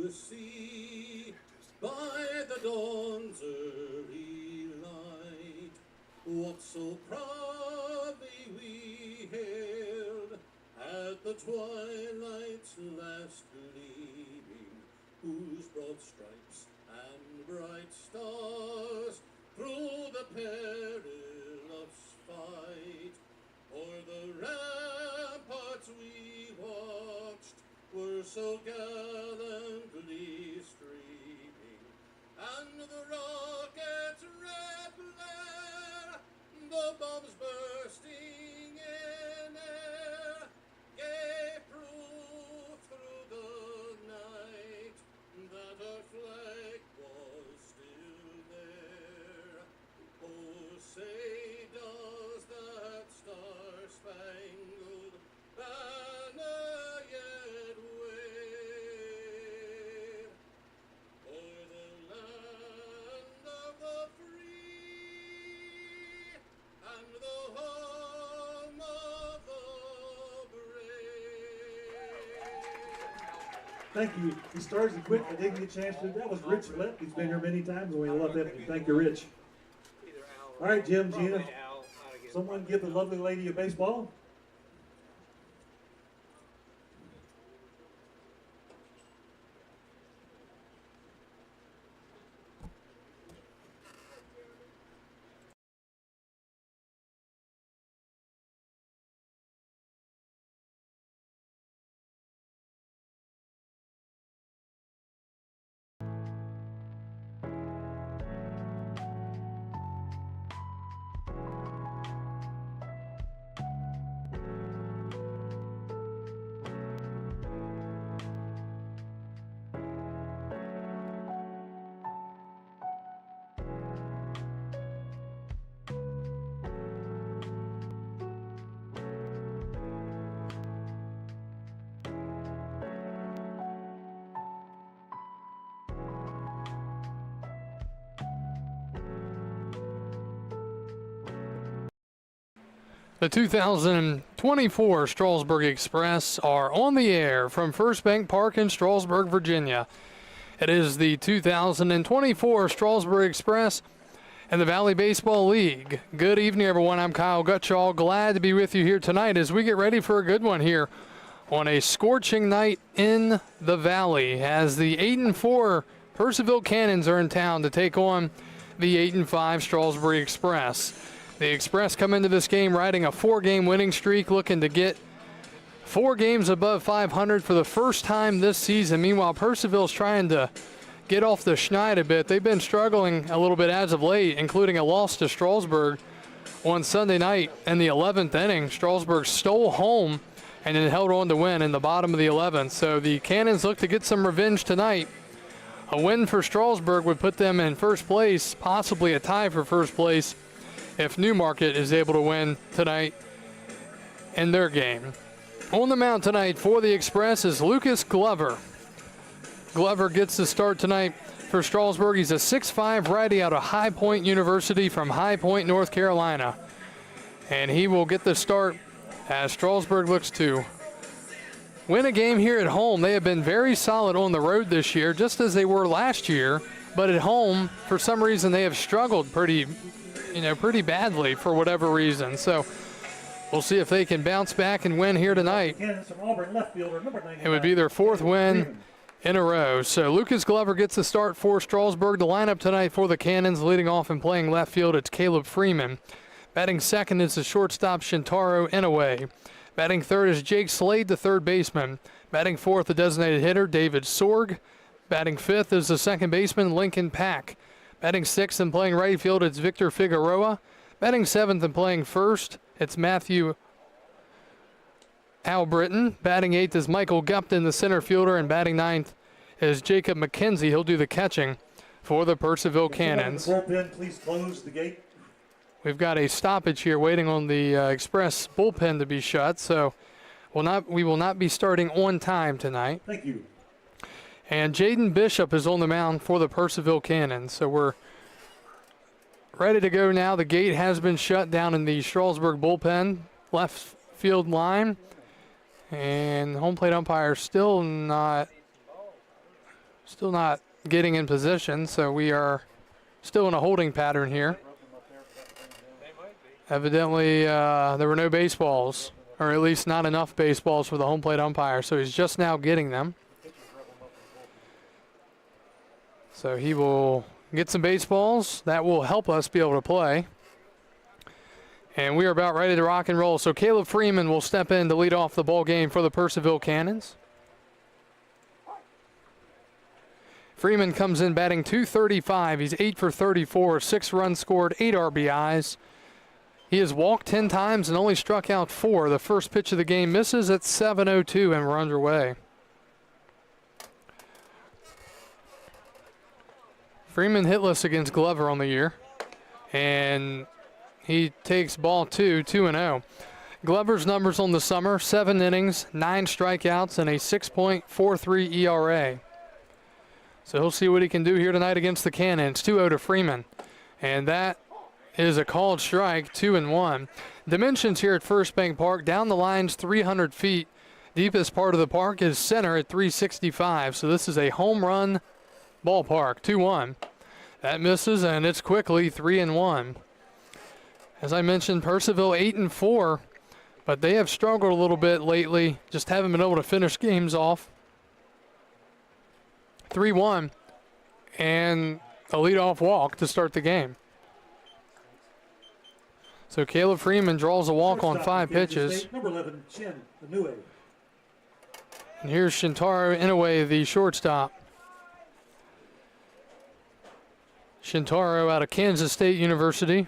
the sea by the dawn's early light. What so proudly we hailed at the twilight's last gleaming, whose broad stripes and bright stars through the perilous fight o'er the ramparts we watched were so gallantly streaming, and the rocket's red glare, the bombs bursting in air, gave proof through the night that our flag was still there. Oh, say does that star-spangled banner yet wave o'er the land of the free and the home of the brave? Thank you. He starts it quick. I didn't get a chance to. That was Rich Left. He's been here many times, and we love that. Thank you, Rich. All right, Jim, Gina. Someone give the lovely lady a baseball. The 2024 Strasburg Express are on the air from First Bank Park in Strasburg, Virginia. It is the 2024 Strasburg Express and the Valley Baseball League. Good evening, everyone. I'm Kyle Gutschall. Glad to be with you here tonight as we get ready for a good one here on a scorching night in the Valley as the 8-4 Purcellville Cannons are in town to take on the 8-5 Strasburg Express. The Express come into this game riding a 4-game winning streak, looking to get 4 games above 500 for the first time this season. Meanwhile, Purcellville's trying to get off the schneid a bit. They've been struggling a little bit as of late, including a loss to Strasburg on Sunday night in the 11th inning. Strasburg stole home and then held on to win in the bottom of the 11th. So the Cannons look to get some revenge tonight. A win for Strasburg would put them in first place, possibly a tie for first place, if Newmarket is able to win tonight in their game. On the mound tonight for the Express is Lucas Glover. Glover gets the start tonight for Strasburg. He's a 6'5" righty out of High Point University from High Point, North Carolina. And he will get the start as Strasburg looks to win a game here at home. They have been very solid on the road this year, just as they were last year. But at home, for some reason, they have struggled pretty badly for whatever reason. So we'll see if they can bounce back and win here tonight. It would be their 4th win in a row. So Lucas Glover gets the start for Strasburg. The lineup tonight for the Cannons, leading off and playing left field, it's Caleb Freeman. Batting second is the shortstop Shintaro Inouye. Batting third is Jake Slade, the third baseman. Batting fourth, the designated hitter, David Sorg. Batting fifth is the second baseman, Lincoln Pack. Batting sixth and playing right field, it's Victor Figueroa. Batting seventh and playing first, it's Matthew Albritton. Batting eighth is Michael Gupton, the center fielder, and batting ninth is Jacob McKenzie. He'll do the catching for the Purcellville Cannons. Bullpen, please close the gate. We've got a stoppage here waiting on the Express bullpen to be shut, so we will not be starting on time tonight. Thank you. And Jaden Bishop is on the mound for the Purcellville Cannons. So we're ready to go now. The gate has been shut down in the Strasburg bullpen, left field line. And home plate umpire still not Still not getting in position, so we are still in a holding pattern here. Evidently, there were no baseballs, or at least not enough baseballs for the home plate umpire, so he's just now getting them. So he will get some baseballs. That will help us be able to play. And we are about ready to rock and roll. So Caleb Freeman will step in to lead off the ball game for the Purcellville Cannons. Freeman comes in batting .235. He's 8 for 34, 6 runs scored, 8 RBIs. He has walked 10 times and only struck out 4. The first pitch of the game misses at 7:02, and we're underway. Freeman hitless against Glover on the year, and he takes ball 2, 2-0. Glover's numbers on the summer: 7 innings, 9 strikeouts, and a 6.43 ERA. So he'll see what he can do here tonight against the Cannons. 2-0 to Freeman, and that is a called strike, 2-1. Dimensions here at First Bank Park: down the lines 300 feet. Deepest part of the park is center at 365. So this is a home run ballpark. 2-1. That misses, and it's quickly 3-1. As I mentioned, Purcellville 8-4, but they have struggled a little bit lately. Just haven't been able to finish games off. 3-1, and a leadoff walk to start the game. So Caleb Freeman draws a walk on 5 pitches. Number 11, Shin Inoue. And here's Shintaro Inoue, the shortstop. Shintaro out of Kansas State University.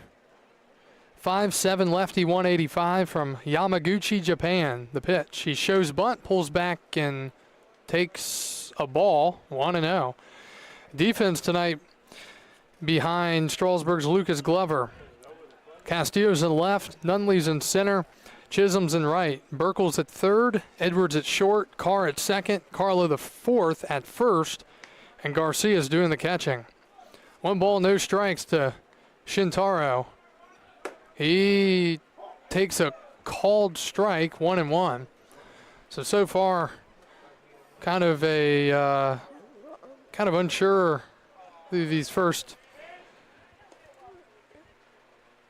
5'7" lefty, 185 from Yamaguchi, Japan. The pitch. He shows bunt, pulls back, and takes a ball. 1-0. Defense tonight behind Strasburg's Lucas Glover. Castillo's in left, Nunley's in center, Chisholm's in right, Burkle's at third, Edwards at short, Carr at second, Carlo the fourth at first, and Garcia's doing the catching. 1 ball, no strikes to Shintaro. He takes a called strike, 1-1. So far, kind of unsure through these first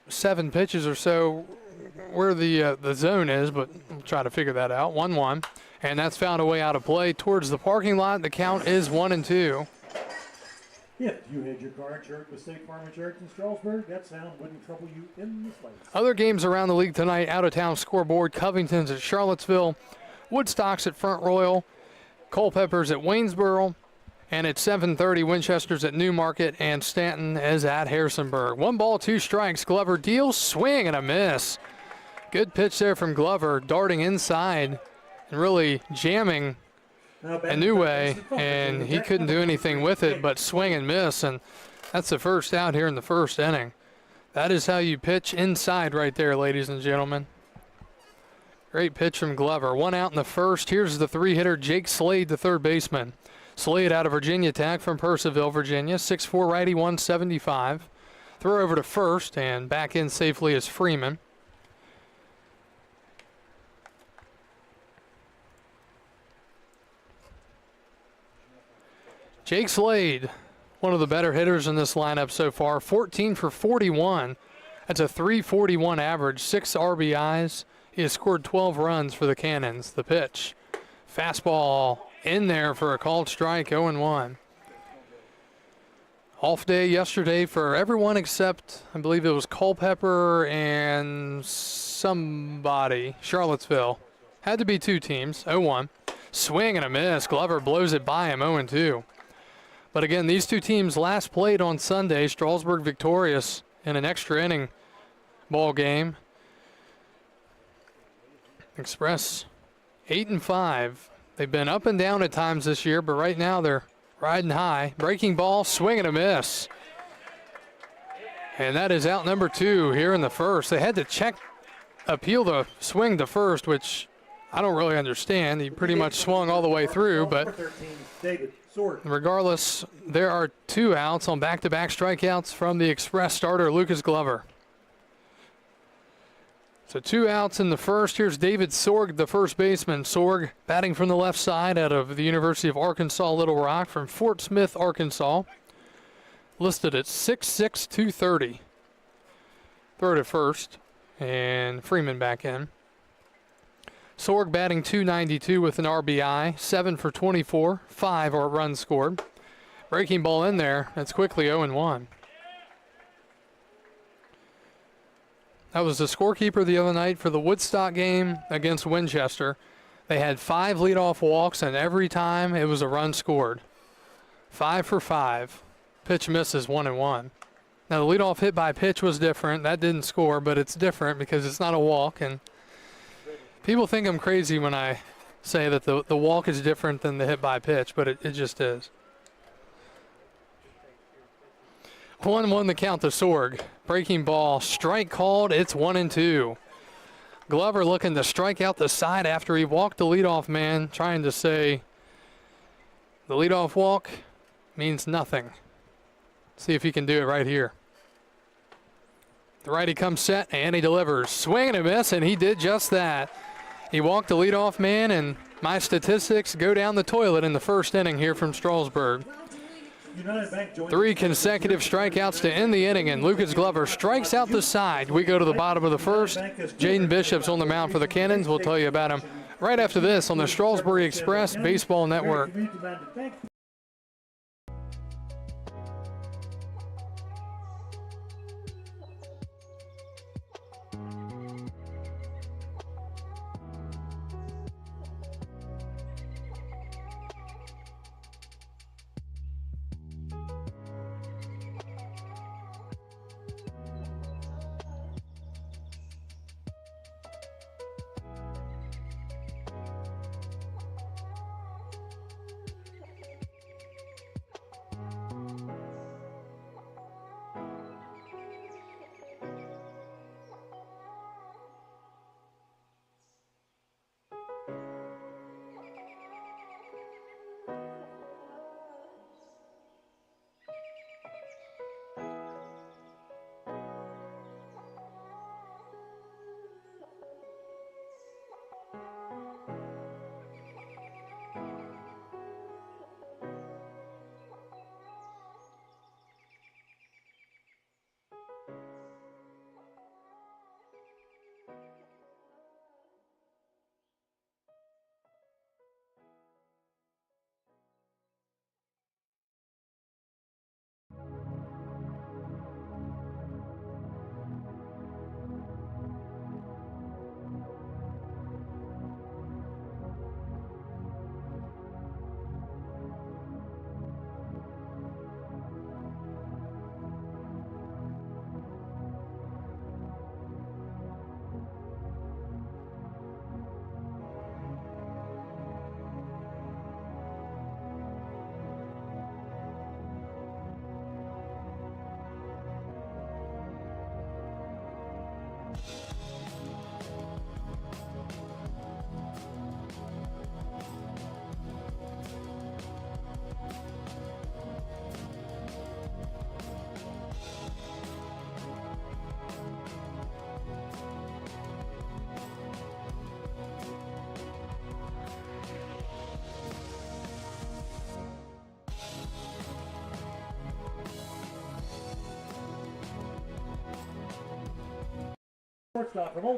7 pitches or so where the zone is, but we'll try to figure that out. 1-1, and that's found a way out of play towards the parking lot. The count is 1-2. If you had your car insured with State Farm Insurance in Strasburg, that sound wouldn't trouble you in the slightest. Other games around the league tonight: out-of-town scoreboard: Covington's at Charlottesville, Woodstock's at Front Royal, Culpeper's at Waynesboro, and at 7:30, Winchester's at Newmarket, and Stanton is at Harrisonburg. 1 ball, 2 strikes. Glover deals, swing and a miss. Good pitch there from Glover, darting inside and really jamming Inoue, and he couldn't do anything with it but swing and miss, and that's the first out here in the first inning. That is how you pitch inside right there, ladies and gentlemen. Great pitch from Glover. 1 out in the first. Here's the 3-hitter, Jake Slade, the third baseman. Slade out of Virginia Tech from Purcellville, Virginia. 6'4", righty, 175. Throw over to first, and back in safely is Freeman. Jake Slade, one of the better hitters in this lineup so far. 14 for 41. That's a .341 average, 6 RBIs. He has scored 12 runs for the Cannons. The pitch. Fastball in there for a called strike, 0-1. Off day yesterday for everyone except, I believe it was Culpeper and somebody, Charlottesville. Had to be 2 teams, 0-1. Swing and a miss. Glover blows it by him, 0-2. But again, these 2 teams last played on Sunday. Strasburg victorious in an extra inning ball game. Express 8-5. They've been up and down at times this year, but right now they're riding high. Breaking ball, swing and a miss. And that is out number 2 here in the first. They had to appeal the swing to first, which I don't really understand. He pretty much swung all the way through, but regardless, there are 2 outs on back-to-back strikeouts from the Express starter, Lucas Glover. So 2 outs in the first. Here's David Sorg, the first baseman. Sorg batting from the left side out of the University of Arkansas Little Rock from Fort Smith, Arkansas. Listed at 6'6", 230. Throw to first, and Freeman back in. Sorg batting .292 with an RBI, 7 for 24, 5 are runs scored. Breaking ball in there, that's quickly 0-1. That was the scorekeeper the other night for the Woodstock game against Winchester. They had 5 leadoff walks, and every time it was a run scored. 5 for 5. Pitch misses 1-1. Now, the leadoff hit by pitch was different. That didn't score, but it's different because it's not a walk. And people think I'm crazy when I say that the walk is different than the hit by pitch, but it just is. 1-1 the count to Sorg. Breaking ball, strike called. It's 1-2. Glover looking to strike out the side after he walked the leadoff man, trying to say the leadoff walk means nothing. See if he can do it right here. The righty comes set, and he delivers. Swing and a miss, and he did just that. He walked the leadoff man, and my statistics go down the toilet in the first inning here from Strasburg. 3 consecutive strikeouts to end the inning, and Lucas Glover strikes out the side. We go to the bottom of the first. Jaden Bishop's on the mound for the Cannons. We'll tell you about him right after this on the Strasburg Express Baseball Network.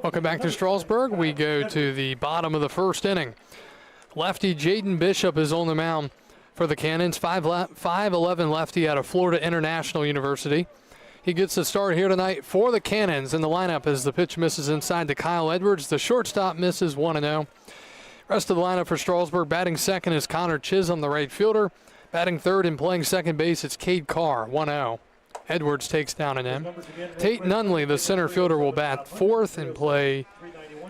Welcome back to Strasburg. We go to the bottom of the first inning. Lefty Jaden Bishop is on the mound for the Cannons, 5'11" lefty out of Florida International University. He gets the start here tonight for the Cannons in the lineup as the pitch misses inside to Kyle Edwards. The shortstop misses 1-0. Rest of the lineup for Strasburg, batting second is Connor Chisholm, the right fielder. Batting third and playing second base, it's Cade Carr, 1-0. Edwards takes down an in. Tate Nunley, the center fielder, will bat fourth and play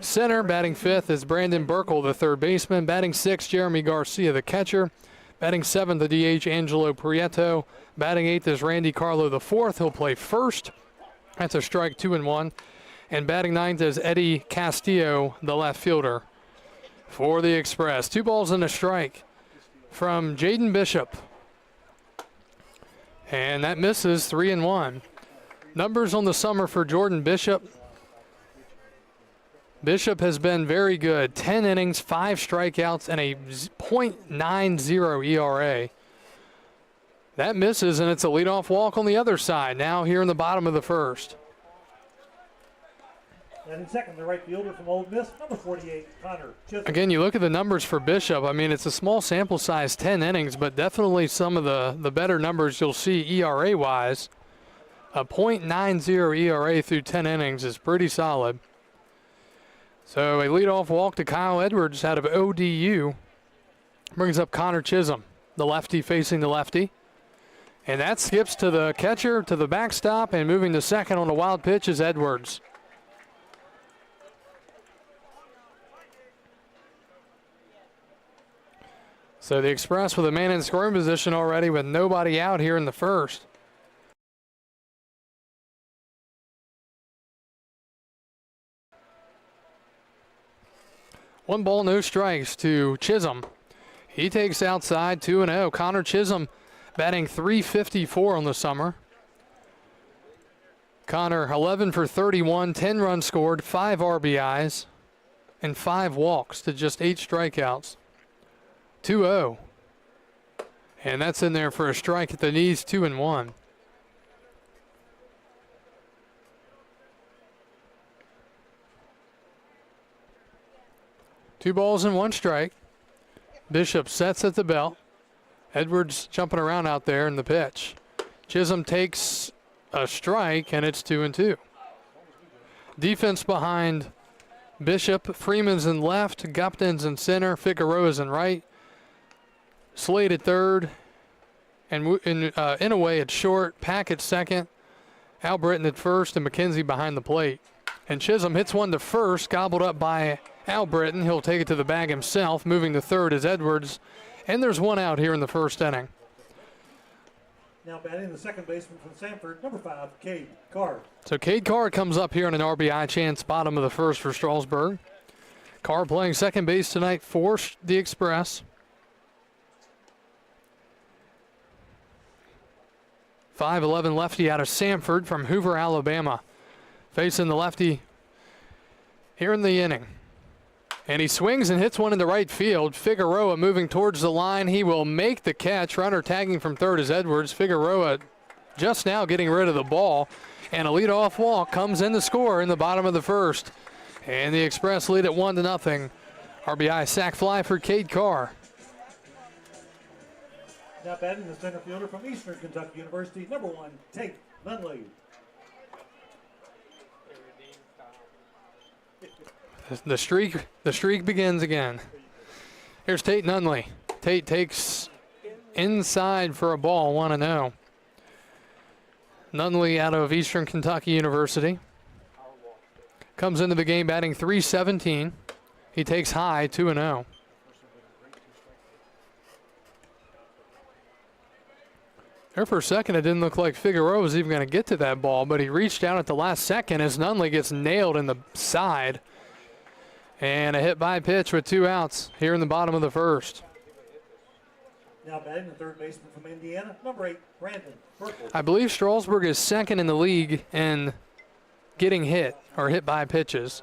center. Batting fifth is Brandon Burkle, the third baseman. Batting sixth, Jeremy Garcia, the catcher. Batting seventh, the DH, Angelo Prieto. Batting eighth is Randy Carlo, the fourth. He'll play first. That's a strike, 2-1. And batting ninth is Eddie Castillo, the left fielder for the Express. 2 balls and a strike from Jaden Bishop. And that misses, 3-1. Numbers on the summer for Jordan Bishop. Bishop has been very good. 10 innings, 5 strikeouts, and a .90 ERA. That misses, and it's a leadoff walk on the other side. Now here in the bottom of the first. And in second, the right fielder from Ole Miss, number 48, Connor Chisholm. Again, you look at the numbers for Bishop. I mean, it's a small sample size, 10 innings, but definitely some of the better numbers you'll see ERA-wise. A .90 ERA through 10 innings is pretty solid. So a leadoff walk to Kyle Edwards out of ODU brings up Connor Chisholm, the lefty facing the lefty. And that skips to the catcher, to the backstop, and moving to second on a wild pitch is Edwards. So the Express with a man in scoring position already with nobody out here in the first. One ball, no strikes to Chisholm. He takes outside 2-0. Connor Chisholm batting .354 on the summer. Connor 11 for 31, 10 runs scored, 5 RBIs, and 5 walks to just 8 strikeouts. 2-0. And that's in there for a strike at the knees, 2-1. Two balls and 1 strike. Bishop sets at the belt. Edwards jumping around out there in the pitch. Chisholm takes a strike, and it's 2-2. Defense behind Bishop. Freeman's in left, Gupton's in center, Figueroa's in right. Slade at third, and in a way at short. Pack at second, Al Britton at first, and McKenzie behind the plate. And Chisholm hits one to first, gobbled up by Al Britton. He'll take it to the bag himself. Moving to third is Edwards, and there's one out here in the first inning. Now batting the second baseman from Sanford, number 5, Cade Carr. So Cade Carr comes up here on an RBI chance, bottom of the first for Strasburg. Carr playing second base tonight for the Express. 5'11" lefty out of Sanford from Hoover, Alabama. Facing the lefty here in the inning. And he swings and hits one into right field. Figueroa moving towards the line. He will make the catch. Runner tagging from third is Edwards. Figueroa just now getting rid of the ball. And a leadoff walk comes in to score in the bottom of the first. And the Express lead at 1-0. RBI sac fly for Cade Carr. Now batting the center fielder from Eastern Kentucky University, number 1, Tate Nunley. The streak begins again. Here's Tate Nunley. Tate takes inside for a ball, 1-0. Nunley out of Eastern Kentucky University. Comes into the game batting .317. He takes high, 2-0. There for a second, it didn't look like Figueroa was even going to get to that ball, but he reached out at the last second as Nunley gets nailed in the side. And a hit by pitch with 2 outs here in the bottom of the first. Now batting the third baseman from Indiana, number 8, Brandon Purcell. I believe Strasburg is second in the league in getting hit or hit by pitches.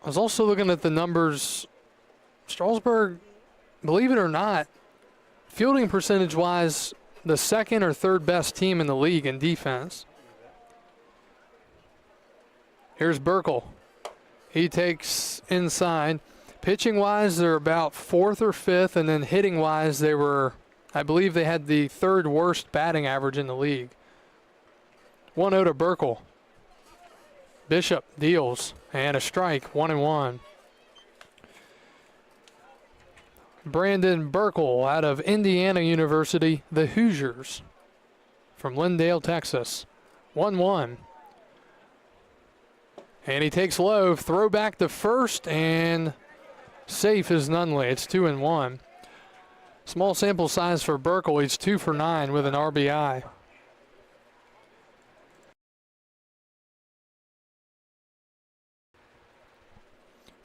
I was also looking at the numbers. Strasburg, believe it or not, fielding percentage-wise, the second or third best team in the league in defense. Here's Burkle. He takes inside. Pitching-wise, they're about 4th or 5th, and then hitting-wise, they were, I believe they had the 3rd worst batting average in the league. 1-0 to Burkle. Bishop deals, and a strike, 1-1. Brandon Burkle out of Indiana University, the Hoosiers from Lindale, Texas. 1-1. And he takes low, throw back to first, and safe is Nunley. It's 2-1. Small sample size for Burkle. He's 2 for 9 with an RBI.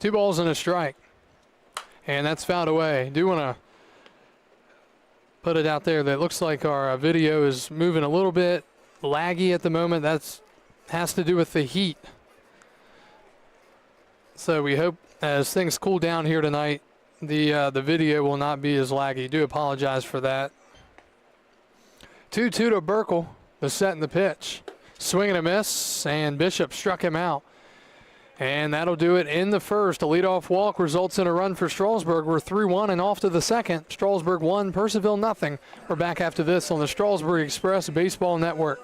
Two balls and a strike. And that's fouled away. Do want to put it out there that looks like our video is moving a little bit laggy at the moment. That's has to do with the heat So we hope as things cool down here tonight, the video will not be as laggy. Do apologize for that. 2-2 to Burkle, the set and the pitch. Swing and a miss, and Bishop struck him out. And that'll do it in the first. A leadoff walk results in a run for Strasburg. We're 3-1 and off to the second. Strasburg 1, Purcellville nothing. We're back after this on the Strasburg Express Baseball Network.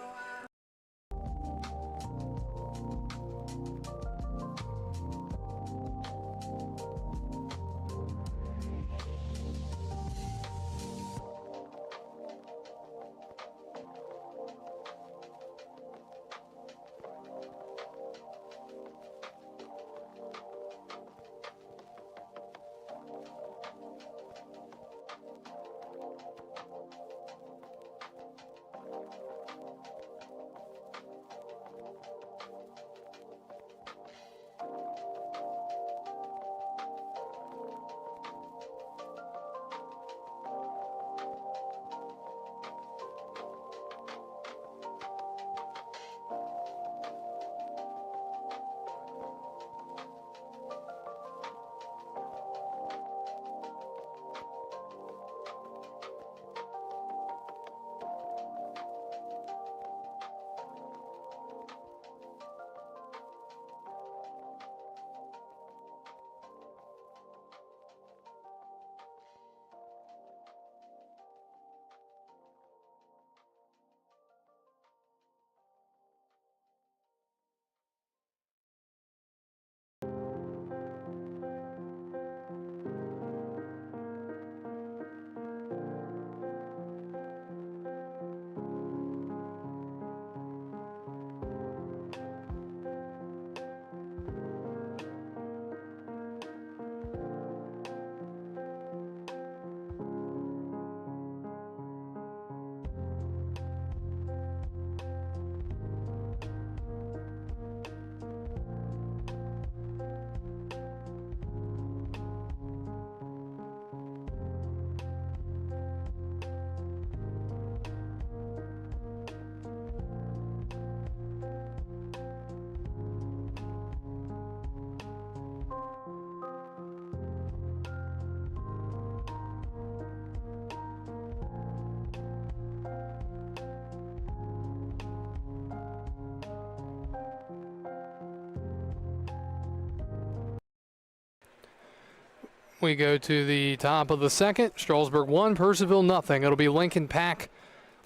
We go to the top of the second. Strasburg 1, Purcellville nothing. It'll be Lincoln Pack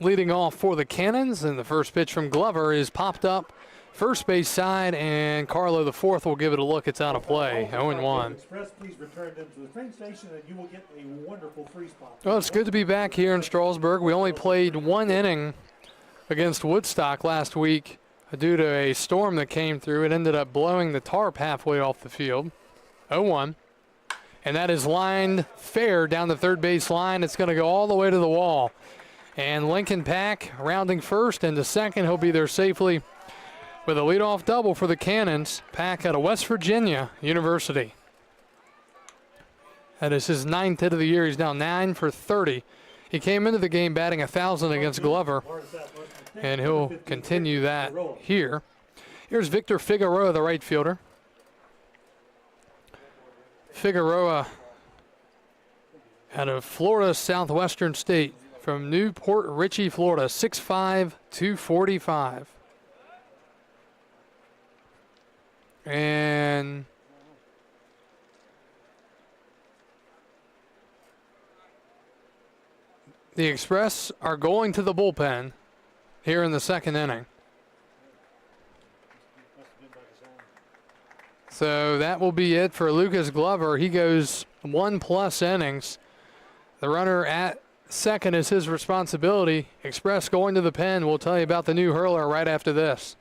leading off for the Cannons, and the first pitch from Glover is popped up first base side, and Carlo the fourth will give it a look. It's out of play. 0-1. Express, please return them to the train station, and you will get a wonderful free spot. Well, it's good to be back here in Strasburg. We only played one inning against Woodstock last week due to a storm that came through. It ended up blowing the tarp halfway off the field. 0-1. And that is lined fair down the third base line. It's going to go all the way to the wall. And Lincoln Pack rounding first into second. He'll be there safely with a leadoff double for the Cannons. Pack out of West Virginia University. That is his 9th hit of the year. He's now 9 for 30. He came into the game batting 1,000 against Glover, and he'll continue that here. Here's Victor Figueroa, the right fielder. Figueroa out of Florida Southwestern State from Newport Richey, Florida, 6'5", 245. And the Express are going to the bullpen here in the second inning. So that will be it for Lucas Glover. He goes 1+ innings. The runner at second is his responsibility. Express going to the pen. We'll tell you about the new hurler right after this.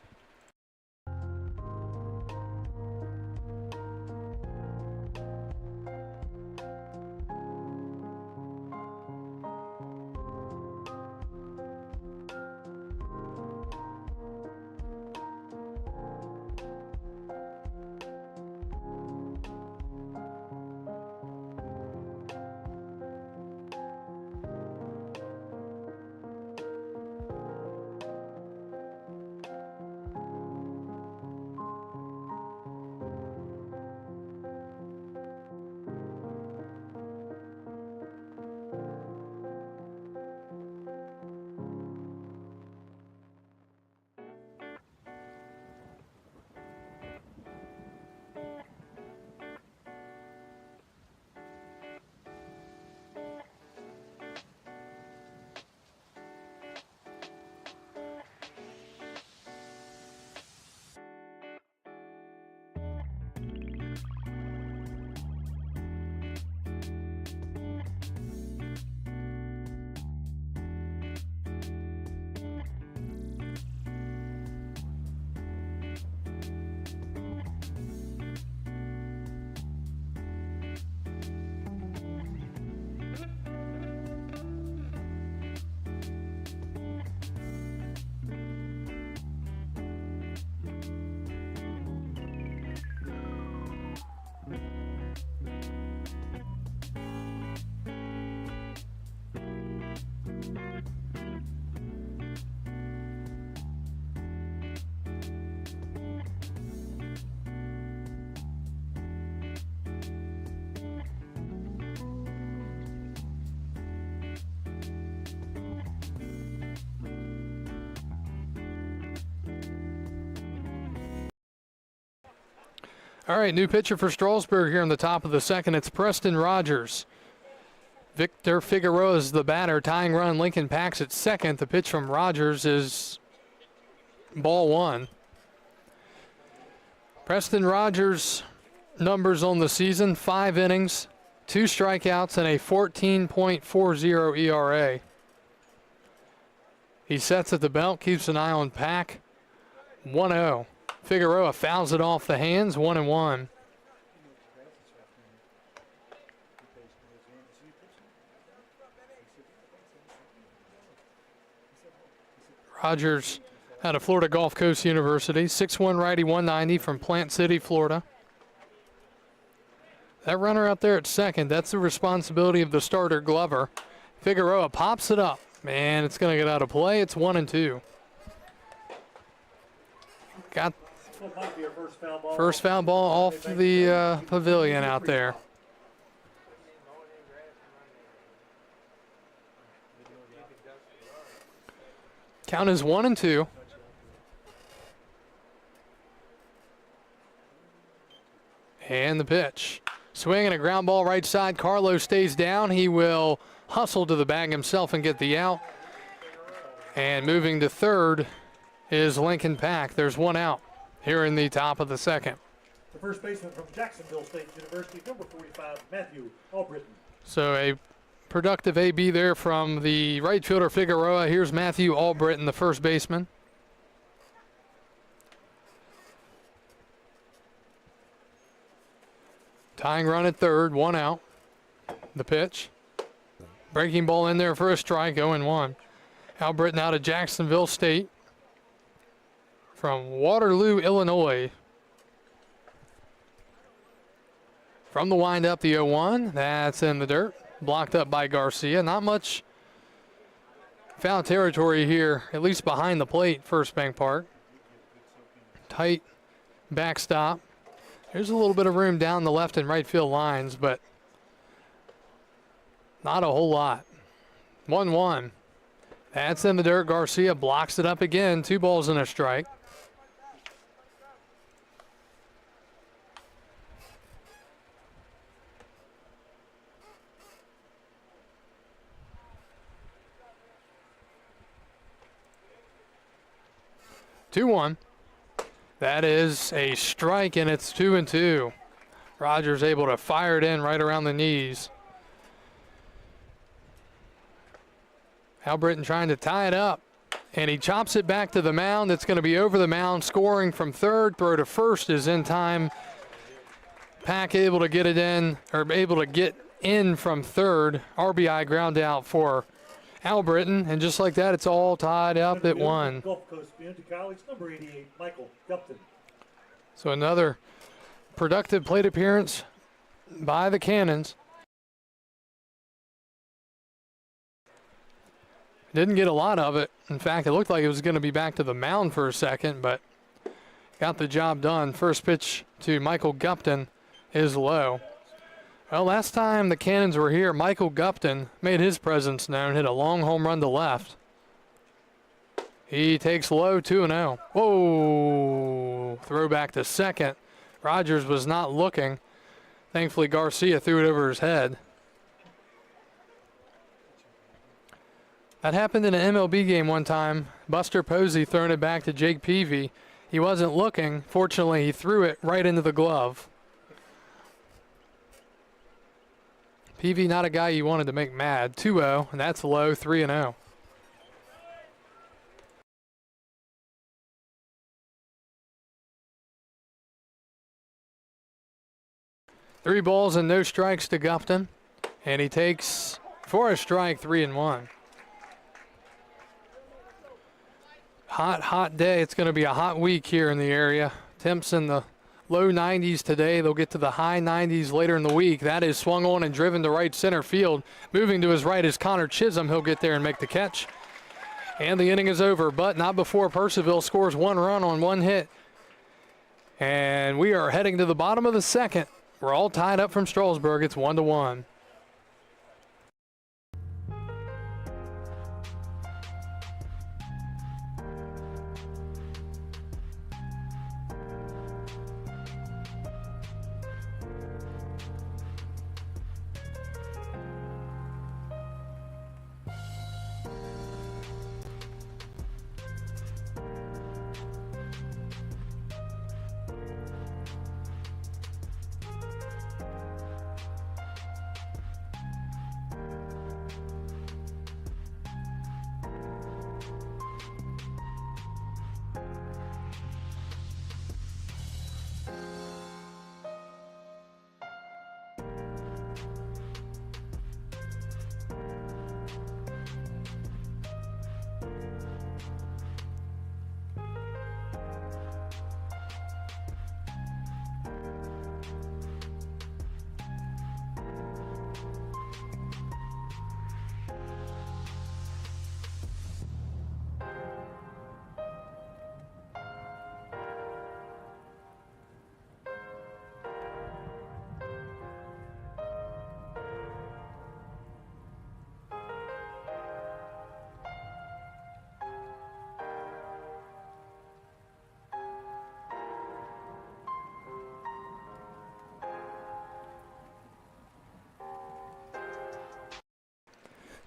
All right, new pitcher for Strasburg here in the top of the second. It's Preston Rogers. Victor Figueroa is the batter. Tying run, Lincoln Packs at second. The pitch from Rogers is ball one. Preston Rogers' numbers on the season: 5 innings, 2 strikeouts, and a 14.40 ERA. He sets at the belt, keeps an eye on Pack. 1-0. Figueroa fouls it off the hands, 1-1. Rogers out of Florida Gulf Coast University, 6'1" righty, 190 from Plant City, Florida. That runner out there at second, that's the responsibility of the starter, Glover. Figueroa pops it up. Man, it's going to get out of play. It's 1-2. Got first foul ball off the pavilion out there. Count is 1-2. And the pitch. Swinging a ground ball right side. Carlo stays down. He will hustle to the bag himself and get the out. And moving to third is Lincoln Pack. There's 1 out here in the top of the second. The first baseman from Jacksonville State University, number 45, Matthew Albritton. So a productive AB there from the right fielder Figueroa. Here's Matthew Albritton, the first baseman. Tying run at third, 1 out. The pitch. Breaking ball in there for a strike, 0-1. Albritton out of Jacksonville State from Waterloo, Illinois. From the windup, the 0-1. That's in the dirt. Blocked up by Garcia. Not much foul territory here, at least behind the plate, First Bank Park. Tight backstop. There's a little bit of room down the left and right field lines, but not a whole lot. 1-1. That's in the dirt. Garcia blocks it up again. 2 balls and a strike. Two one. That is a strike, and it's 2-2. Rogers able to fire it in right around the knees. Albritton trying to tie it up, and he chops it back to the mound. It's going to be over the mound. Scoring from third. Throw to first is in time. Pack able to get it in, or able to get in from third. RBI ground out for Albritton, and just like that, it's all tied up at 1. Gulf Coast Community College, number 88, Michael Gupton. So another productive plate appearance by the Cannons. Didn't get a lot of it. In fact, it looked like it was going to be back to the mound for a second, but got the job done. First pitch to Michael Gupton is low. Well, last time the Cannons were here, Michael Gupton made his presence known, hit a long home run to left. He takes low, 2-0. Whoa, throw back to second. Rogers was not looking. Thankfully, Garcia threw it over his head. That happened in an MLB game one time. Buster Posey throwing it back to Jake Peavy. He wasn't looking. Fortunately, he threw it right into the glove. Peavy, not a guy you wanted to make mad. 2-0, and that's low, 3-0. Three balls and no strikes to Gupton, and he takes, for a strike, 3-1. Hot day. It's going to be a hot week here in the area. Temps in the low 90s today. They'll get to the high 90s later in the week. That is swung on and driven to right center field. Moving to his right is Connor Chisholm. He'll get there and make the catch. And the inning is over, but not before Purcellville scores 1 run on 1 hit. And we are heading to the bottom of the second. We're all tied up from Strasburg. It's 1-1.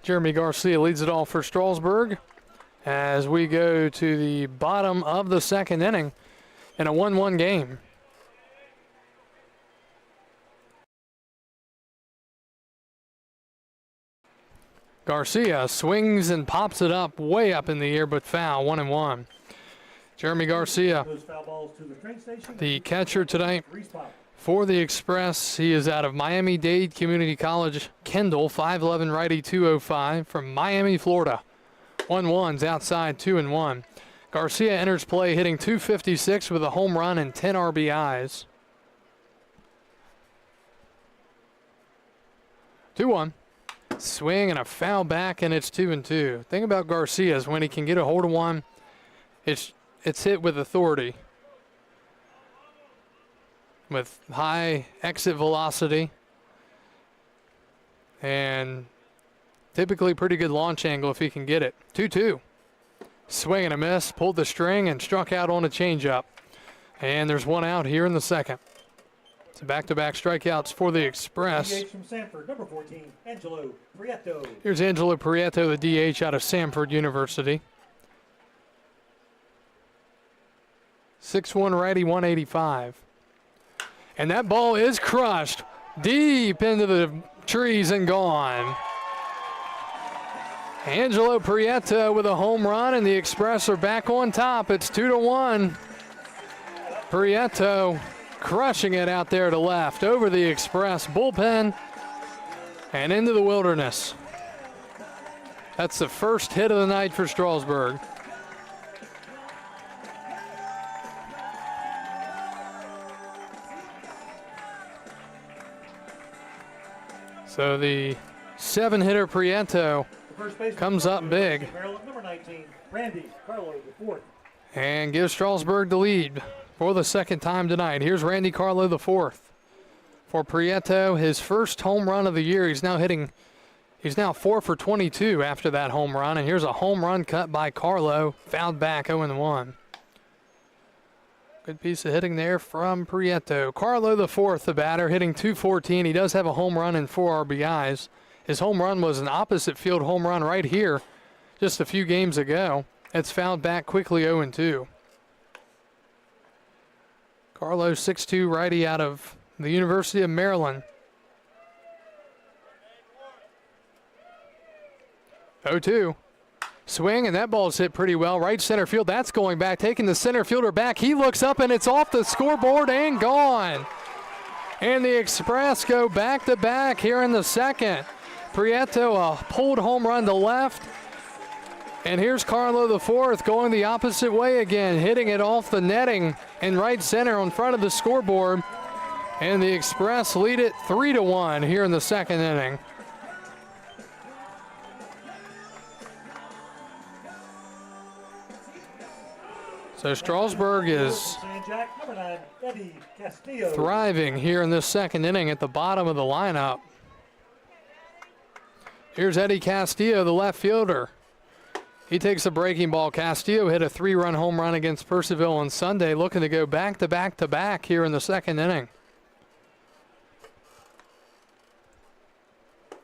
Jeremy Garcia leads it off for Strasburg as we go to the bottom of the second inning in a 1-1 game. Garcia swings and pops it up, way up in the air, but foul, 1-1. Jeremy Garcia, Those foul balls to the train station. the catcher tonight Respot. for the Express. He is out of Miami-Dade Community College, Kendall, 5'11", righty, 205, from Miami, Florida. 1-1's outside, 2-1. Garcia enters play hitting .256 with a home run and 10 RBIs. 2-1. Swing and a foul back, and it's 2-2. Thing about Garcia is when he can get a hold of one, it's hit with authority, with high exit velocity and typically pretty good launch angle if he can get it. 2-2. Swing and a miss, pulled the string and struck out on a changeup. And there's one out here in the second. It's back-to-back strikeouts for the Express. DH from Sanford, number 14, Angelo Prieto. Here's Angelo Prieto, the DH out of Samford University. 6'1" righty, 185. And that ball is crushed deep into the trees and gone. Angelo Prieto with a home run, and the Express are back on top. It's 2-1. Prieto crushing it out there to left over the Express bullpen and into the wilderness. That's the first hit of the night for Strasburg. So the 7-hitter Prieto comes up big Maryland, number 19, Randy Carlo, the fourth. and gives Strasburg the lead for the second time tonight. Here's Randy Carlo, the fourth. For Prieto, his first home run of the year. He's now 4 for 22 after that home run. And here's a home run cut by Carlo, fouled back 0-1. Good piece of hitting there from Prieto. Carlo, the fourth, the batter, hitting .214. He does have a home run and 4 RBIs. His home run was an opposite field home run right here just a few games ago. It's fouled back quickly 0-2. Carlo, 6'2", righty out of the University of Maryland. 0-2. Swing, and that ball's hit pretty well. Right center field, that's going back, taking the center fielder back. He looks up, and it's off the scoreboard and gone. And the Express go back-to-back here in the second. Prieto, a pulled home run to left. And here's Carlo, the fourth, going the opposite way again, hitting it off the netting in right center on front of the scoreboard. And the Express lead it 3-1 here in the second inning. So Strasburg is Number 9, Eddie Castillo. thriving here in this second inning at the bottom of the lineup. Here's Eddie Castillo, the left fielder. He takes a breaking ball. Castillo hit a 3-run home run against Purcellville on Sunday, looking to go back-to-back-to-back here in the second inning.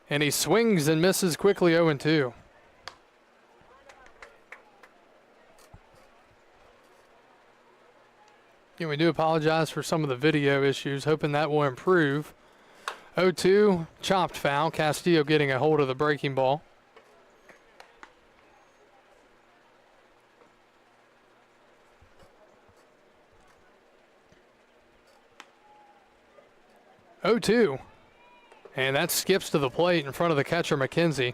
And he swings and misses quickly 0-2. And we do apologize for some of the video issues, hoping that will improve. 0-2, chopped foul. Castillo getting a hold of the breaking ball. And that skips to the plate in front of the catcher, McKenzie.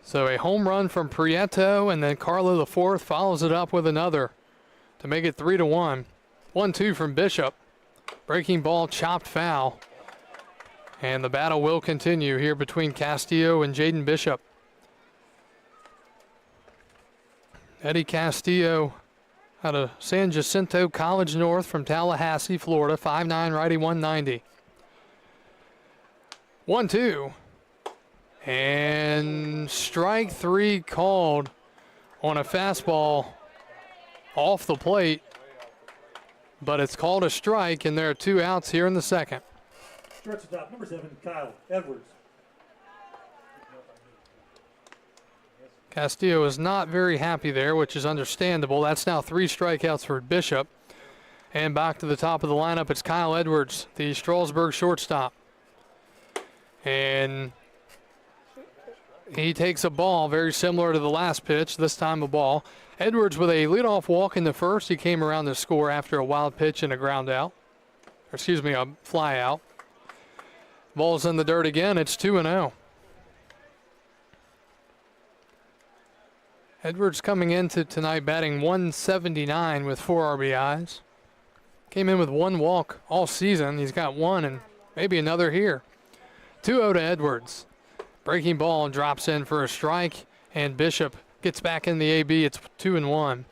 So a home run from Prieto, and then Carlo the fourth follows it up with another to make it 3-1. 1-2 from Bishop. Breaking ball, chopped foul. And the battle will continue here between Castillo and Jaden Bishop. Eddie Castillo out of San Jacinto College North from Tallahassee, Florida. 5'9", righty, 190. 1-2. And strike three called on a fastball off the plate. But it's called a strike, and there are 2 outs here in the second. Shortstop, number 7, Kyle Edwards. Castillo is not very happy there, which is understandable. That's now 3 strikeouts for Bishop. And back to the top of the lineup, it's Kyle Edwards, the Strasburg shortstop. And he takes a ball very similar to the last pitch, this time a ball. Edwards with a leadoff walk in the first. He came around to score after a wild pitch and a ground out. Or excuse me, a fly out. Ball's in the dirt again. It's 2-0. Edwards coming into tonight batting 179 with 4 RBIs. Came in with 1 walk all season. He's got 1 and maybe another here. 2-0 to Edwards. Breaking ball drops in for a strike, and Bishop gets back in the AB. It's 2-1.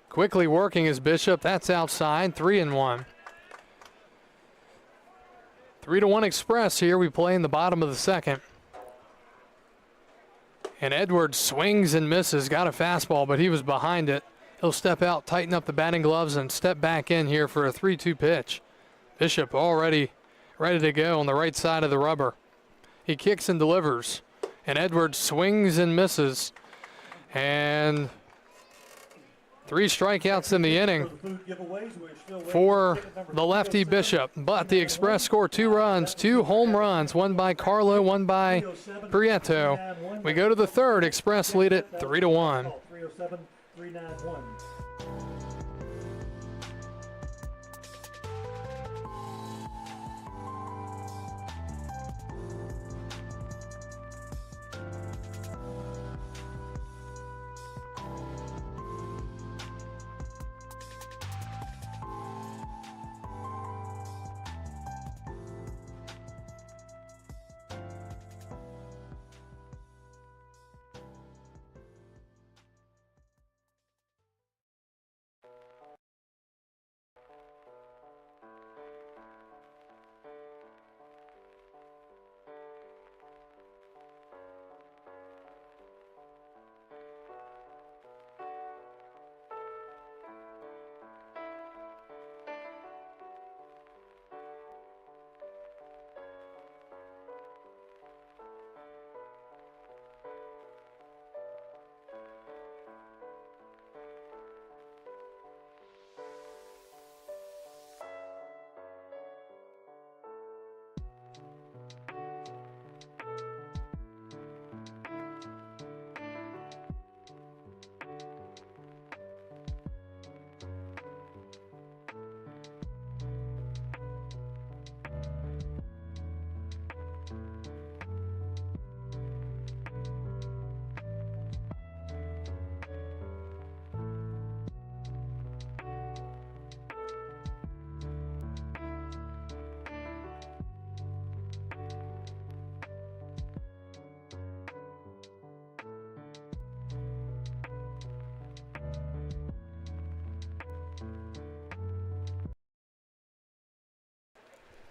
Quickly working is Bishop. That's outside. 3-1. 3-1 Express here. We play in the bottom of the second. And Edwards swings and misses. Got a fastball, but he was behind it. He'll step out, tighten up the batting gloves, and step back in here for a 3-2 pitch. Bishop already ready to go on the right side of the rubber. He kicks and delivers. And Edwards swings and misses. And 3 strikeouts in the inning for the lefty Bishop. But the Express score 2 runs, 2 home runs, 1 by Carlo, 1 by Prieto. We go to the third. Express lead it 3-1. 307-391.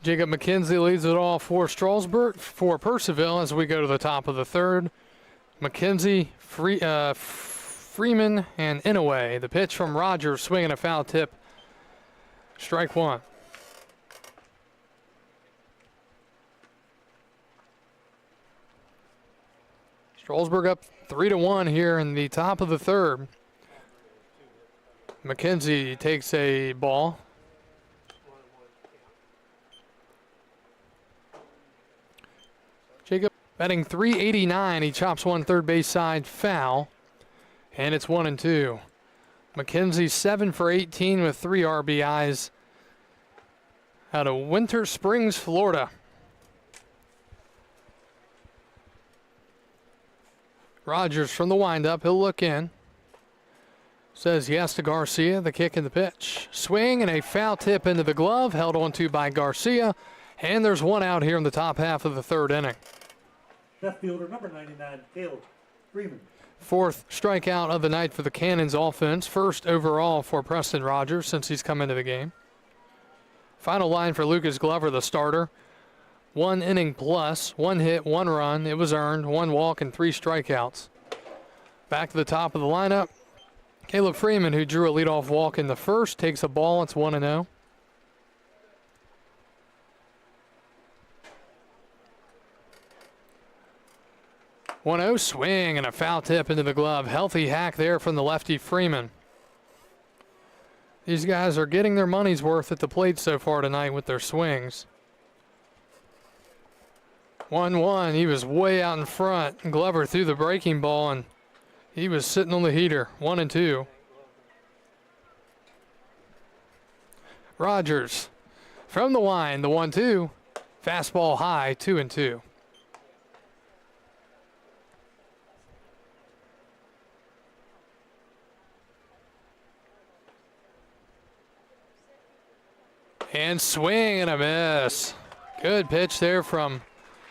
Jacob McKenzie leads it off for Strasburg, for Purcellville as we go to the top of the third. McKenzie, Freeman, and Inouye. The pitch from Rogers, swinging a foul tip. Strike 1. Strasburg up 3-1 here in the top of the third. McKenzie takes a ball. Jacob batting .389. He chops one third base side foul. And it's 1-2. McKenzie 7 for 18 with 3 RBIs out of Winter Springs, Florida. Rogers from the windup. He'll look in. Says yes to Garcia. The kick and the pitch. Swing and a foul tip into the glove. Held on to by Garcia. And there's one out here in the top half of the third inning. Left fielder number 99, Caleb Freeman. Fourth strikeout of the night for the Cannons offense. First overall for Preston Rogers since he's come into the game. Final line for Lucas Glover, the starter. 1 inning plus, 1 hit, 1 run. It was earned, 1 walk, and 3 strikeouts. Back to the top of the lineup. Caleb Freeman, who drew a leadoff walk in the first, takes a ball. It's 1-0. Swing and a foul tip into the glove. Healthy hack there from the lefty Freeman. These guys are getting their money's worth at the plate so far tonight with their swings. 1-1. He was way out in front. Glover threw the breaking ball, and he was sitting on the heater. 1-2. Rogers from the line. The 1-2. Fastball high. 2-2. And swing and a miss. Good pitch there from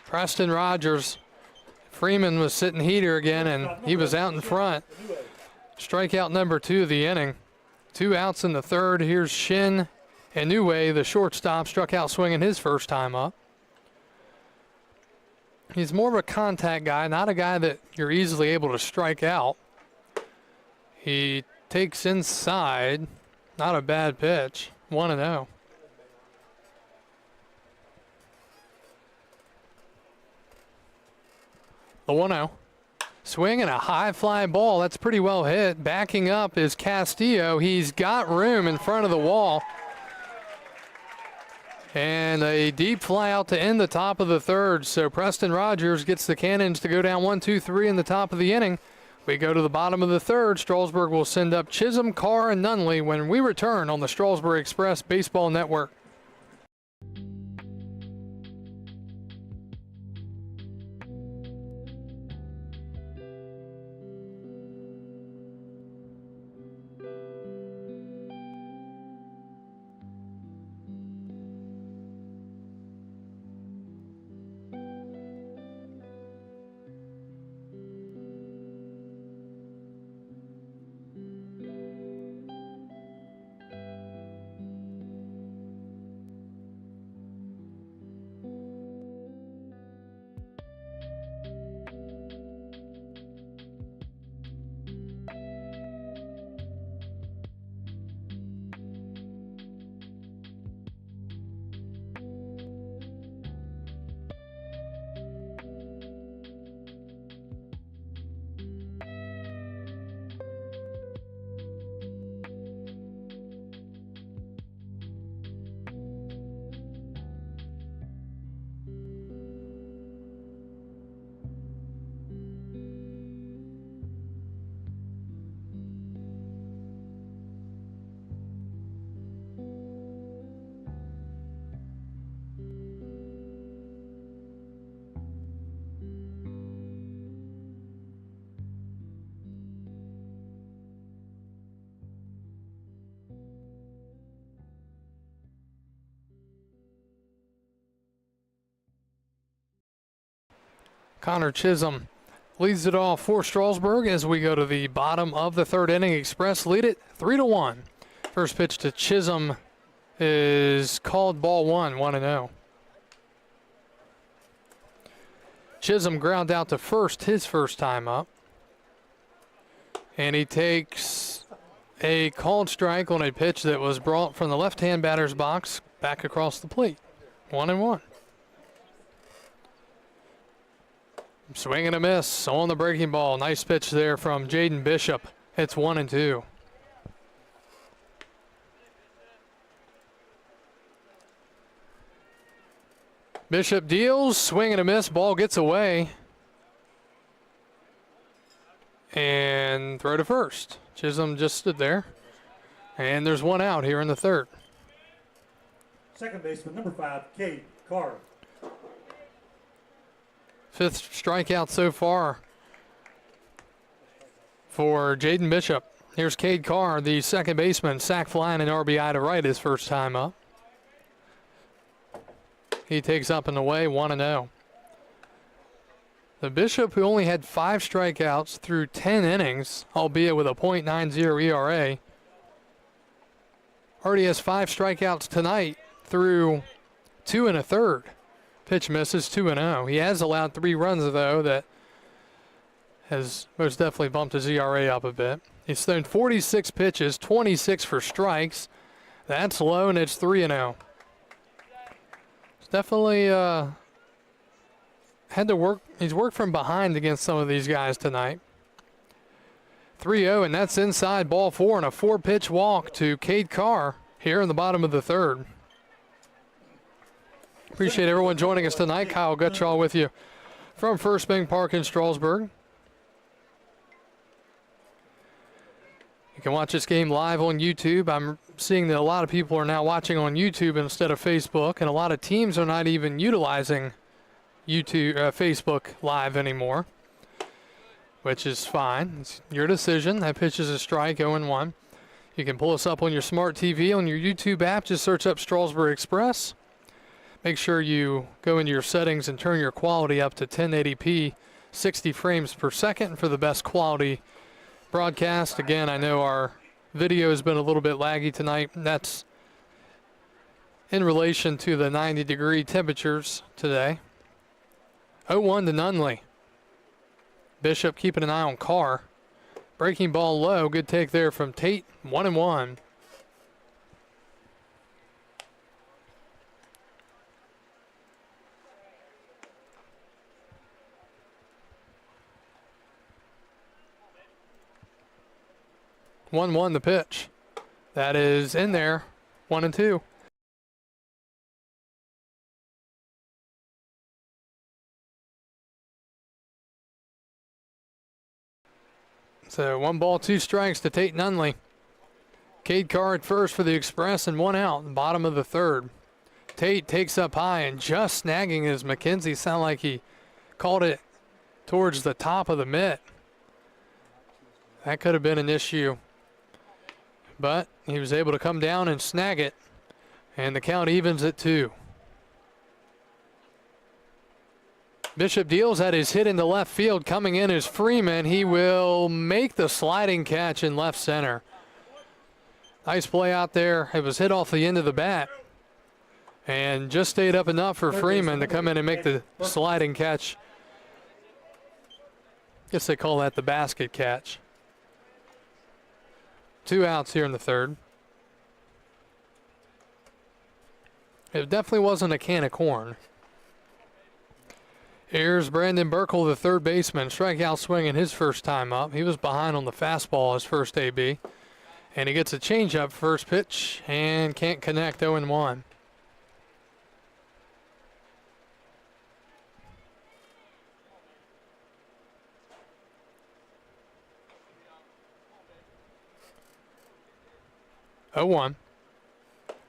Preston Rogers. Freeman was sitting heater again, and he was out in front. Strikeout number 2 of the inning. 2 outs in the third. Here's Shin Inoue, the shortstop, struck out swinging his first time up. He's more of a contact guy, not a guy that you're easily able to strike out. He takes inside. Not a bad pitch. 1-0. The 1-0. Swing and a high fly ball. That's pretty well hit. Backing up is Castillo. He's got room in front of the wall. And a deep fly out to end the top of the third. So Preston Rogers gets the Cannons to go down 1-2-3 in the top of the inning. We go to the bottom of the third. Strasburg will send up Chisholm, Carr, and Nunley when we return on the Strasburg Express Baseball Network. Connor Chisholm leads it off for Strasburg as we go to the bottom of the third inning. Express lead it 3-1. First pitch to Chisholm is called ball 1, 1-0. Chisholm ground out to first his first time up. And he takes a called strike on a pitch that was brought from the left-hand batter's box back across the plate. 1-1. Swing and a miss on the breaking ball. Nice pitch there from Jaden Bishop. It's 1-2. Bishop deals, swing and a miss. Ball gets away. And throw to first. Chisholm just stood there. And there's one out here in the third. Second baseman, number 5, Cade Carr. 5th strikeout so far for Jaden Bishop. Here's Cade Carr, the second baseman, sac fly and an RBI to right his first time up. He takes up and away 1-0. The Bishop, who only had 5 strikeouts through 10 innings, albeit with a .90 ERA, already has 5 strikeouts tonight through 2 1/3. Pitch misses 2-0. He has allowed 3 runs, though, that has most definitely bumped his ERA up a bit. He's thrown 46 pitches, 26 for strikes. That's low, and it's 3-0. It's definitely had to work. He's worked from behind against some of these guys tonight. 3-0, and that's inside ball 4 and a 4-pitch walk to Cade Carr here in the bottom of the 3rd. Appreciate everyone joining us tonight. Kyle Gutschall with you from First Bank Park in Strasburg. You can watch this game live on YouTube. I'm seeing that a lot of people are now watching on YouTube instead of Facebook, and a lot of teams are not even utilizing YouTube, Facebook Live anymore, which is fine. It's your decision. That pitch is a strike, 0-1. You can pull us up on your smart TV on your YouTube app. Just search up Strasburg Express. Make sure you go into your settings and turn your quality up to 1080p, 60 frames per second for the best quality broadcast. Again, I know our video has been a little bit laggy tonight. That's in relation to the 90-degree temperatures today. 0-1 to Nunley. Bishop keeping an eye on Carr. Breaking ball low. Good take there from Tate. 1-1. The pitch. That is in there. 1-2. So 1 ball, 2 strikes to Tate Nunley. Cade Carr at first for the Express and 1 out, bottom of the 3rd. Tate takes up high and just snagging his McKenzie. Sound like he called it towards the top of the mitt. That could have been an issue, but he was able to come down and snag it, and the count evens at 2. Bishop deals at his hit into left field. Coming in is Freeman. He will make the sliding catch in left center. Nice play out there. It was hit off the end of the bat and just stayed up enough for Freeman to come in and make the sliding catch. Guess they call that the basket catch. 2 outs here in the 3rd. It definitely wasn't a can of corn. Here's Brandon Burkle, the 3rd baseman. Strikeout swinging his first time up. He was behind on the fastball his first AB. And he gets a changeup first pitch and can't connect. 0-1.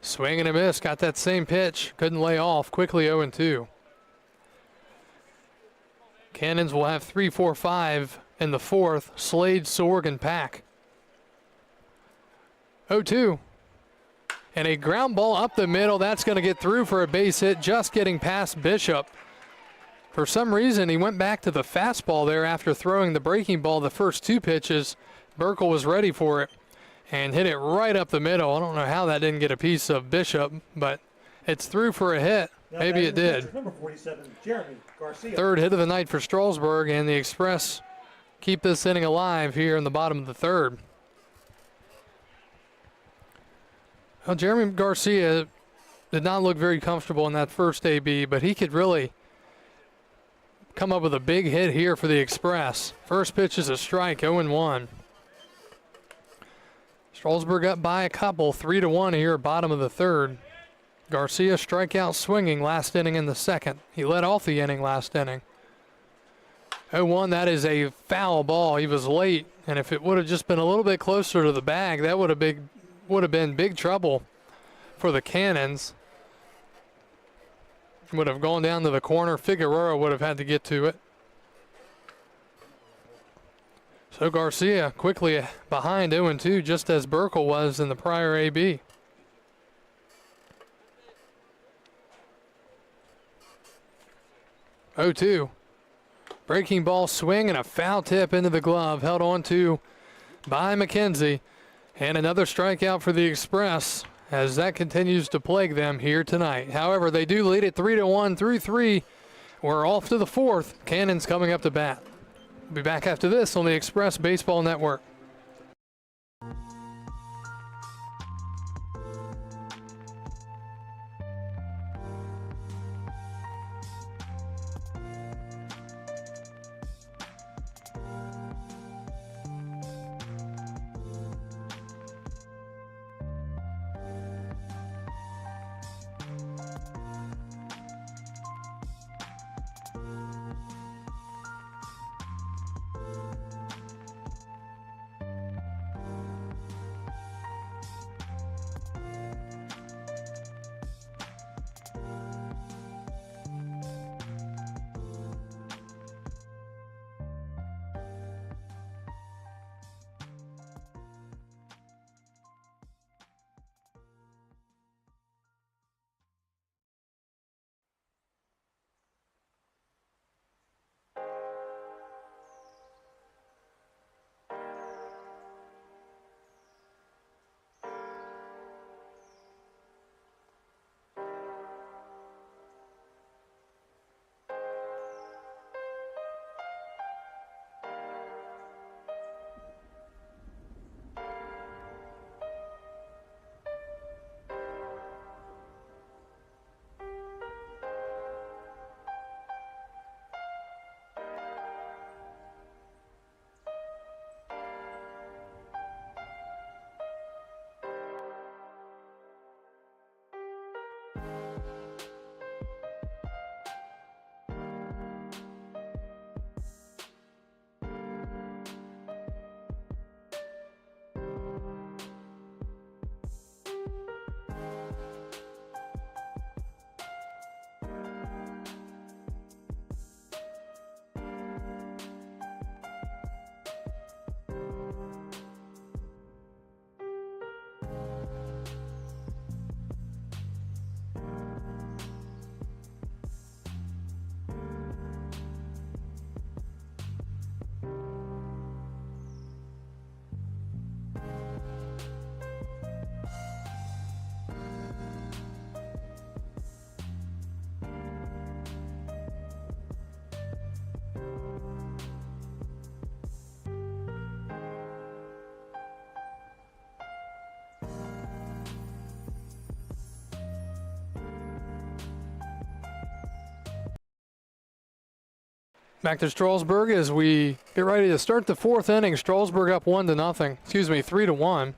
Swing and a miss. Got that same pitch. Couldn't lay off. Quickly 0-2. Cannons will have 3, 4, 5 in the 4th. Slade, Sorg, and Pack. 0-2. And a ground ball up the middle. That's going to get through for a base hit, just getting past Bishop. For some reason, he went back to the fastball there after throwing the breaking ball the first 2 pitches. Burkle was ready for it and hit it right up the middle. I don't know how that didn't get a piece of Bishop, but it's through for a hit. Maybe it did. Number 47, Jeremy Garcia. 3rd hit of the night for Strasburg, and the Express keep this inning alive here in the bottom of the 3rd. Well, Jeremy Garcia did not look very comfortable in that first AB, but he could really come up with a big hit here for the Express. First pitch is a strike, 0-1. Strasburg up by a couple, 3-1 here, bottom of the 3rd. Garcia strikeout swinging last inning in the 2nd. He led off the inning last inning. 0-1, that is a foul ball. He was late, and if it would have just been a little bit closer to the bag, that would have been big trouble for the Cannons. would have gone down to the corner. Figueroa would have had to get to it. So Garcia quickly behind 0-2, just as Burkle was in the prior AB. Oh, 2. Breaking ball swing and a foul tip into the glove, held on to by McKenzie. And another strikeout for the Express as that continues to plague them here tonight. However, they do lead it 3-1 through 3. We're off to the 4th. Cannon's coming up to bat. We'll be back after this on the Express Baseball Network. Back to Strasburg as we get ready to start the 4th inning. Strasburg up 3-1.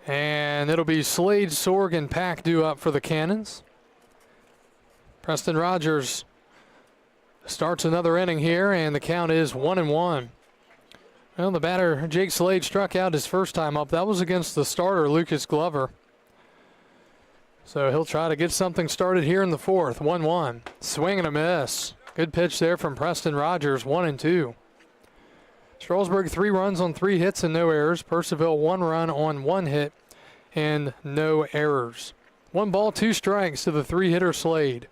And it'll be Slade, Sorg, and Pack due up for the Cannons. Preston Rogers starts another inning here, and the count is 1-1. Well, the batter, Jake Slade, struck out his first time up. That was against the starter, Lucas Glover. So he'll try to get something started here in the 4th. 1-1. Swing and a miss. Good pitch there from Preston Rogers, 1-2. Strasburg 3 runs on 3 hits and no errors. Purcellville 1 run on 1 hit and no errors. 1 ball, 2 strikes to the 3-hitter Slade.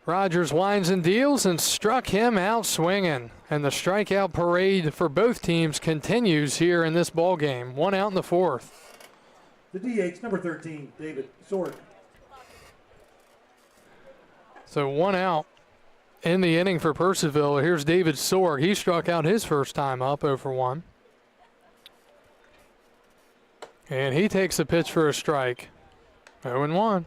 Rogers winds and deals and struck him out swinging. And the strikeout parade for both teams continues here in this ball game. 1 out in the 4th. The DH, number 13, David Sorg. So 1 out in the inning for Purcellville. Here's David Sorg. He struck out his first time up, 0-1. And he takes a pitch for a strike. 0-1.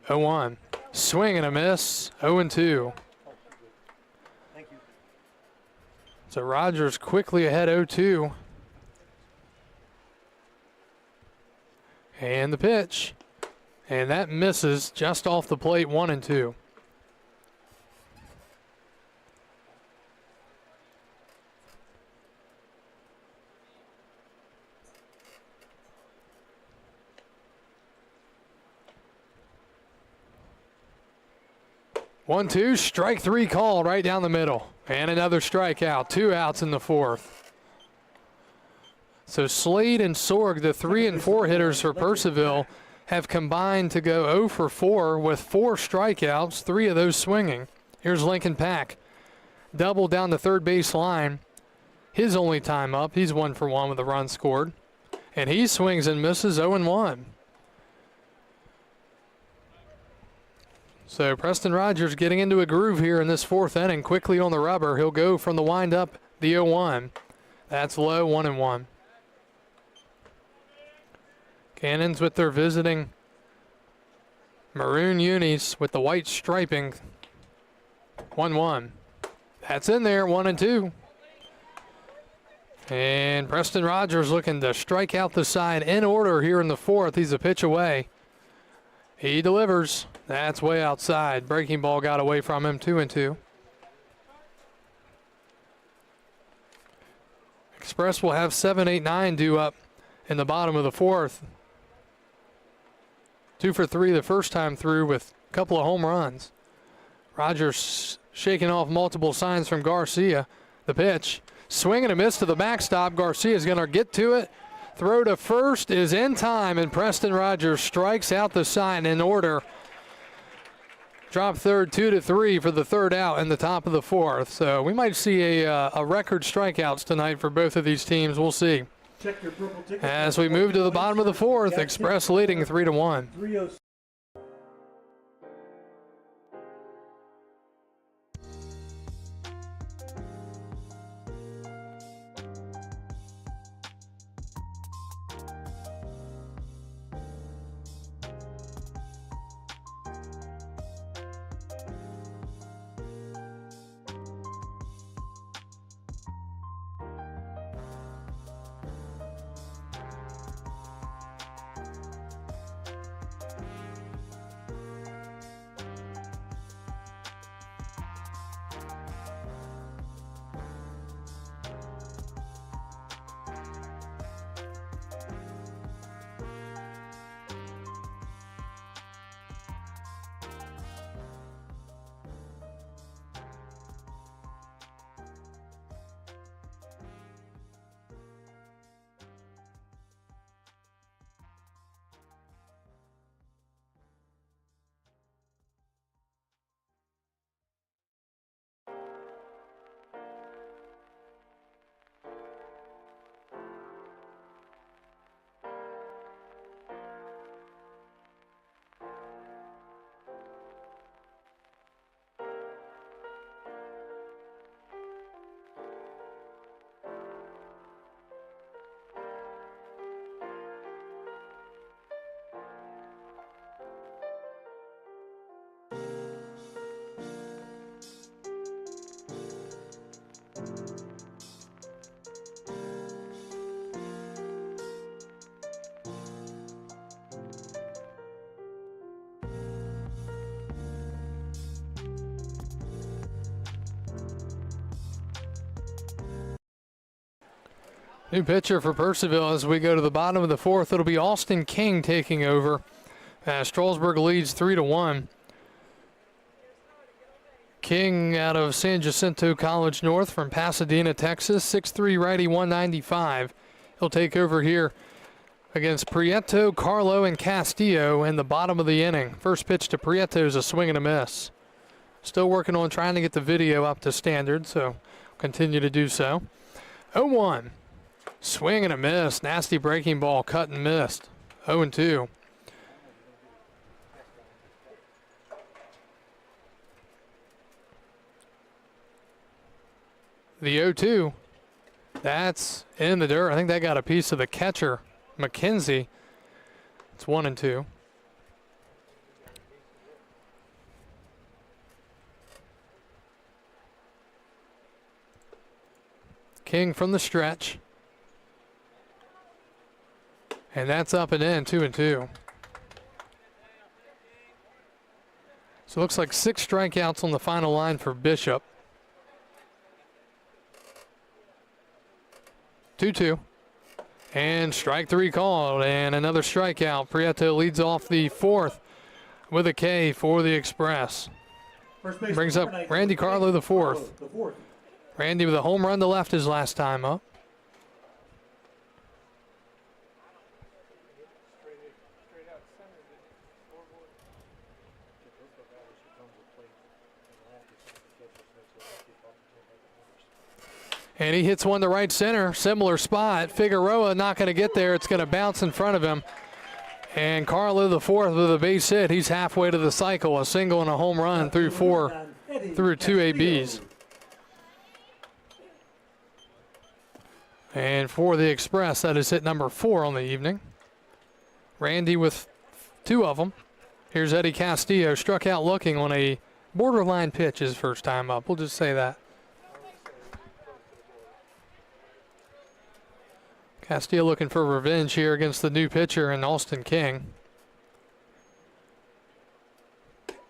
Oh, 1. Swing and a miss. 0-2. So Rogers quickly ahead 0-2. And the pitch. And that misses just off the plate, 1-2. 1-2, strike 3 called right down the middle. And another strikeout, 2 outs in the 4th. So Slade and Sorg, the 3 and 4 hitters for Purcellville, have combined to go 0 for 4 with 4 strikeouts, 3 of those swinging. Here's Lincoln Pack. Double down the third base line. His only time up. He's 1 for 1 with a run scored. And he swings and misses 0-1. So Preston Rogers getting into a groove here in this 4th inning. Quickly on the rubber. He'll go from the windup, the 0-1. That's low, 1-1. Cannons with their visiting maroon unis with the white striping. 1-1. That's in there, 1-2. And Preston Rogers looking to strike out the side in order here in the 4th. He's a pitch away. He delivers. That's way outside. Breaking ball got away from him, 2-2. Express will have 7, 8, 9 due up in the bottom of the 4th. 2 for 3 the first time through with a couple of home runs. Rogers shaking off multiple signs from Garcia. The pitch. Swing and a miss to the backstop. Garcia's going to get to it. Throw to first is in time, and Preston Rogers strikes out the sign in order. Drop third, 2-3 for the 3rd out in the top of the 4th. So we might see a record strikeouts tonight for both of these teams. We'll see. As we move to the bottom of the 4th, Express leading 3-1. New pitcher for Purcellville as we go to the bottom of the 4th. It'll be Austin King taking over. Strasburg leads 3-1. King out of San Jacinto College North from Pasadena, Texas. 6'3", righty, 195. He'll take over here against Prieto, Carlo, and Castillo in the bottom of the inning. First pitch to Prieto is a swing and a miss. Still working on trying to get the video up to standard, so continue to do so. 0-1. Swing and a miss. Nasty breaking ball, cut and missed. 0-2. The 0-2. That's in the dirt. I think that got a piece of the catcher, McKenzie. It's 1-2. King from the stretch. And that's up and in, 2-2. So it looks like 6 strikeouts on the final line for Bishop. 2-2. And strike 3 called, and another strikeout. Prieto leads off the 4th with a K for the Express. First baseman, Brings up number 19, Randy Carlo, the fourth. The fourth. Randy with a home run to left his last time up. And he hits one to right center, similar spot. Figueroa not going to get there. It's going to bounce in front of him. And Carlo the fourth with a base hit. He's halfway to the cycle, a single and a home run through two ABs. And for the Express, that is hit number 4 on the evening. Randy with 2 of them. Here's Eddie Castillo, struck out looking on a borderline pitch his first time up. We'll just say that. Castillo looking for revenge here against the new pitcher in Austin King.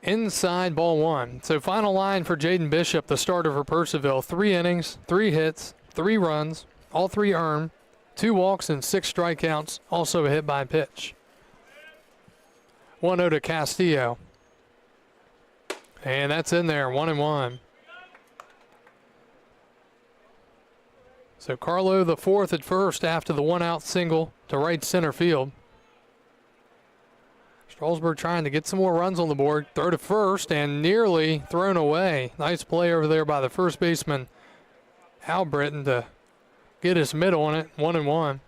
Inside, ball 1. So final line for Jaden Bishop, the starter for Purcellville. 3 innings, 3 hits, 3 runs, all 3 earned, 2 walks and 6 strikeouts, also a hit by pitch. 1-0 to Castillo. And that's in there, 1-1. So Carlo the fourth at first after the 1-out single to right center field. Strasburg trying to get some more runs on the board. Throw to first and nearly thrown away. Nice play over there by the first baseman, Al Britton, to get his middle on it. 1-1.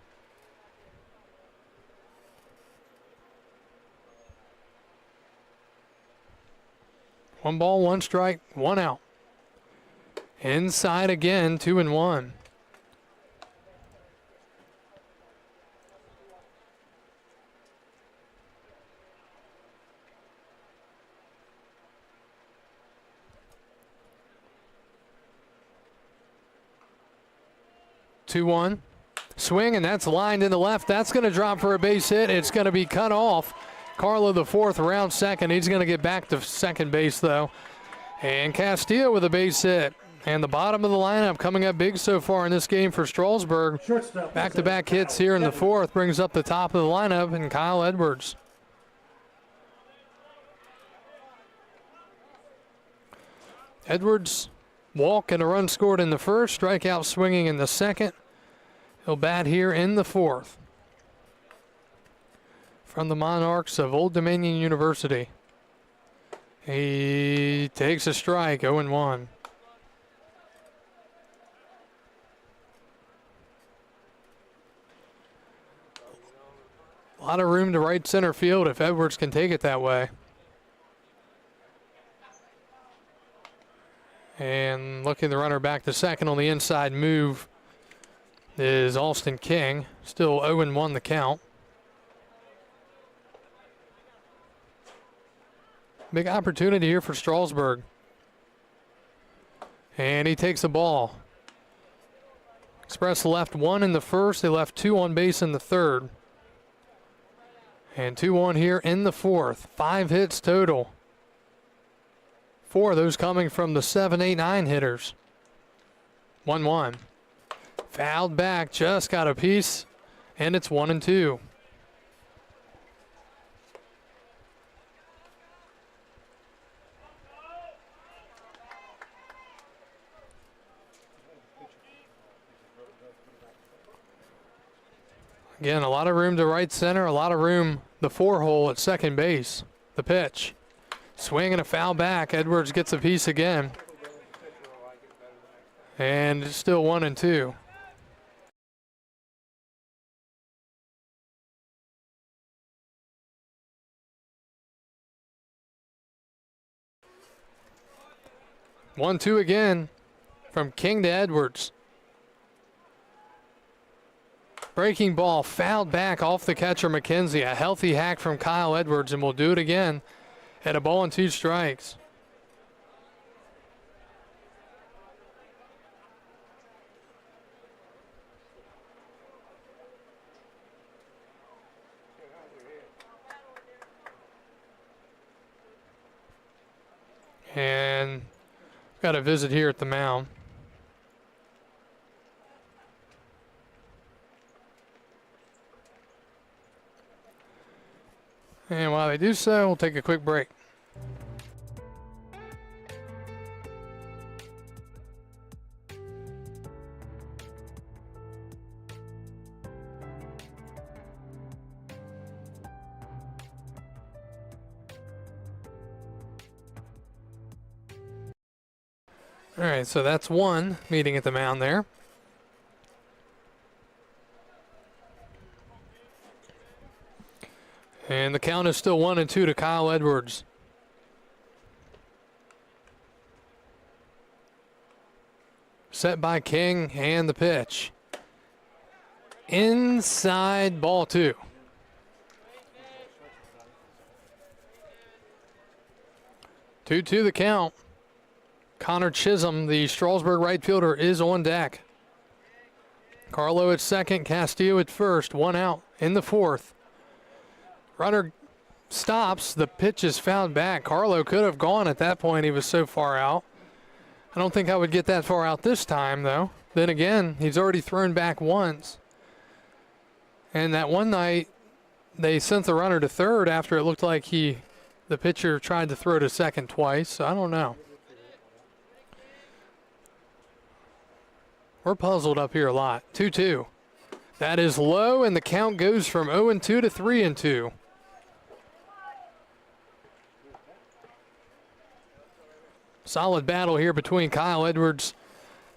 One ball, 1 strike, 1 out. Inside again, 2-1. Swing, and that's lined in the left. That's going to drop for a base hit. It's going to be cut off. Carlo the fourth around second. He's going to get back to second base, though. And Castillo with a base hit. And the bottom of the lineup coming up big so far in this game for Strasburg. Back-to-back hits here in the fourth brings up the top of the lineup, and Kyle Edwards. Edwards, walk and a run scored in the first, strikeout swinging in the second. He'll bat here in the fourth. From the Monarchs of Old Dominion University. He takes a strike, 0-1. A lot of room to right center field if Edwards can take it that way. And looking the runner back to second on the inside move is Austin King. Still 0-1 the count. Big opportunity here for Strasburg. And he takes the ball. Express left 1 in the first. They left 2 on base in the third. And 2-1 here in the fourth. 5 hits total. 4 of those coming from the 7, 8, 9 hitters. 1-1. Fouled back, just got a piece, and it's 1-2. Again, a lot of room to right center, a lot of room, the 4-hole at second base. The pitch. Swing and a foul back. Edwards gets a piece again. And it's still 1-2. One, two again from King to Edwards. Breaking ball fouled back off the catcher McKenzie. A healthy hack from Kyle Edwards, and we'll do it again at a ball and 2 strikes. And got a visit here at the mound. And while they do so, we'll take a quick break. All right, so that's one meeting at the mound there. And the count is still 1-2 to Kyle Edwards. Set by King, and the pitch. Inside, ball 2. Two the count. Connor Chisholm, the Strasburg right fielder, is on deck. Carlo at second, Castillo at first. One out in the fourth. Runner stops. The pitch is fouled back. Carlo could have gone at that point. He was so far out. I don't think I would get that far out this time, though. Then again, he's already thrown back once. And that one night, they sent the runner to third after it looked like the pitcher tried to throw to second twice, so I don't know. We're puzzled up here a lot. 2-2. That is low, and the count goes from 0-2 to 3-2. Solid battle here between Kyle Edwards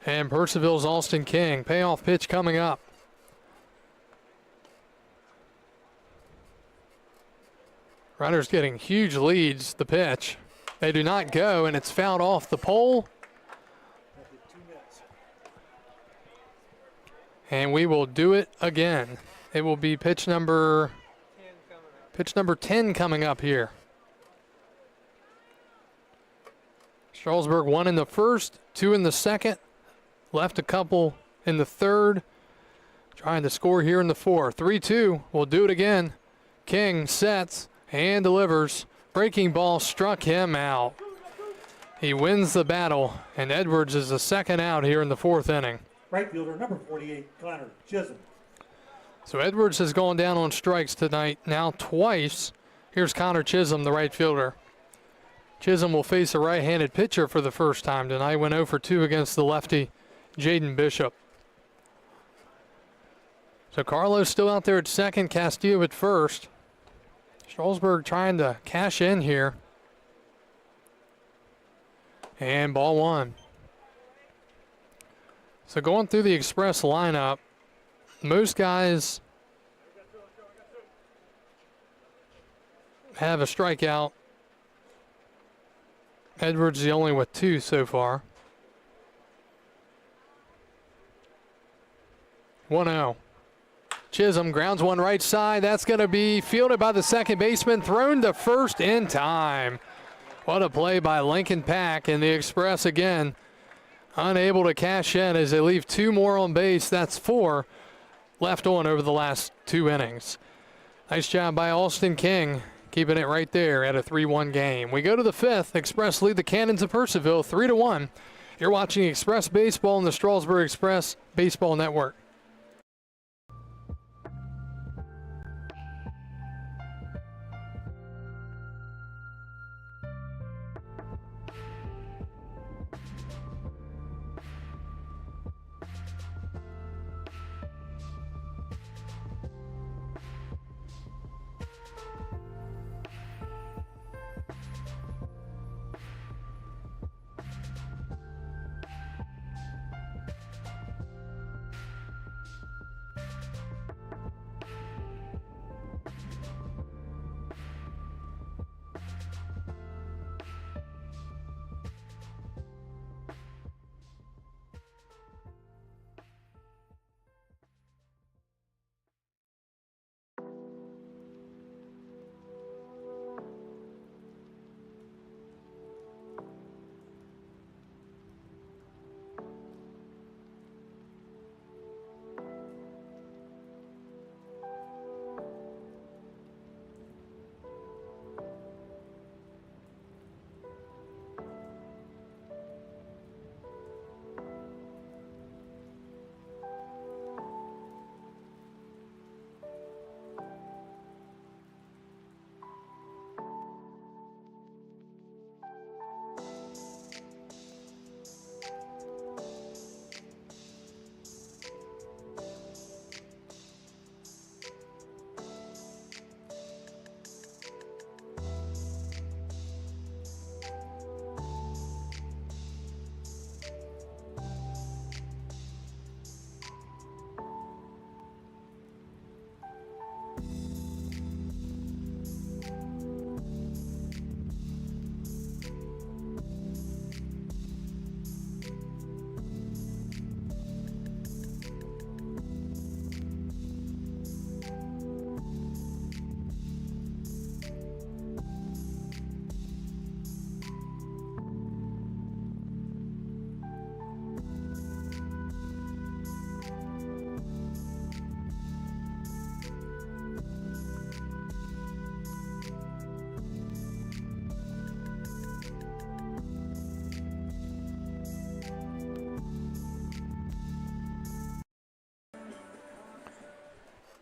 and Purcellville's Austin King. Payoff pitch coming up. Runners getting huge leads. The pitch. They do not go, and it's fouled off the pole. And we will do it again. It will be pitch number 10 coming up here. Strasburg 1 in the first, 2 in the second, left a couple in the third, trying to score here in the fourth. 3-2, we'll do it again. King sets and delivers. Breaking ball struck him out. He wins the battle, and Edwards is the second out here in the fourth inning. Right fielder, number 48, Connor Chisholm. So Edwards has gone down on strikes tonight now twice. Here's Connor Chisholm, the right fielder. Chisholm will face a right-handed pitcher for the first time tonight. Went 0 for 2 against the lefty, Jaden Bishop. So Carlo's still out there at second, Castillo at first. Strasburg trying to cash in here. And ball 1. So going through the Express lineup, most guys have a strikeout. Edwards the only with 2 so far. 1-0. Chisholm grounds one right side. That's going to be fielded by the second baseman, thrown to first in time. What a play by Lincoln Pack, and the Express again unable to cash in as they leave 2 more on base. That's 4 left on over the last 2 innings. Nice job by Austin King, keeping it right there at a 3-1 game. We go to the 5th. Express lead the Cannons of Purcellville 3-1. You're watching Express Baseball on the Strasburg Express Baseball Network.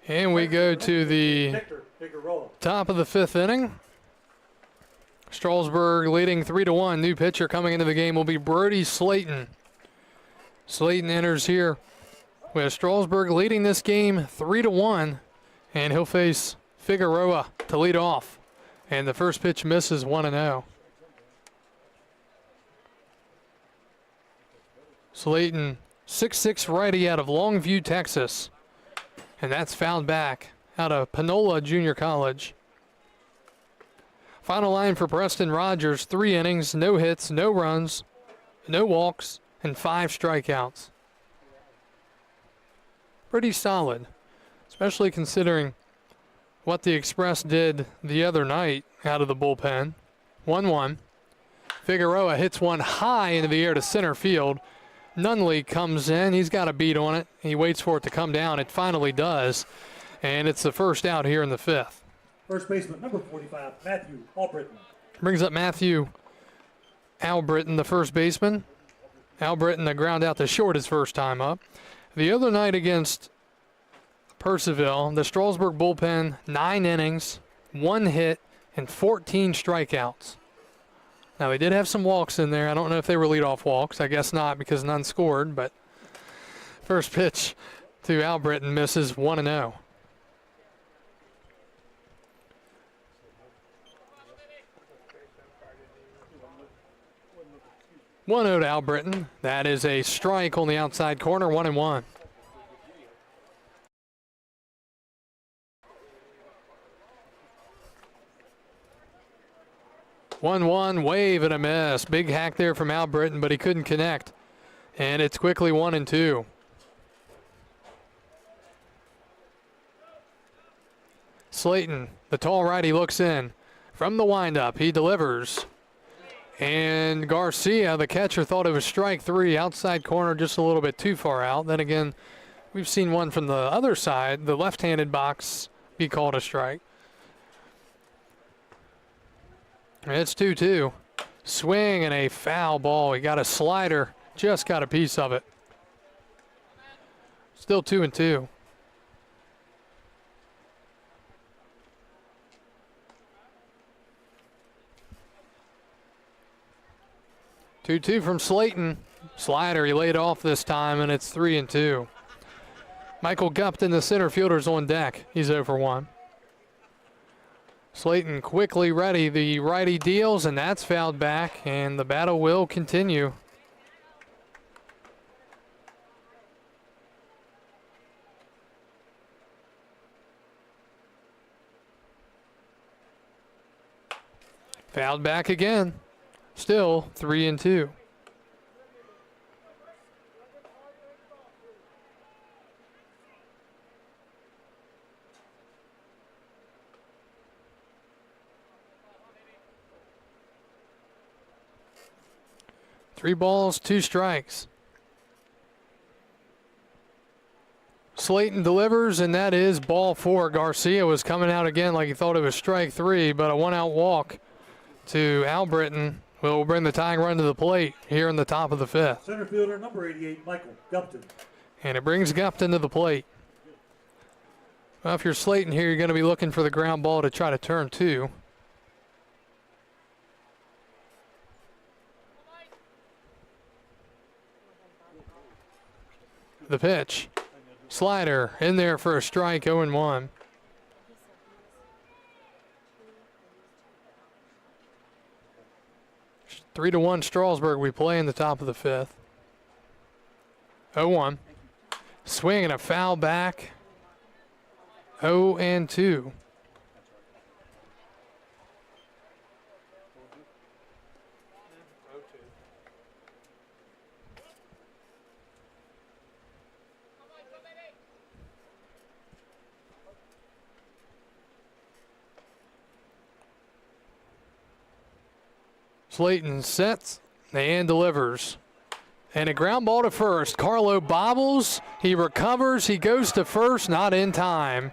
And we go to the Victor Figueroa. top of the 5th inning. Strasburg leading 3-1. New pitcher coming into the game will be Brody Slayton. Slayton enters here with Strasburg leading this game 3-1, and he'll face Figueroa to lead off. And the first pitch misses 1-0. Slayton, 6'6" righty out of Longview, Texas. And that's fouled back out of Panola Junior College. Final line for Preston Rogers, 3 innings, no hits, no runs, no walks, and 5 strikeouts. Pretty solid, especially considering what the Express did the other night out of the bullpen. 1-1. Figueroa hits one high into the air to center field. Nunley comes in. He's got a beat on it. He waits for it to come down. It finally does. And it's the first out here in the 5th. First baseman, number 45, Matthew Albritton. Brings up Matthew Albritton, the first baseman. Albritton, a ground out to short his first time up. The other night against Purcellville, the Strasburg bullpen, 9 innings, 1 hit, and 14 strikeouts. Now, they did have some walks in there. I don't know if they were leadoff walks. I guess not because none scored, but first pitch to Albritton misses 1-0. 1-0 to Albritton. That is a strike on the outside corner, 1-1. Wave and a miss. Big hack there from Albritton, but he couldn't connect. And it's quickly 1-2. Slayton, the tall righty, looks in. From the windup, he delivers. And Garcia, the catcher, thought it was strike 3. Outside corner, just a little bit too far out. Then again, we've seen one from the other side, the left-handed box, be called a strike. It's 2-2. Swing and a foul ball. He got a slider, just got a piece of it. Still 2-2. Two from Slayton. Slider, he laid off this time, and it's 3-2. Michael Gupton, the center fielder's on deck. He's 0 for 1. Slayton quickly ready. The righty deals, and that's fouled back, and the battle will continue. Fouled back again. Still 3-2. Three balls, 2 strikes. Slayton delivers, and that is ball 4. Garcia was coming out again like he thought it was strike 3, but a 1-out walk to Albritton will bring the tying run to the plate here in the top of the 5th. Center fielder, number 88, Michael Gupton. And it brings Gupton to the plate. Well, if you're Slayton here, you're going to be looking for the ground ball to try to turn 2. The pitch. Slider in there for a strike, 0-1. It's 3-1 Strasburg. We play in the top of the 5th. 0-1. Swing and a foul back. 0-2. Slayton sets and delivers. And a ground ball to first. Carlo bobbles. He recovers. He goes to first, not in time.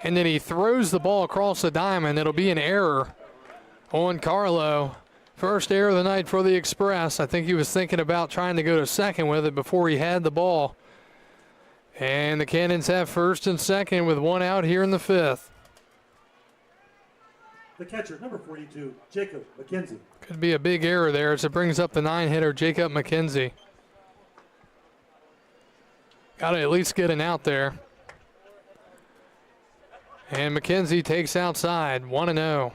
And then he throws the ball across the diamond. It'll be an error on Carlo. First error of the night for the Express. I think he was thinking about trying to go to second with it before he had the ball. And the Cannons have first and second with one out here in the fifth. The catcher, number 42, Jacob McKenzie. Could be a big error there as it brings up the 9-hitter, Jacob McKenzie. Got to at least get an out there. And McKenzie takes outside, 1-0.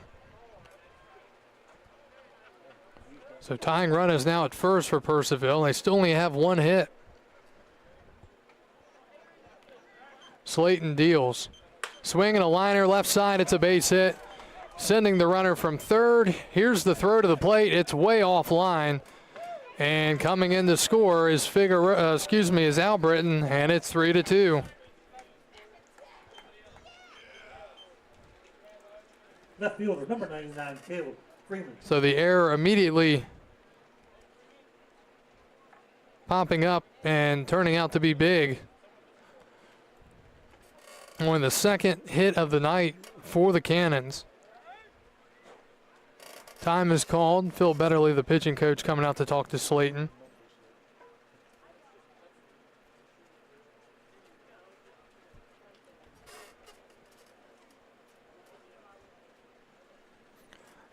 So tying run is now at first for Purcellville. They still only have one hit. Slayton deals. Swing and a liner left side. It's a base hit. Sending the runner from third. Here's the throw to the plate. It's way offline. And coming in to score is is Albritton, and it's 3-2. Left fielder, number 99, Caleb Freeman. So the error immediately popping up and turning out to be big. Only the second hit of the night for the Cannons. Time is called. Phil Betterly, the pitching coach, coming out to talk to Slayton.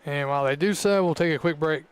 And while they do so, we'll take a quick break.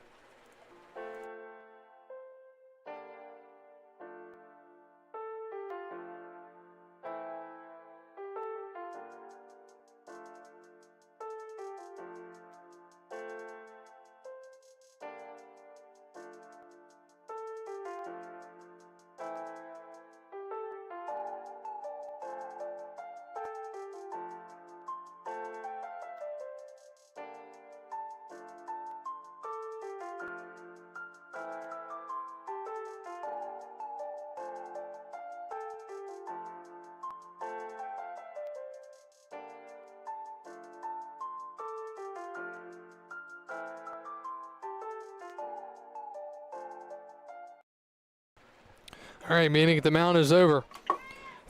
All right, meaning the mound is over.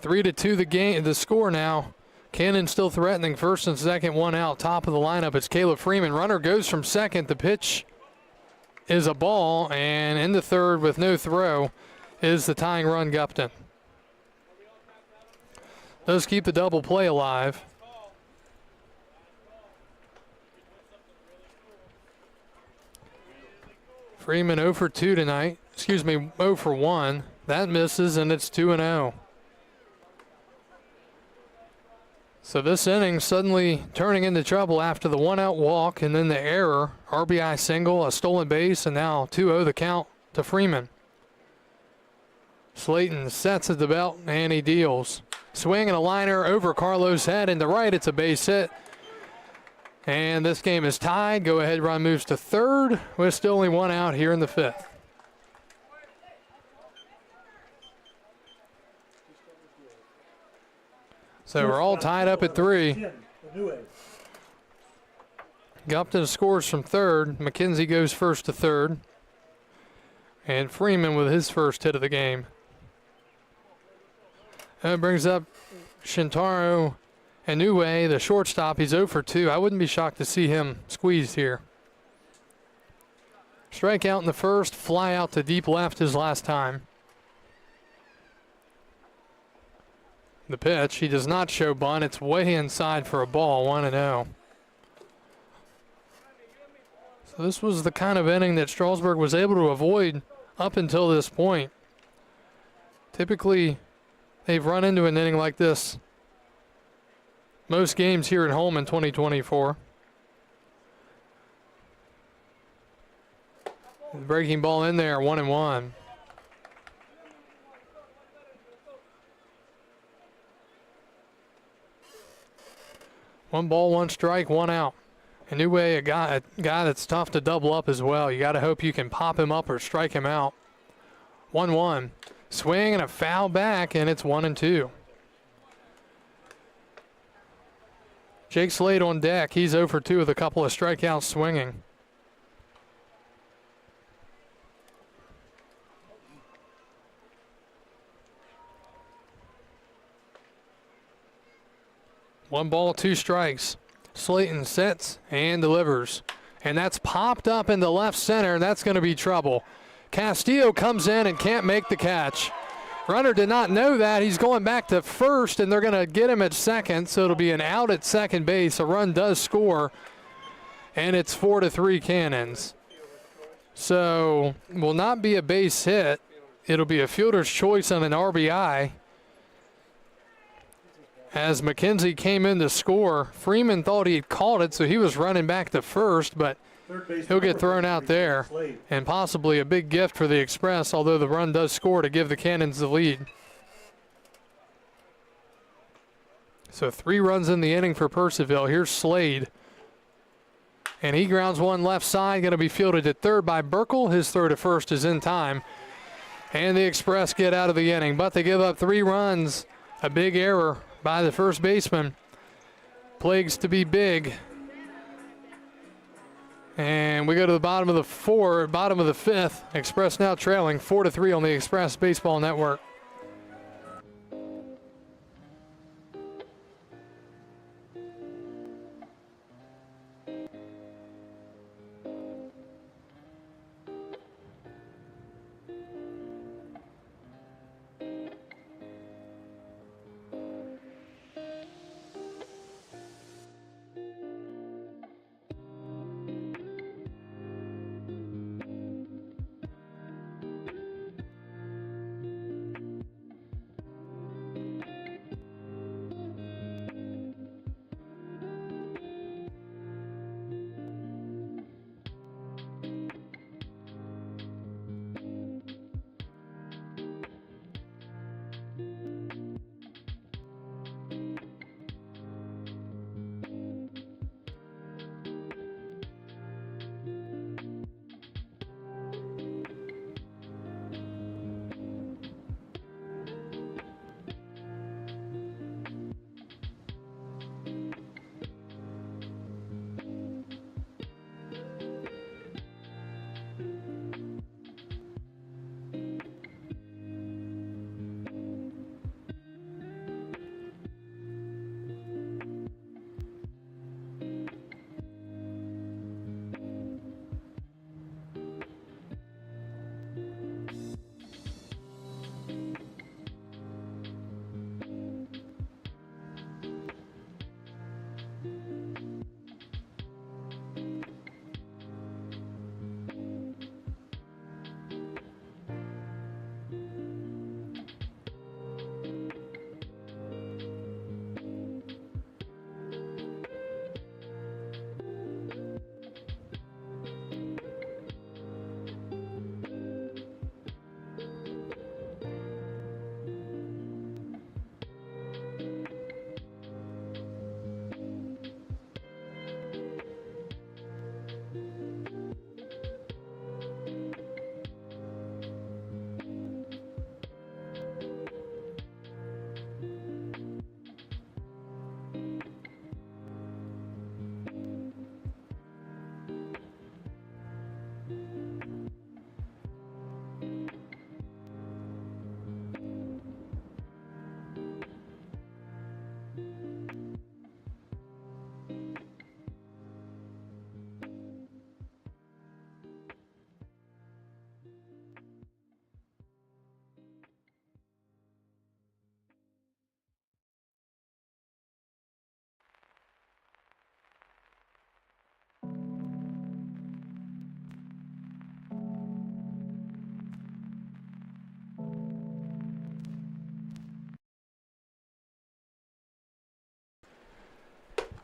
3-2 the score now. Cannon still threatening first and second, one out. Top of the lineup, it's Caleb Freeman. Runner goes from second. The pitch is a ball, and in the third with no throw is the tying run, Gupton. Does keep the double play alive. Freeman 0 for 2 tonight. 0 for 1. That misses, and it's 2-0. So this inning suddenly turning into trouble after the one-out walk and then the error. RBI single, a stolen base, and now 2-0 the count to Freeman. Slayton sets at the belt, and he deals. Swing and a liner over Carlos' head into right. It's a base hit. And this game is tied. Go-ahead run moves to third with still only one out here in the fifth. So we're all tied up at 3. Gupton scores from third. McKenzie goes first to third. And Freeman with his first hit of the game. That brings up Shintaro Inoue, the shortstop. He's 0 for 2. I wouldn't be shocked to see him squeezed here. Strikeout in the first, fly out to deep left his last time. The pitch, he does not show bunt. It's way inside for a ball, 1-0. So this was the kind of inning that Strasburg was able to avoid up until this point. Typically, they've run into an inning like this most games here at home in 2024. The breaking ball in there, 1-1. One ball, one strike, one out. Inoue, a guy that's tough to double up as well. You got to hope you can pop him up or strike him out. 1-1. Swing and a foul back, and it's 1-2. Jake Slade on deck. He's 0 for 2 with a couple of strikeouts swinging. One ball, two strikes. Slayton sets and delivers. And that's popped up into left center, and that's going to be trouble. Castillo comes in and can't make the catch. Runner did not know that. He's going back to first, and they're going to get him at second, so it'll be an out at second base. A run does score, and it's 4-3 Cannons. So will not be a base hit. It'll be a fielder's choice on an RBI. As McKenzie came in to score, Freeman thought he had caught it, so he was running back to first, but he'll get thrown out there, and possibly a big gift for the Express, although the run does score to give the Cannons the lead. So 3 runs in the inning for Purcellville. Here's Slade. And he grounds one left side, going to be fielded at third by Burkle. His throw to first is in time. And the Express get out of the inning, but they give up 3 runs. A big error by the first baseman. Plagues to be big. And we go to the bottom of the 5th. Express now trailing 4-3 on the Express Baseball Network.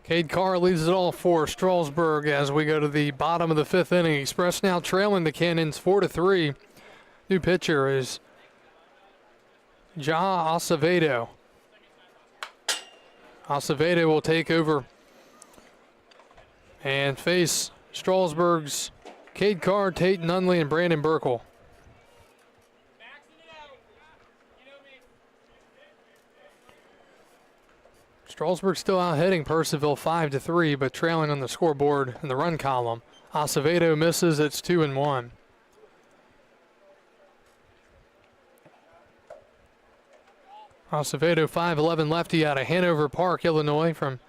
Cade Carr leads it all for Strasburg as we go to the bottom of the 5th inning. Express now trailing the Cannons 4-3. New pitcher is Ja Acevedo. Acevedo will take over and face Strasburg's Cade Carr, Tate Nunley, and Brandon Burkle. Strasburg still out hitting Purcellville 5-3, but trailing on the scoreboard in the run column. Acevedo misses, it's 2-1. Acevedo, 5'11" lefty out of Hanover Park, Illinois, from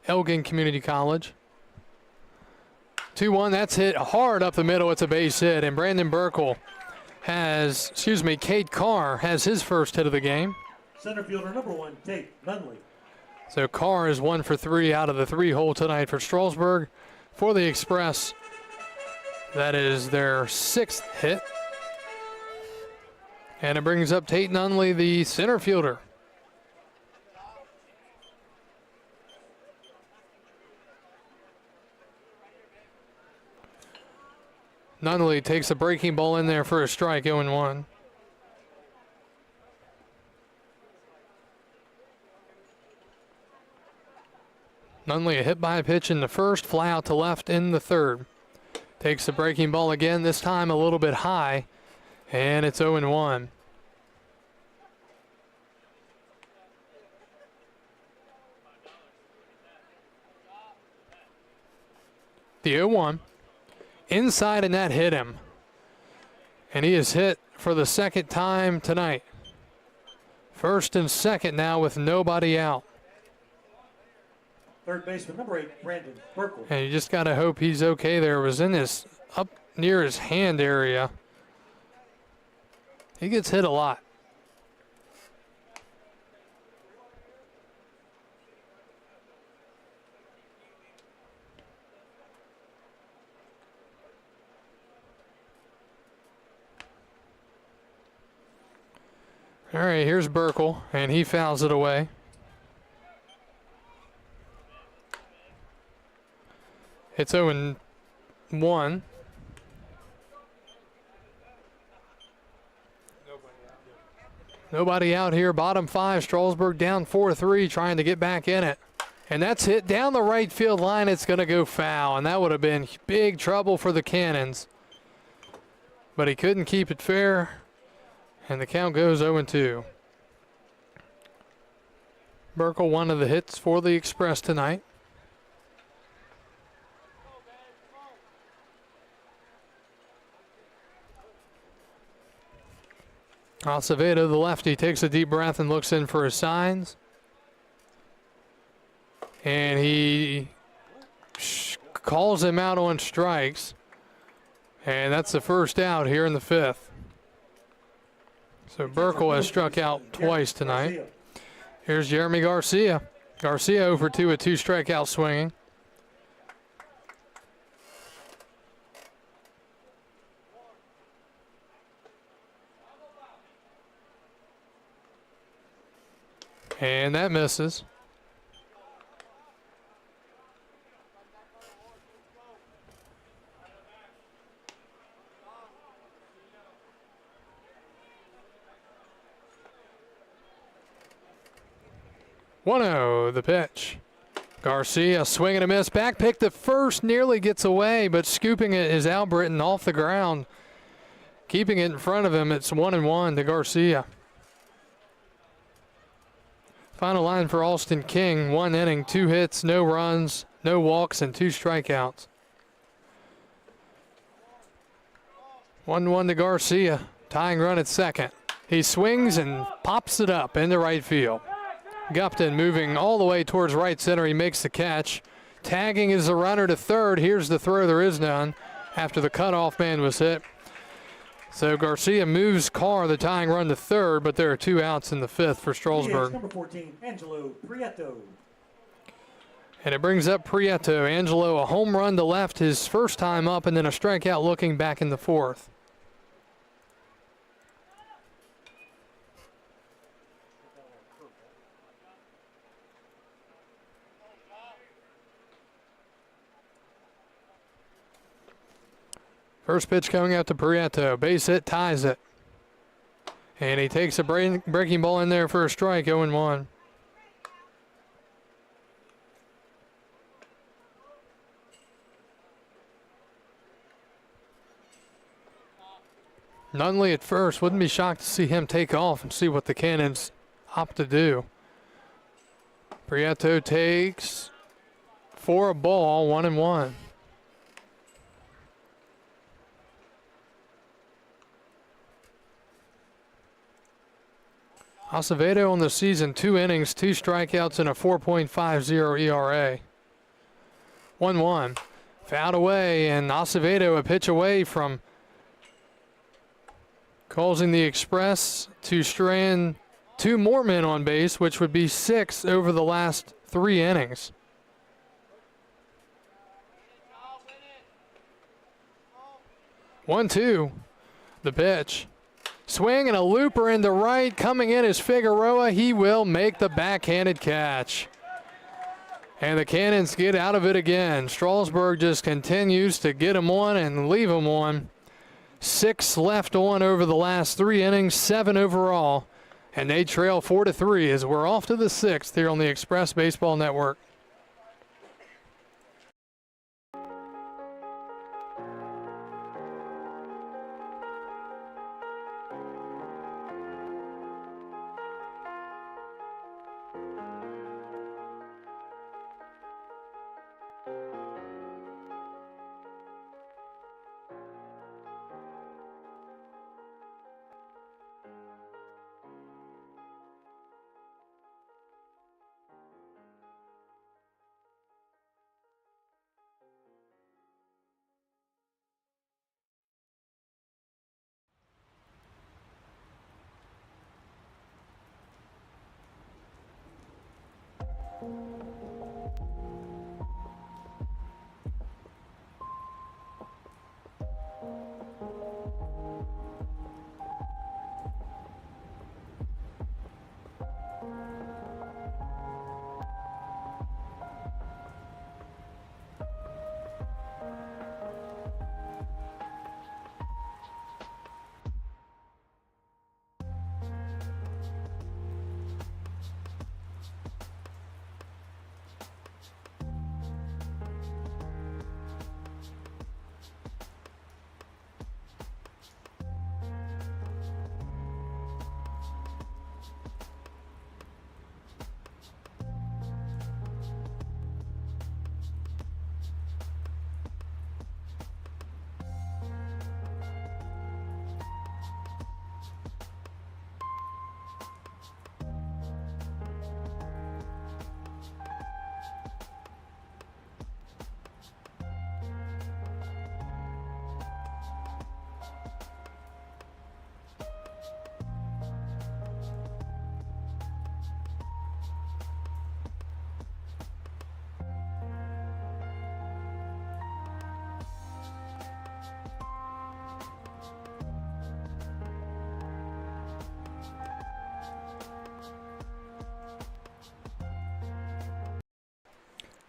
Elgin Community College. 2-1, that's hit hard up the middle. It's a base hit, and Brandon Burkle Cade Carr has his first hit of the game. Center fielder number 1, Tate Nunley. So Carr is 1 for 3 out of the 3-hole tonight for Strasburg. For the Express, that is their 6th hit. And it brings up Tate Nunley, the center fielder. Nunley takes a breaking ball in there for a strike, 0-1. Nunley a hit by a pitch in the first, fly out to left in the third. Takes the breaking ball again, this time a little bit high, and it's 0-1. The 0-1. Inside, and that hit him. And he is hit for the second time tonight. First and second now with nobody out. Third baseman number 8, Brandon Burkle. And you just got to hope he's okay there. It was in his, up near his hand area. He gets hit a lot. All right, here's Burkle, and he fouls it away. It's 0-1. Nobody out here. Bottom 5, Strasburg down 4-3, trying to get back in it. And that's hit down the right field line. It's going to go foul, and that would have been big trouble for the Cannons. But he couldn't keep it fair. And the count goes 0-2. Burkle, one of the hits for the Express tonight. Acevedo, the lefty, takes a deep breath and looks in for his signs. And he calls him out on strikes. And that's the first out here in the 5th. So Burkle has struck out twice tonight. Here's Jeremy Garcia. Garcia 0 for 2 with 2 strikeouts swinging. And that misses. The pitch. Garcia swing and a miss. Back pick the first, nearly gets away, but scooping it is Albritton off the ground. Keeping it in front of him, it's 1-1 to Garcia. Final line for Austin King, 1 inning, 2 hits, no runs, no walks, and 2 strikeouts. 1-1 to Garcia, tying run at second. He swings and pops it up into right field. Gupton moving all the way towards right center. He makes the catch. Tagging is the runner to third. Here's the throw. There is none after the cutoff man was hit. So Garcia moves Carr, the tying run, to third, but there are 2 outs in the 5th for Strasburg. Number 14, Angelo Prieto. And it brings up Prieto. Angelo, a home run to left his first time up, and then a strikeout looking back in the 4th. First pitch coming out to Prieto. Base hit, ties it. And he takes a breaking ball in there for a strike, 0-1. Nunley at first. Wouldn't be shocked to see him take off and see what the Cannons opt to do. Prieto takes for a ball, 1-1. Acevedo on the season, 2 innings, 2 strikeouts, and a 4.50 ERA. 1-1. Fouled away, and Acevedo a pitch away from causing the Express to strand 2 more men on base, which would be 6 over the last 3 innings. One, two, the pitch. Swing and a looper into right. Coming in is Figueroa. He will make the backhanded catch. And the Cannons get out of it again. Strasburg just continues to get them on and leave them on. 6 left on over the last 3 innings, 7 overall. And they trail 4-3 as we're off to the 6th here on the Express Baseball Network.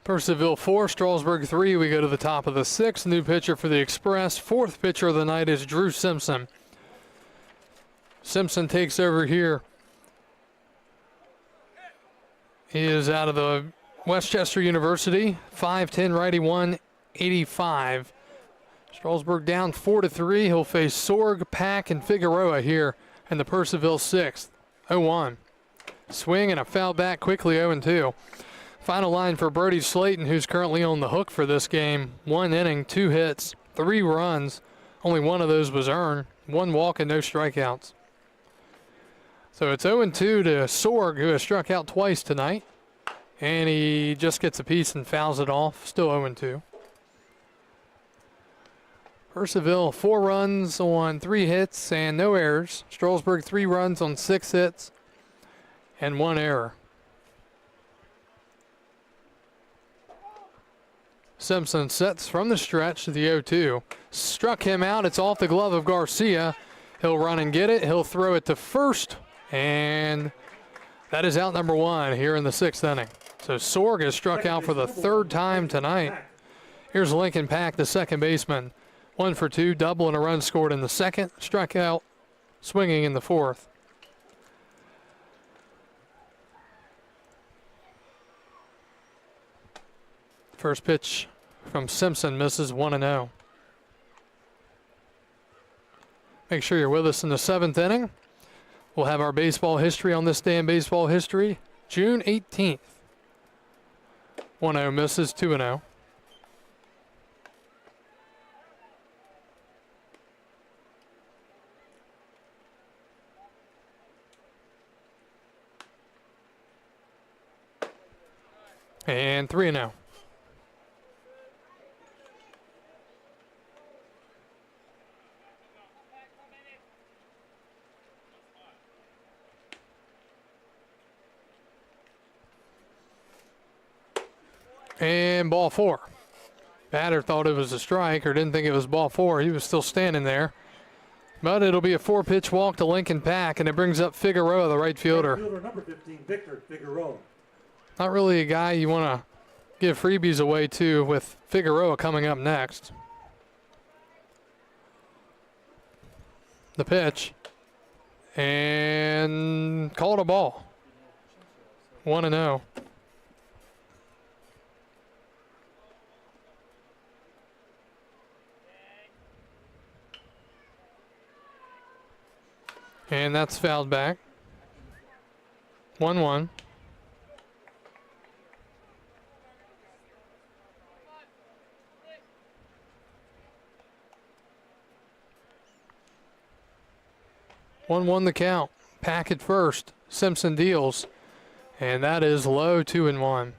Purcellville 4, Strasburg 3. We go to the top of the 6th. New pitcher for the Express. 4th pitcher of the night is Drew Simpson. Simpson takes over here. He is out of the Westchester University. 5'10", righty, 185. Strasburg down 4-3. He'll face Sorg, Pack, and Figueroa here in the Purcellville 6th. 0-1. Swing and a foul back quickly, 0-2. Final line for Brody Slayton, who's currently on the hook for this game. 1 inning, 2 hits, 3 runs. Only 1 of those was earned. 1 walk and no strikeouts. So it's 0-2 to Sorg, who has struck out twice tonight. And he just gets a piece and fouls it off. Still 0-2. Purcellville, 4 runs on 3 hits and no errors. Strasburg, 3 runs on 6 hits and 1 error. Simpson sets from the stretch to the 0-2. Struck him out. It's off the glove of Garcia. He'll run and get it. He'll throw it to first. And that is out number 1 here in the 6th inning. So Sorg has struck out for the 3rd time tonight. Here's Lincoln Pack, the second baseman. 1 for 2, double and a run scored in the 2nd. Struck out swinging in the 4th. First pitch from Simpson misses, 1-0. Make sure you're with us in the 7th inning. We'll have our baseball history on this day in baseball history, June 18th. 1-0 misses, 2-0. And 3-0. And ball 4. Batter thought it was a strike or didn't think it was ball 4. He was still standing there. But it'll be a 4-pitch walk to Lincoln Pack, and it brings up Figueroa, the right fielder. Right fielder number 15, Victor Figueroa. Not really a guy you want to give freebies away to, with Figueroa coming up next. The pitch. And called a ball. 1-0. And that's fouled back. 1-1. The count. Pack at first. Simpson deals. And that is low, 2-1.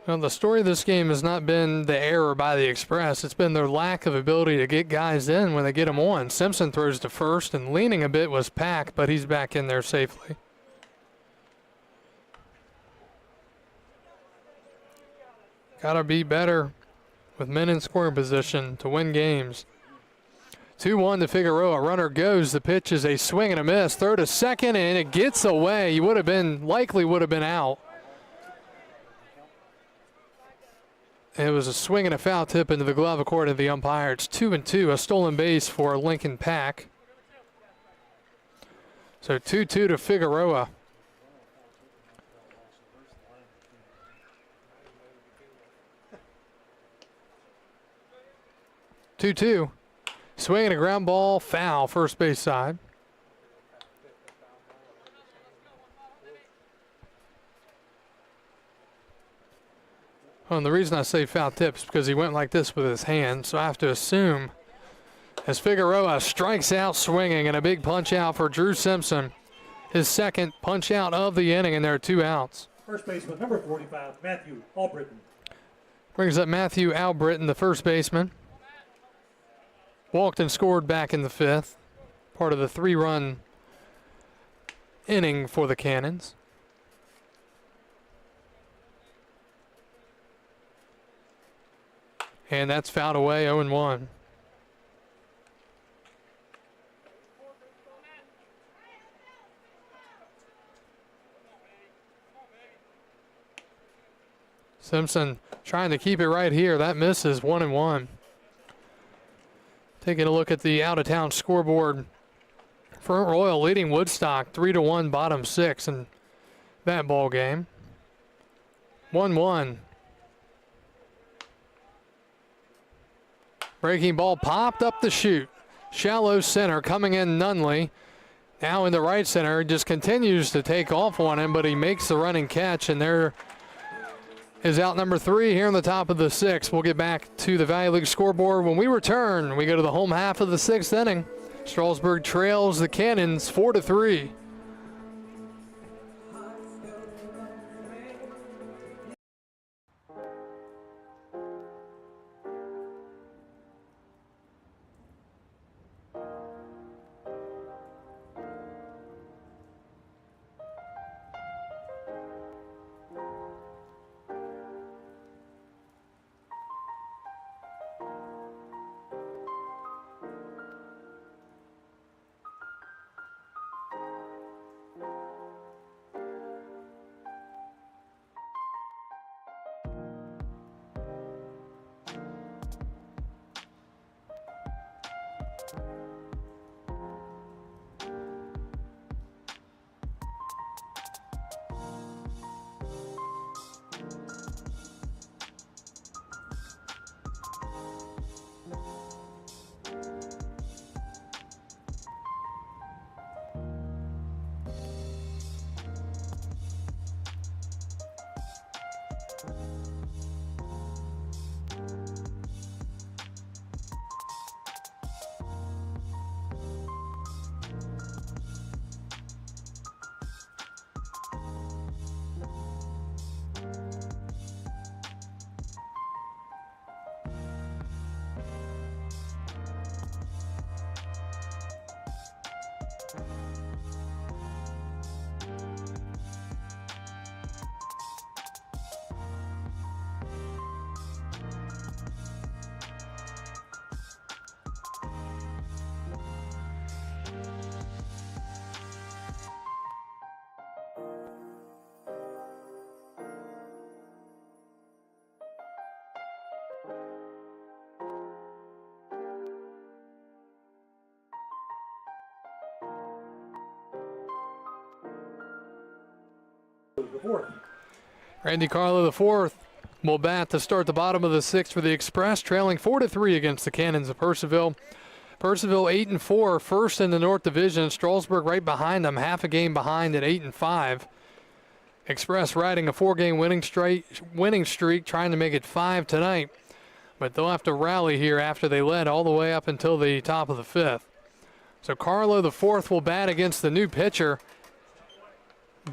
Now, the story of this game has not been the error by the Express. It's been their lack of ability to get guys in when they get them on. Simpson throws to first, and leaning a bit was Pack, but he's back in there safely. Got to be better with men in scoring position to win games. 2-1 to Figueroa. Runner goes. The pitch is a swing and a miss. Throw to second, and it gets away. He likely would have been out. It was a swing and a foul tip into the glove according to the umpire. It's 2-2, a stolen base for Lincoln Pack. So 2-2 to Figueroa. Two. Swing and a ground ball, foul, first base side. Oh, and the reason I say foul tip is because he went like this with his hand, so I have to assume as Figueroa strikes out swinging, and a big punch out for Drew Simpson. His second punch out of the inning, and there are 2 outs. First baseman number 45, Matthew Albritton. Brings up Matthew Albritton, the first baseman. Walked and scored back in the 5th. Part of the 3-run inning for the Cannons. And that's fouled away, 0-1. Simpson trying to keep it right here. That misses, 1-1. Taking a look at the out-of-town scoreboard. Front Royal leading Woodstock 3-1, bottom 6 in that ball game. 1-1. Breaking ball popped up the chute. Shallow center coming in Nunley. Now in the right center, just continues to take off on him, but he makes the running catch, and there is out number 3 here in the top of the 6th. We'll get back to the Valley League scoreboard when we return. We go to the home half of the 6th inning. Strasburg trails the Cannons 4-3. the fourth. Randy Carlo IV will bat to start the bottom of the sixth for the Express, trailing 4-3 against the Cannons of Purcellville. Purcellville 8-4, first in the North Division. Strasburg right behind them, half a game behind at 8-5. Express riding a 4-game winning streak, trying to make it 5 tonight. But they'll have to rally here after they led all the way up until the top of the fifth. So Carlo IV will bat against the new pitcher,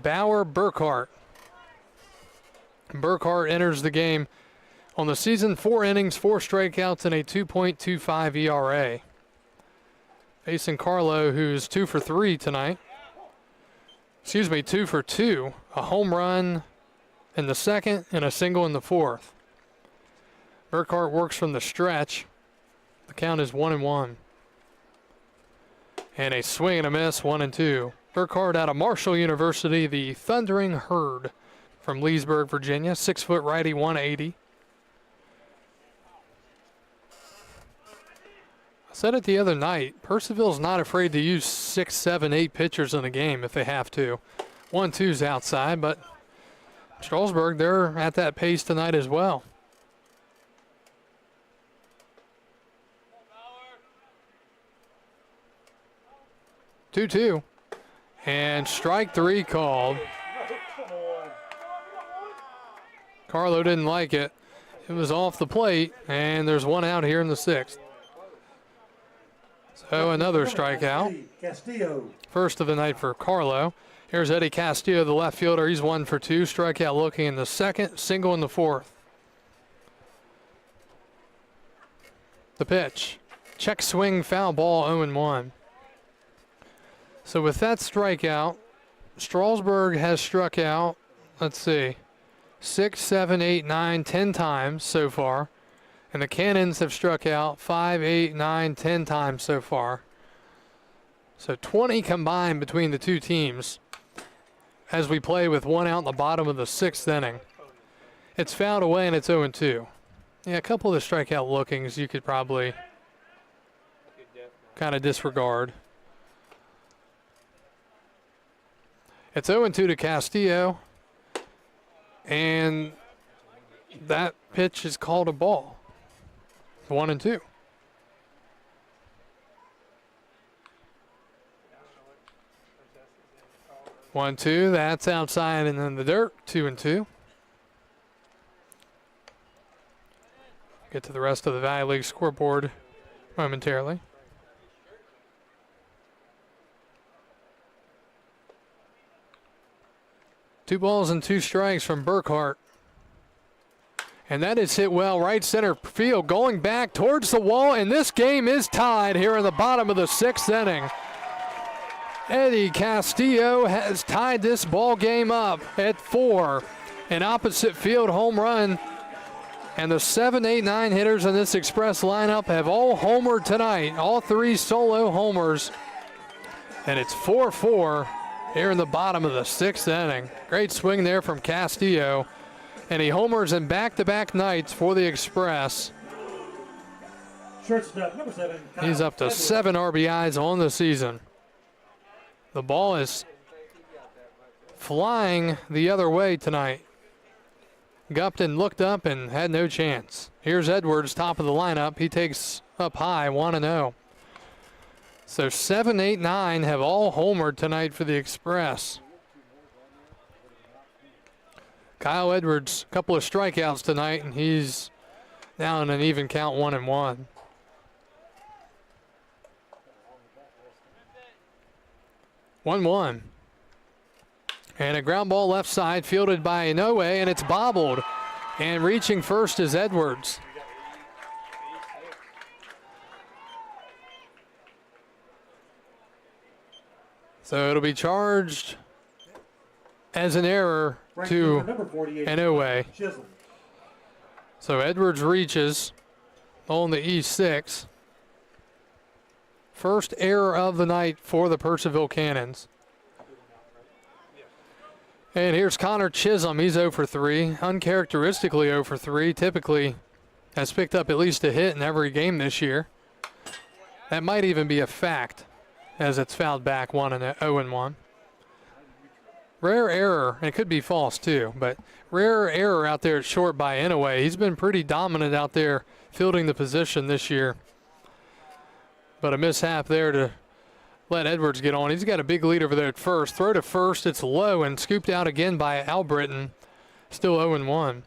Bauer Burkhart. Burkhart enters the game on the season, 4 innings, 4 strikeouts, and a 2.25 ERA. Facing Carlo, who's 2 for 3 tonight. 2 for 2. A home run in the second and a single in the fourth. Burkhart works from the stretch. The count is 1-1. And a swing and a miss, 1-2. Burkhart out of Marshall University, the Thundering Herd from Leesburg, Virginia. 6-foot righty, 180. I said it the other night, Purcellville's not afraid to use 6, 7, 8 pitchers in the game if they have to. 1-2's outside, but Strasburg, they're at that pace tonight as well. Two, and strike 3 called. Carlo didn't like it. It was off the plate, and there's 1 out here in the 6th. So another strikeout. Castillo. First of the night for Carlo. Here's Eddie Castillo, the left fielder. He's 1 for 2. Strikeout looking in the second, single in the fourth. The pitch. Check swing, foul ball, 0-1. So with that strikeout, Strasburg has struck out, let's see, 6, 7, 8, 9, 10 times so far. And the Cannons have struck out 5, 8, 9, 10 times so far. So 20 combined between the two teams as we play with 1 out in the bottom of the 6th inning. It's fouled away and it's 0-2. Yeah, a couple of the strikeout lookings you could probably kind of disregard. It's 0-2 to Castillo, and that pitch is called a ball. 1-2. One, two, that's outside and in the dirt. 2-2. Get to the rest of the Valley League scoreboard momentarily. Two balls and 2 strikes from Burkhart. And that is hit well, right center field, going back towards the wall, and this game is tied here in the bottom of the 6th inning. Eddie Castillo has tied this ball game up at 4. An opposite field home run. And the 7, 8, 9 hitters in this Express lineup have all homered tonight. All 3 solo homers. And it's 4-4 here in the bottom of the 6th inning. Great swing there from Castillo. And he homers in back-to-back nights for the Express. Shortstop, number 7. He's up to 7 RBIs on the season. The ball is flying the other way tonight. Gupton looked up and had no chance. Here's Edwards, top of the lineup. He takes up high, 1-0. So 7, 8, 9 have all homered tonight for the Express. Kyle Edwards, a couple of strikeouts tonight, and he's now in an even count, 1-1. One. And a ground ball left side fielded by Inoue, and it's bobbled. And reaching first is Edwards. So it'll be charged as an error to Inoue. So Edwards reaches on the E6. First error of the night for the Purcellville Cannons. And here's Connor Chisholm. He's 0 for 3. Uncharacteristically 0 for 3. Typically has picked up at least a hit in every game this year. That might even be a fact as it's fouled back 0-1. Rare error, and it could be false too, but rare error out there at short by Inouye. He's been pretty dominant out there fielding the position this year. But a mishap there to let Edwards get on. He's got a big lead over there at first. Throw to first, it's low and scooped out again by Albritton. Still 0-1.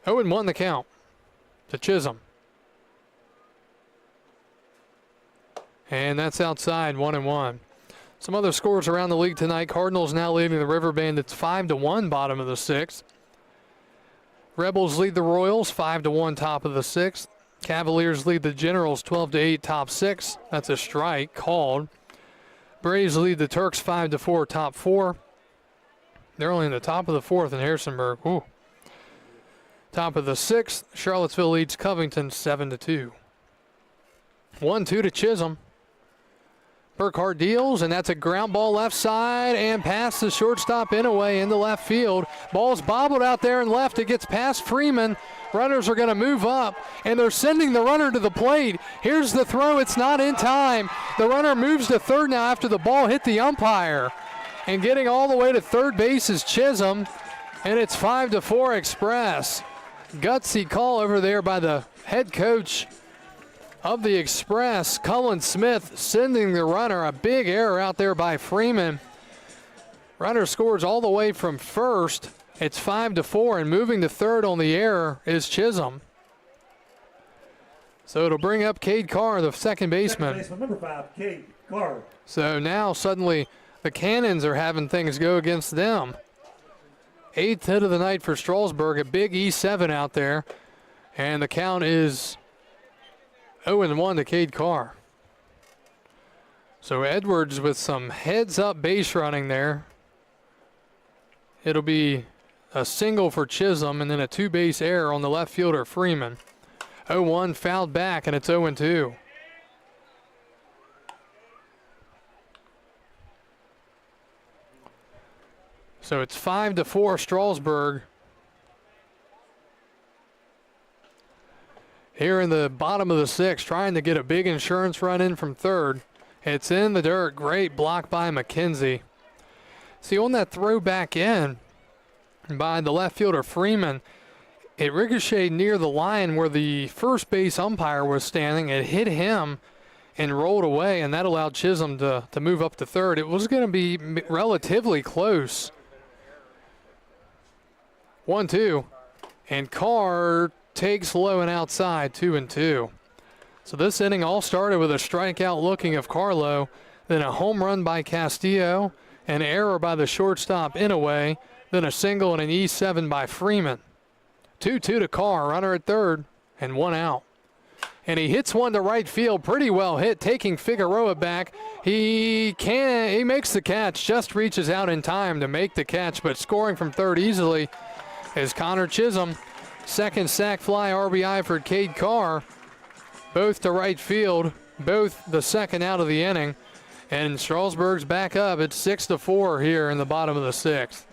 Oh, and 1 the count to Chisholm. And that's outside, 1-1. Some other scores around the league tonight. Cardinals now leading the River Bandits 5-1, bottom of the 6th. Rebels lead the Royals 5-1, top of the 6th. Cavaliers lead the Generals 12-8, top 6. That's a strike called. Braves lead the Turks 5-4, top 4. They're only in the top of the 4th in Harrisonburg. Ooh. Top of the 6th, Charlottesville leads Covington 7-2. 1-2 to Chisholm. Burkhart deals, and that's a ground ball left side and past the shortstop Inouye into left field. Ball's bobbled out there and left. It gets past Freeman. Runners are going to move up, and they're sending the runner to the plate. Here's the throw. It's not in time. The runner moves to third now after the ball hit the umpire. And getting all the way to third base is Chisholm, and it's 5-4 Express. Gutsy call over there by the head coach of the Express, Cullen Smith, sending the runner. A big error out there by Freeman. Runner scores all the way from first. It's 5-4, and moving to third on the error is Chisholm. So it'll bring up Cade Carr, the second baseman. Second baseman, number 5, Cade Carr. So now suddenly the Cannons are having things go against them. 8th hit of the night for Strasburg, a big E7 out there. And the count is 0-1 to Cade Carr. So Edwards with some heads-up base running there. It'll be a single for Chisholm and then a 2-base error on the left fielder Freeman. 0-1 fouled back, and it's 0-2. So it's 5-4 Strasburg. Here in the bottom of the 6th, trying to get a big insurance run in from third. It's in the dirt. Great block by McKenzie. See, on that throw back in by the left fielder Freeman, it ricocheted near the line where the first base umpire was standing. It hit him and rolled away, and that allowed Chisholm to move up to third. It was going to be relatively close. 1-2, and Carr takes low and outside, 2-2. So this inning all started with a strikeout looking of Carlo, then a home run by Castillo, an error by the shortstop Inouye, then a single and an E7 by Freeman. 2-2 to Carr, runner at third, and 1 out. And he hits one to right field, pretty well hit, taking Figueroa back. He makes the catch, just reaches out in time to make the catch, but scoring from third easily is Connor Chisholm. Second sac fly RBI for Cade Carr. Both to right field, both the second out of the inning. And Strasburg's back up. It's 6-4 here in the bottom of the 6th.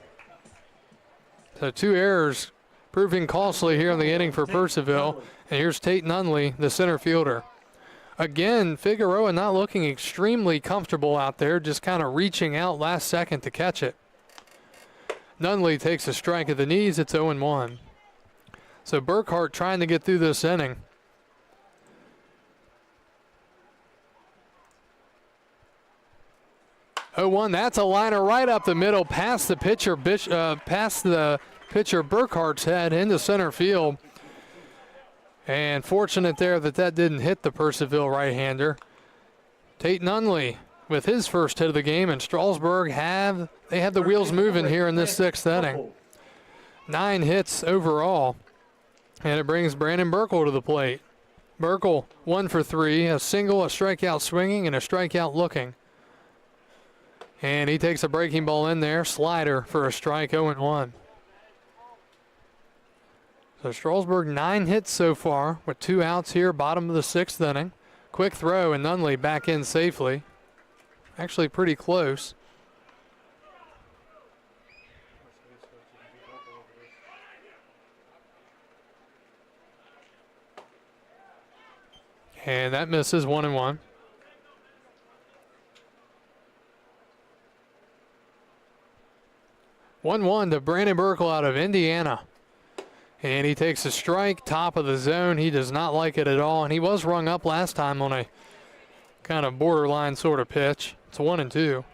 So 2 errors proving costly here in the inning for Purcellville. And here's Tate Nunley, the center fielder. Again, Figueroa not looking extremely comfortable out there, just kind of reaching out last second to catch it. Nunley takes a strike at the knees. It's 0-1. So Burkhart trying to get through this inning. That's a liner right up the middle, past the pitcher, Burkhart's head into center field. And fortunate there that didn't hit the Purcellville right-hander. Tate Nunley with his first hit of the game, and Strasburg have the wheels moving here in this 6th inning. 9 hits overall, and it brings Brandon Burkle to the plate. Burkle 1 for 3, a single, a strikeout swinging, and a strikeout looking. And he takes a breaking ball in there, slider for a strike, 0-1. So Strasburg 9 hits so far with 2 outs here, bottom of the 6th inning. Quick throw, and Nunley back in safely. Actually pretty close. And that misses, 1-1. 1-1 to Brandon Burkle out of Indiana. And he takes a strike, top of the zone. He does not like it at all. And he was rung up last time on a kind of borderline sort of pitch. It's 1-2.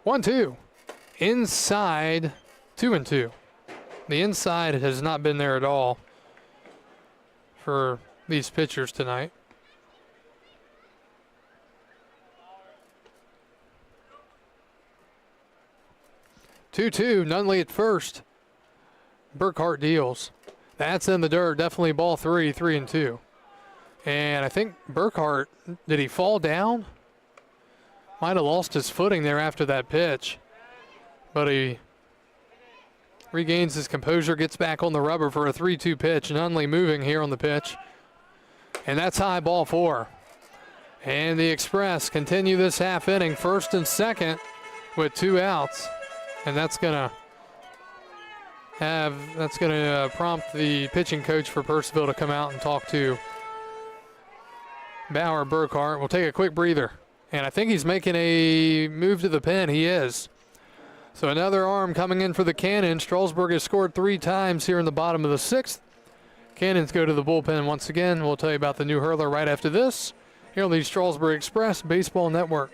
One, two. Inside, 2-2. The inside has not been there at all for these pitchers tonight. 2-2, Nunley at first. Burkhart deals. That's in the dirt, definitely ball 3, 3-2. And I think Burkhart, did he fall down? Might have lost his footing there after that pitch. But he regains his composure, gets back on the rubber for a 3-2 pitch. Nunley moving here on the pitch. And that's high, ball 4. And the Express continue this half inning, first and second with 2 outs. And that's gonna prompt the pitching coach for Purcellville to come out and talk to Bauer Burkhart. We'll take a quick breather. And I think he's making a move to the pen. He is. So another arm coming in for the Cannon. Strasburg has scored 3 times here in the bottom of the 6th. Cannons go to the bullpen once again. We'll tell you about the new hurler right after this here on the Strasburg Express Baseball Network.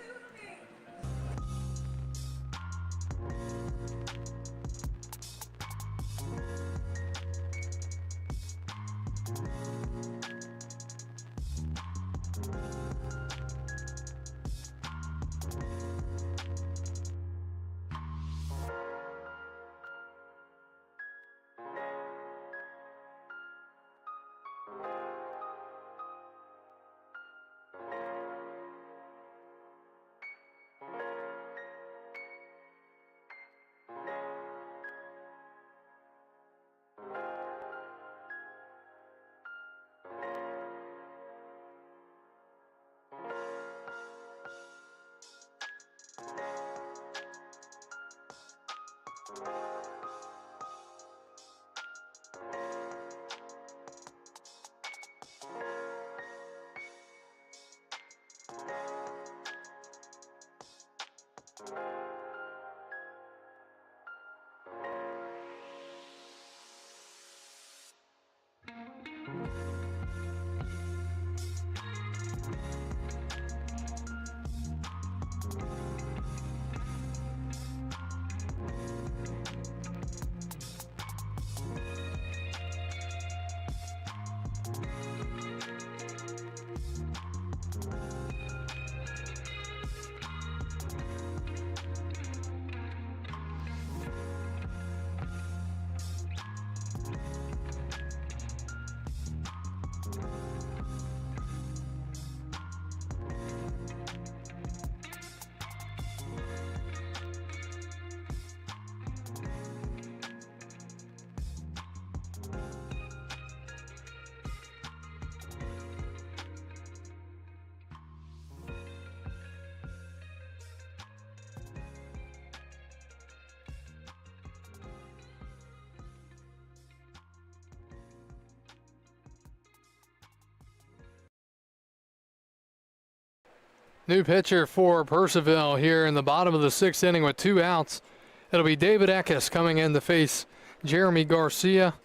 New pitcher for Purcellville here in the bottom of the 6th inning with 2 outs. It'll be David Eckes coming in to face Jeremy Garcia.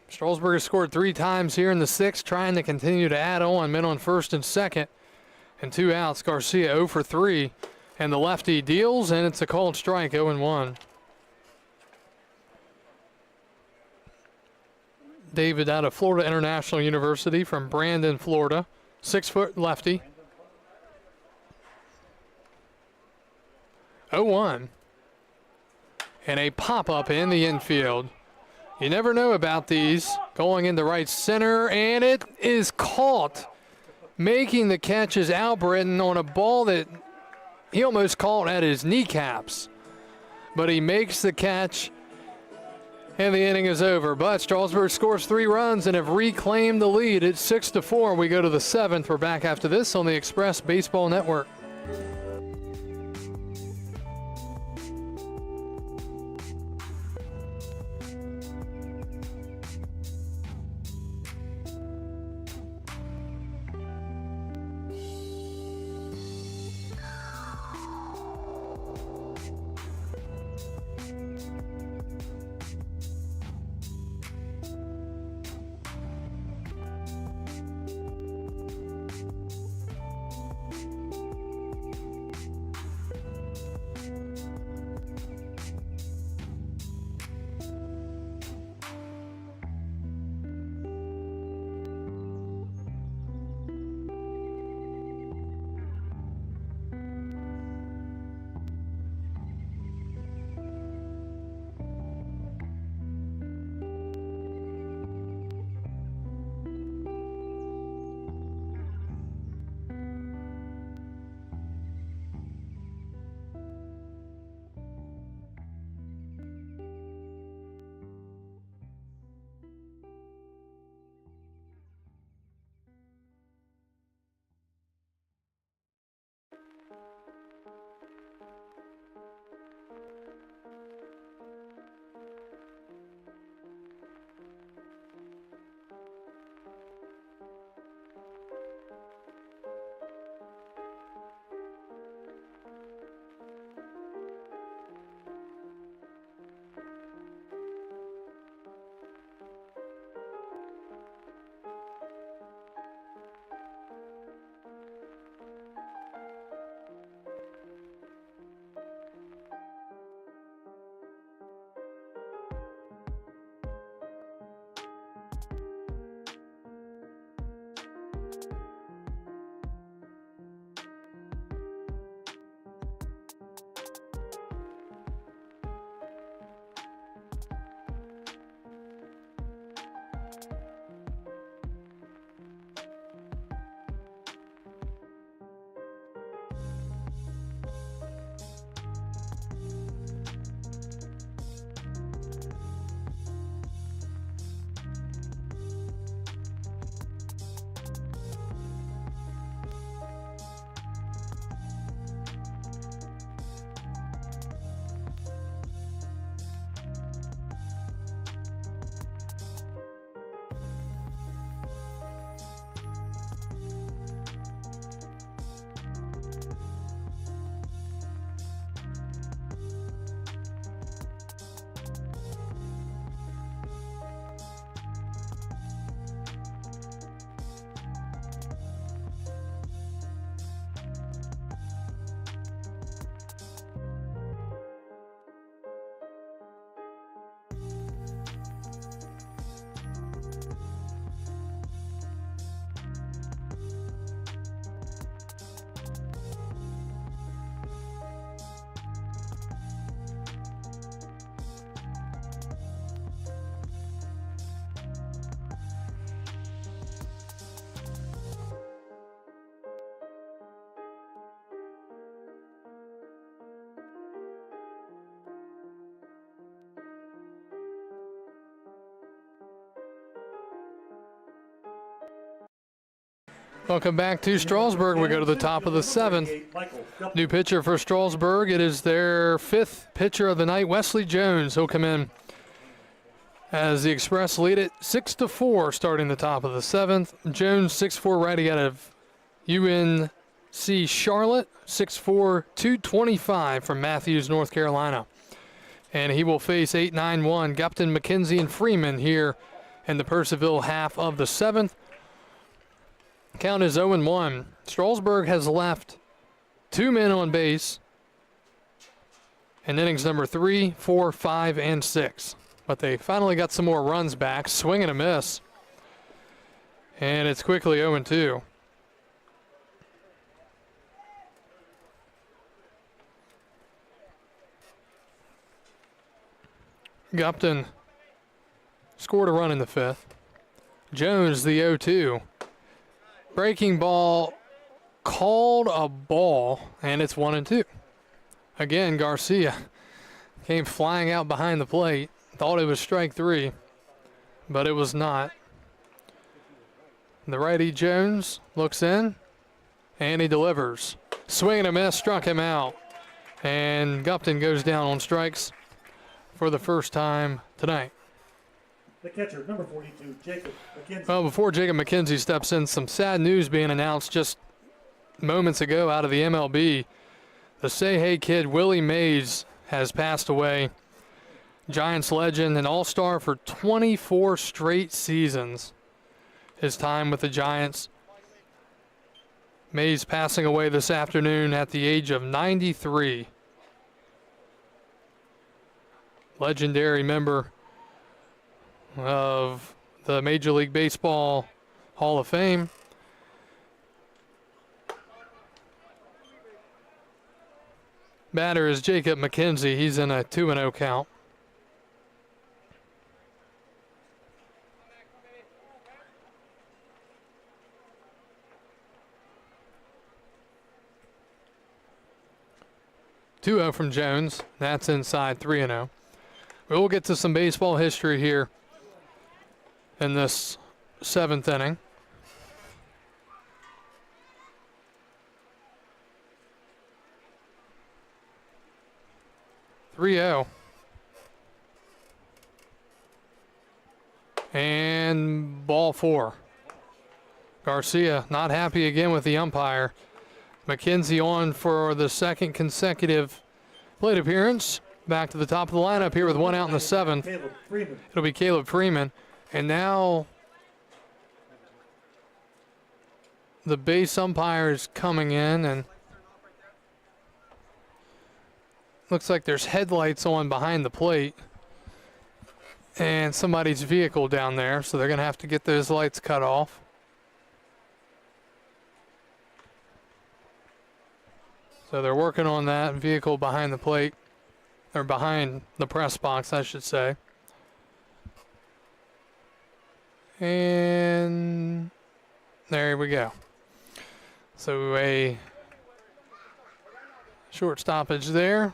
Strasburg has scored 3 times here in the 6th, trying to continue to add on. Men on first and second. And 2 outs. Garcia 0 for 3. And the lefty deals, and it's a called strike, 0-1. David out of Florida International University from Brandon, Florida. 6-foot lefty. 0-1. And a pop-up in the infield. You never know about these. Going into right center, and it is caught. Making the catch is Albritton on a ball that he almost caught at his kneecaps. But he makes the catch, and the inning is over. But Strasburg scores 3 runs and have reclaimed the lead. It's 6-4. We go to the 7th. We're back after this on the Express Baseball Network. Welcome back to Strasburg. We go to the top of the 7th. New pitcher for Strasburg. It is their 5th pitcher of the night, Wesley Jones. He'll come in as the Express lead it 6-4 starting the top of the 7th. Jones, 6'4", righty out of UNC Charlotte, 6'4", 225 from Matthews, North Carolina. And he will face 8-9-1 Gupton, McKenzie, and Freeman here in the Purcellville half of the 7th. Count is 0-1. Strasburg has left 2 men on base in innings number 3, 4, 5, and 6. But they finally got some more runs back. Swing and a miss. And it's quickly 0-2. Gupton scored a run in the 5th. Jones, the 0-2. Breaking ball, called a ball, and it's 1-2. Again, Garcia came flying out behind the plate. Thought it was strike 3, but it was not. The righty Jones looks in, and he delivers. Swing and a miss, struck him out. And Gupton goes down on strikes for the first time tonight. The catcher, number 42, Jacob McKenzie. Well, before Jacob McKenzie steps in, some sad news being announced just moments ago out of the MLB. The Say Hey kid, Willie Mays, has passed away. Giants legend and all-star for 24 straight seasons. His time with the Giants. Mays passing away this afternoon at the age of 93. Legendary member of the Major League Baseball Hall of Fame. Batter is Jacob McKenzie. He's in a 2-0 count. Two-0 from Jones. That's inside 3-0. We will get to some baseball history here in this 7th inning. (3-0) and ball 4. Garcia not happy again with the umpire. McKenzie on for the 2nd consecutive plate appearance. Back to the top of the lineup here with 1 out in the 7th. It'll be Caleb Freeman. And now the base umpire is coming in, and looks like there's headlights on behind the plate and somebody's vehicle down there, so they're going to have to get those lights cut off. So they're working on that vehicle behind the plate, or behind the press box, I should say. And there we go. So a short stoppage there.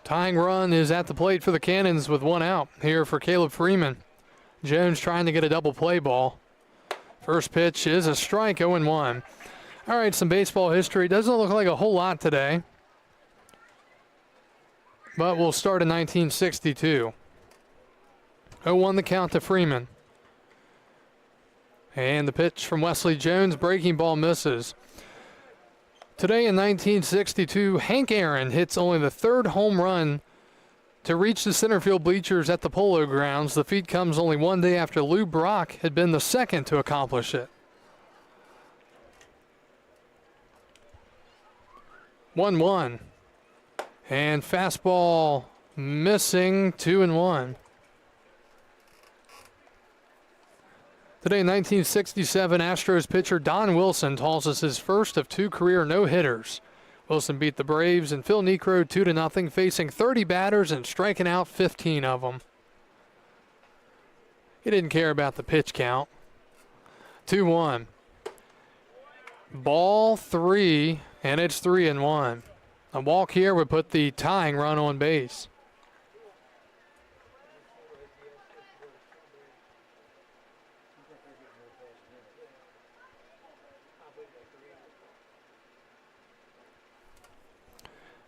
Tying run is at the plate for the Cannons with 1 out here for Caleb Freeman. Jones trying to get a double play ball. First pitch is a strike, 0-1. All right, some baseball history. Doesn't look like a whole lot today, but we'll start in 1962. 0-1 the count to Freeman. And the pitch from Wesley Jones, breaking ball misses. Today in 1962, Hank Aaron hits only the 3rd home run to reach the center field bleachers at the Polo Grounds. The feat comes only 1 day after Lou Brock had been the 2nd to accomplish it. 1-1. And fastball missing, 2-1. Today in 1967, Astros pitcher Don Wilson tosses his first of 2 career no-hitters. Wilson beat the Braves and Phil Niekro 2-0, facing 30 batters and striking out 15 of them. He didn't care about the pitch count. 2-1. Ball 3, and it's 3-1. A walk here would put the tying run on base.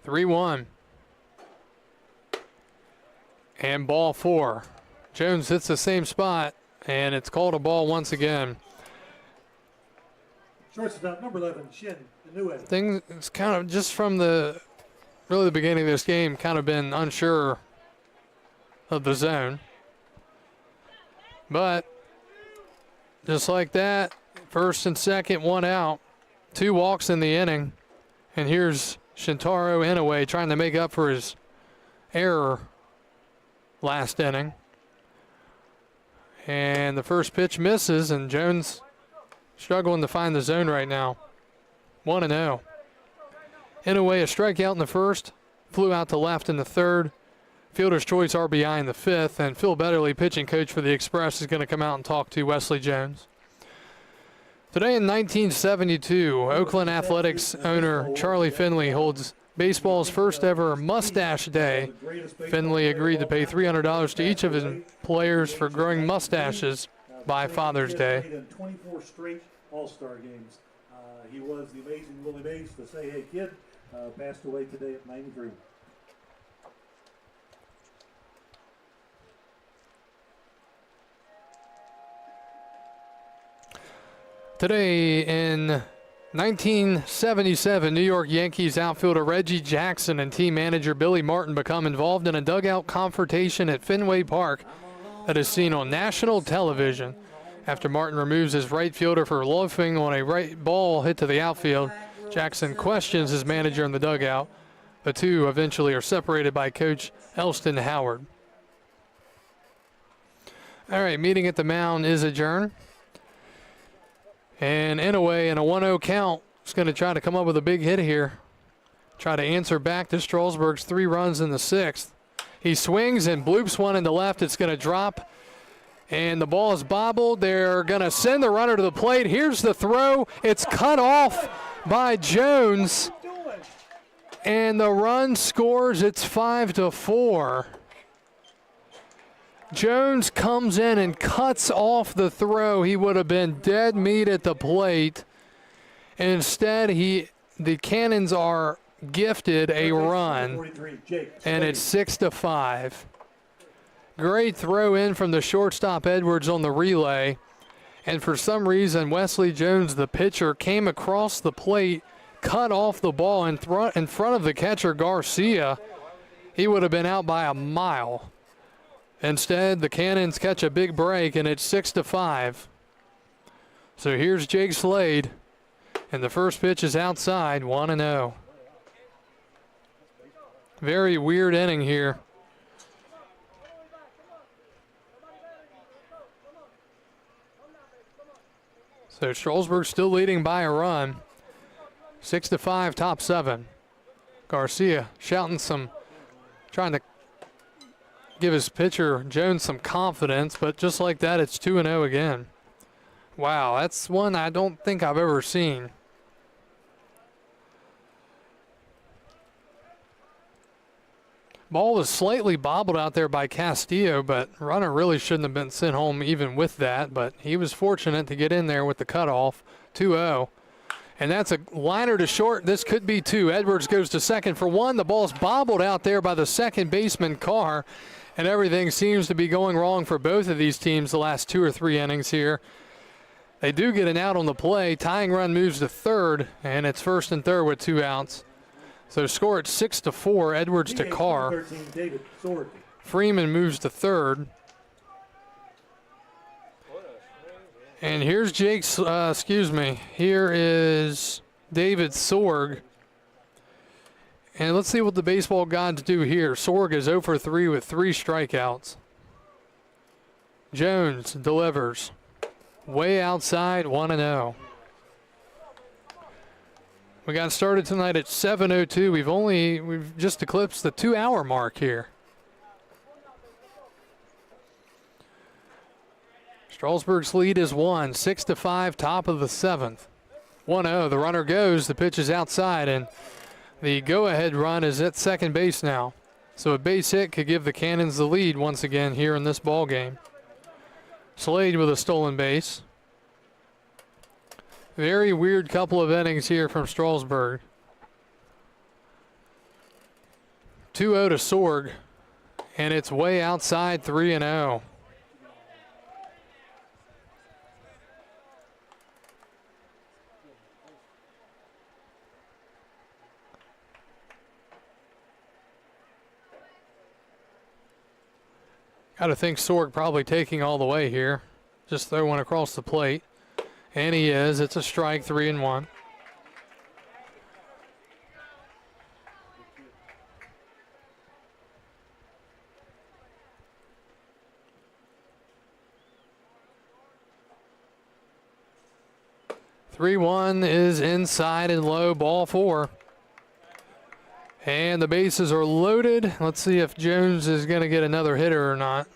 3-1. And ball 4. Jones hits the same spot, and it's called a ball once again. Shortstop number 11, Shin Inoue. Things kind of just from the beginning of this game kind of been unsure of the zone. But just like that, first and second, one out, 2 walks in the inning. And here's Shintaro Inoue trying to make up for his error last inning. And the first pitch misses, and Jones struggling to find the zone right now. 1-0. Inoue, a strikeout in the first, flew out to left in the third. Fielder's choice RBI in the fifth, and Phil Betterly, pitching coach for the Express, is going to come out and talk to Wesley Jones. Today in 1972, Oakland Athletics owner Charlie Finley holds baseball's first ever Mustache Day. Finley agreed to pay $300 to each of his players for growing mustaches by Father's Day. Played in 24 straight All-Star games. He was the amazing Willie Mays, the Say Hey Kid, passed away today at 93. Today in 1977, New York Yankees outfielder Reggie Jackson and team manager Billy Martin become involved in a dugout confrontation at Fenway Park that is seen on national television. After Martin removes his right fielder for loafing on a right ball hit to the outfield, Jackson questions his manager in the dugout. The two eventually are separated by Coach Elston Howard. All right, meeting at the mound is adjourned. And Inoue in a 1-0 count is going to try to come up with a big hit here. Try to answer back to Strasburg's 3 runs in the 6th. He swings and bloops one into left. It's going to drop. And the ball is bobbled. They're going to send the runner to the plate. Here's the throw. It's cut off by Jones. And the run scores. It's 5-4. Jones comes in and cuts off the throw. He would have been dead meat at the plate. Instead, the Cannons are gifted a run, and it's 6-5. Great throw in from the shortstop Edwards on the relay. And for some reason, Wesley Jones, the pitcher, came across the plate, cut off the ball in front of the catcher Garcia. He would have been out by a mile. Instead, the Cannons catch a big break, and it's 6-5. So here's Jake Slade, and the first pitch is outside, 1-0. Very weird inning here. So Strasburg still leading by a run. 6-5, top 7. Garcia shouting trying to give his pitcher Jones some confidence, but just like that, it's 2-0 again. Wow, that's one I don't think I've ever seen. Ball was slightly bobbled out there by Castillo, but runner really shouldn't have been sent home even with that, but he was fortunate to get in there with the cutoff. 2-0. And that's a liner to short. This could be 2. Edwards goes to second for 1. The ball's bobbled out there by the second baseman Carr. And everything seems to be going wrong for both of these teams the last 2 or 3 innings here. They do get an out on the play. Tying run moves to third, and it's first and third with 2 outs. So score at 6-4, Edwards to Carr. Freeman moves to third. And here's here is David Sorg. And let's see what the baseball gods do here. Sorg is 0 for 3 with 3 strikeouts. Jones delivers. Way outside, 1-0. We got started tonight at 7:02. We've just eclipsed the 2-hour mark here. Strasburg's lead is 1, 6-5, top of the 7th. 1-0, the runner goes, the pitch is outside, and the go-ahead run is at second base now. So a base hit could give the Cannons the lead once again here in this ball game. Slade with a stolen base. Very weird couple of innings here from Strasburg. 2-0 to Sorg, and it's way outside 3-0. Got to think Sorg probably taking all the way here. Just throw one across the plate. And he is. It's a strike, 3-1. Three-one is inside and low, ball 4. And the bases are loaded. Let's see if Jones is going to get another hitter or not.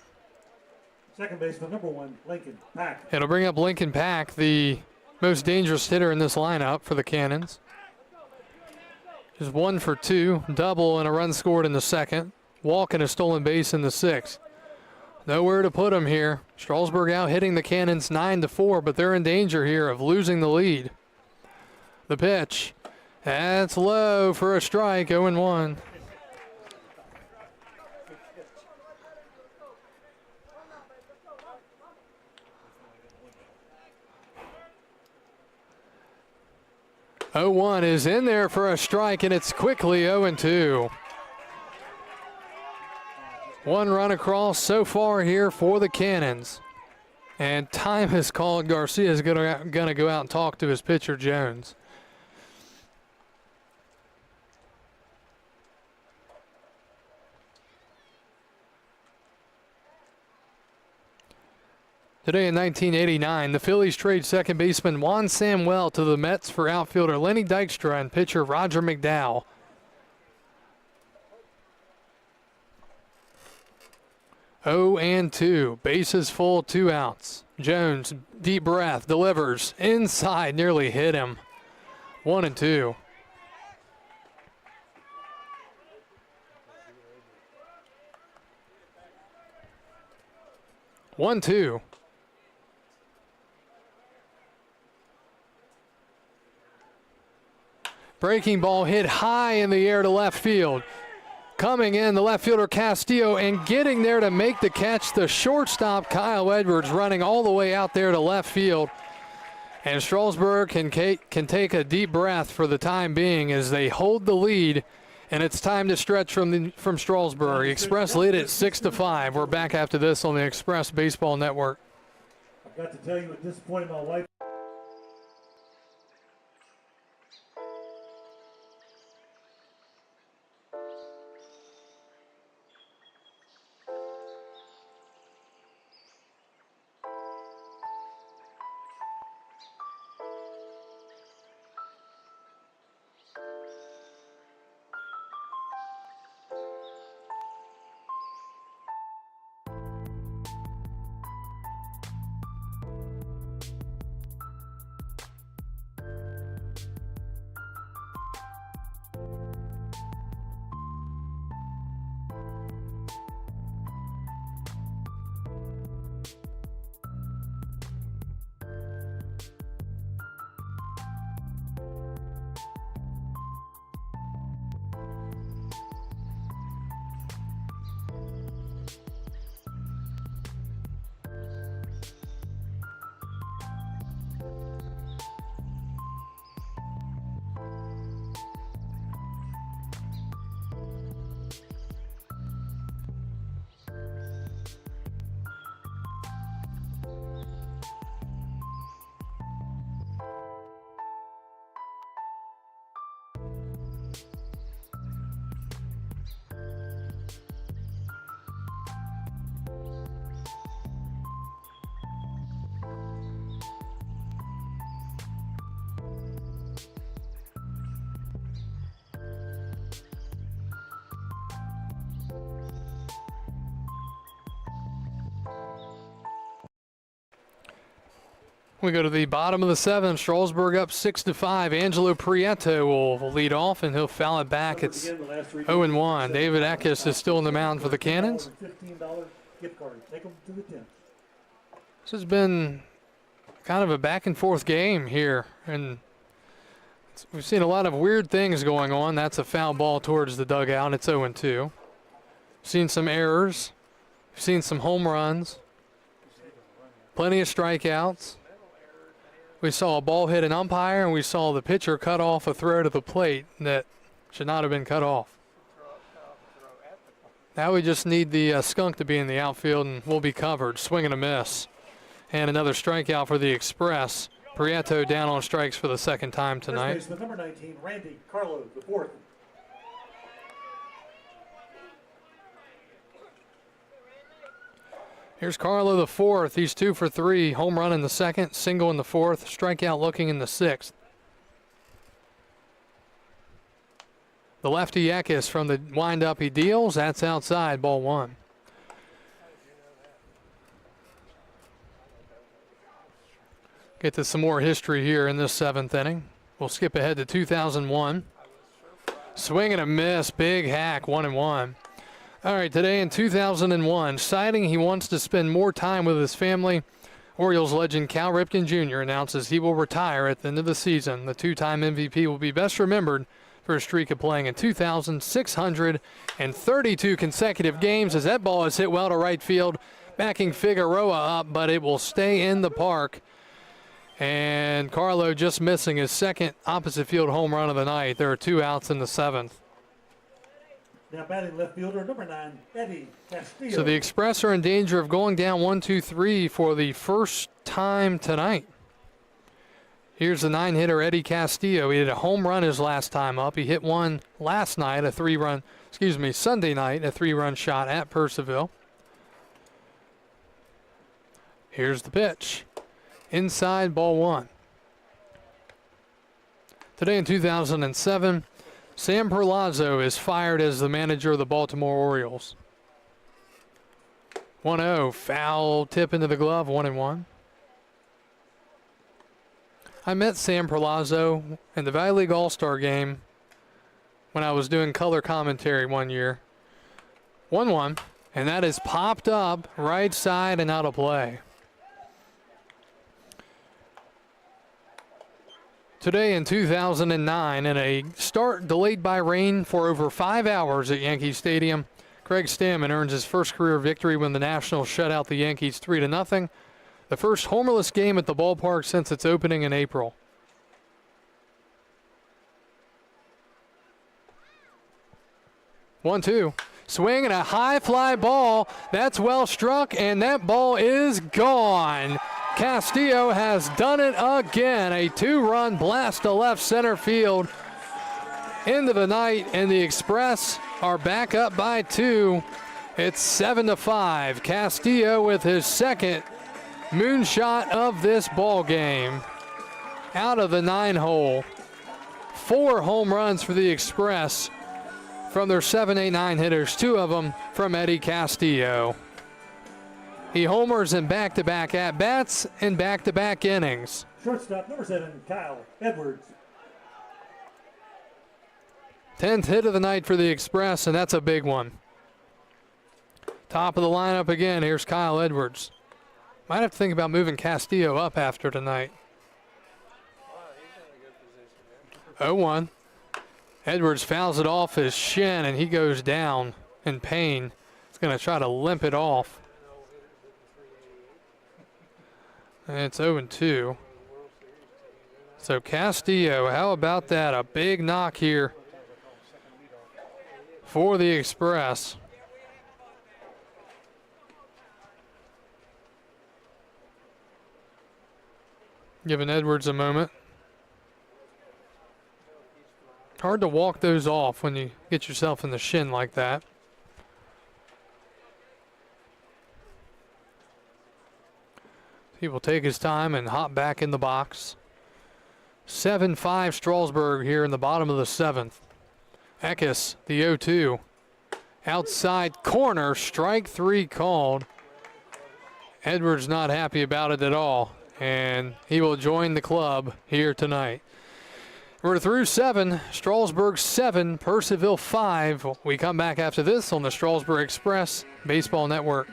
Second baseman, number 1, Lincoln Pack. It'll bring up Lincoln Pack, the most dangerous hitter in this lineup for the Cannons. Just 1 for 2, double and a run scored in the second. Walk and a stolen base in the 6th. Nowhere to put him here. Strasburg out hitting the Cannons 9-4, but they're in danger here of losing the lead. The pitch. That's low for a strike, 0-1. Oh-1 is in there for a strike, and it's quickly 0-2. 1 run across so far here for the Cannons. And time is called. Garcia is going to go out and talk to his pitcher, Jones. Today in 1989, the Phillies trade second baseman Juan Samuel to the Mets for outfielder Lenny Dykstra and pitcher Roger McDowell. Oh and 2, bases full, 2 outs. Jones, deep breath, delivers inside, nearly hit him. 1-2. One, two. Breaking ball hit high in the air to left field. Coming in, the left fielder Castillo, and getting there to make the catch, the shortstop Kyle Edwards running all the way out there to left field. And Strasburg can take a deep breath for the time being as they hold the lead, and it's time to stretch from Strasburg. Express lead at 6-5. We're back after this on the Express Baseball Network. I've got to tell you, at this point in my life, we go to the bottom of the 7th. Strasburg up 6-5. Angelo Prieto will lead off, and he'll foul it back. It's 0-1. David Eckes is still in the mound for the Cannons. $15 gift card. Take them to the tent. This has been kind of a back and forth game here, and we've seen a lot of weird things going on. That's a foul ball towards the dugout. It's 0-2. Seen some errors. Seen some home runs. Plenty of strikeouts. We saw a ball hit an umpire, and we saw the pitcher cut off a throw to the plate that should not have been cut off. Now we just need the skunk to be in the outfield, and we'll be covered. Swing and a miss. And another strikeout for the Express. Prieto down on strikes for the second time tonight. First baseman, number 19, Randy Carlo, the fourth. Here's Carlo, the fourth. He's 2 for 3. Home run in the second, single in the fourth, strikeout looking in the sixth. The lefty Eckes from the windup he deals. That's outside, ball 1. Get to some more history here in this 7th inning. We'll skip ahead to 2001. Swing and a miss, big hack, 1-1. All right, today in 2001, citing he wants to spend more time with his family, Orioles legend Cal Ripken Jr. announces he will retire at the end of the season. The 2-time MVP will be best remembered for a streak of playing in 2,632 consecutive games as that ball is hit well to right field, backing Figueroa up, but it will stay in the park. And Carlo just missing his second opposite field home run of the night. There are 2 outs in the 7th. Now batting left fielder, number 9, Eddie Castillo. So the Express are in danger of going down 1-2-3 for the first time tonight. Here's the 9-hitter Eddie Castillo. He hit a home run his last time up. He hit one last night, Sunday night, a 3-run shot at Purcellville. Here's the pitch. Inside, ball 1. Today in 2007, Sam Perlazzo is fired as the manager of the Baltimore Orioles. 1-0, foul tip into the glove, 1-1. I met Sam Perlazzo in the Valley League All-Star game when I was doing color commentary one year. 1-1, and that is popped up right side and out of play. Today in 2009, in a start delayed by rain for over 5 hours at Yankee Stadium, Craig Stammen earns his first career victory when the Nationals shut out the Yankees 3-0. The first homerless game at the ballpark since its opening in April. One-two. Swing and a high fly ball. That's well struck, and that ball is gone. Castillo has done it again. A 2-run blast to left center field into the night, and the Express are back up by 2. It's 7-5. Castillo with his second moonshot of this ball game. Out of the 9-hole. 4 home runs for the Express from their 7, 8, 9 hitters. 2 of them from Eddie Castillo. He homers in back-to-back at-bats and back-to-back innings. Shortstop, number 7, Kyle Edwards. 10th hit of the night for the Express, and that's a big one. Top of the lineup again. Here's Kyle Edwards. Might have to think about moving Castillo up after tonight. 0-1. Edwards fouls it off his shin, and he goes down in pain. He's going to try to limp it off. And it's 0-2. So Castillo, how about that? A big knock here for the Express. Giving Edwards a moment. Hard to walk those off when you get yourself in the shin like that. He will take his time and hop back in the box. 7-5 Strasburg here in the bottom of the 7th. Eckes, the 0-2. Outside corner, strike 3 called. Edwards not happy about it at all, and he will join the club here tonight. We're through 7, Strasburg 7, Purcellville 5. We come back after this on the Strasburg Express Baseball Network.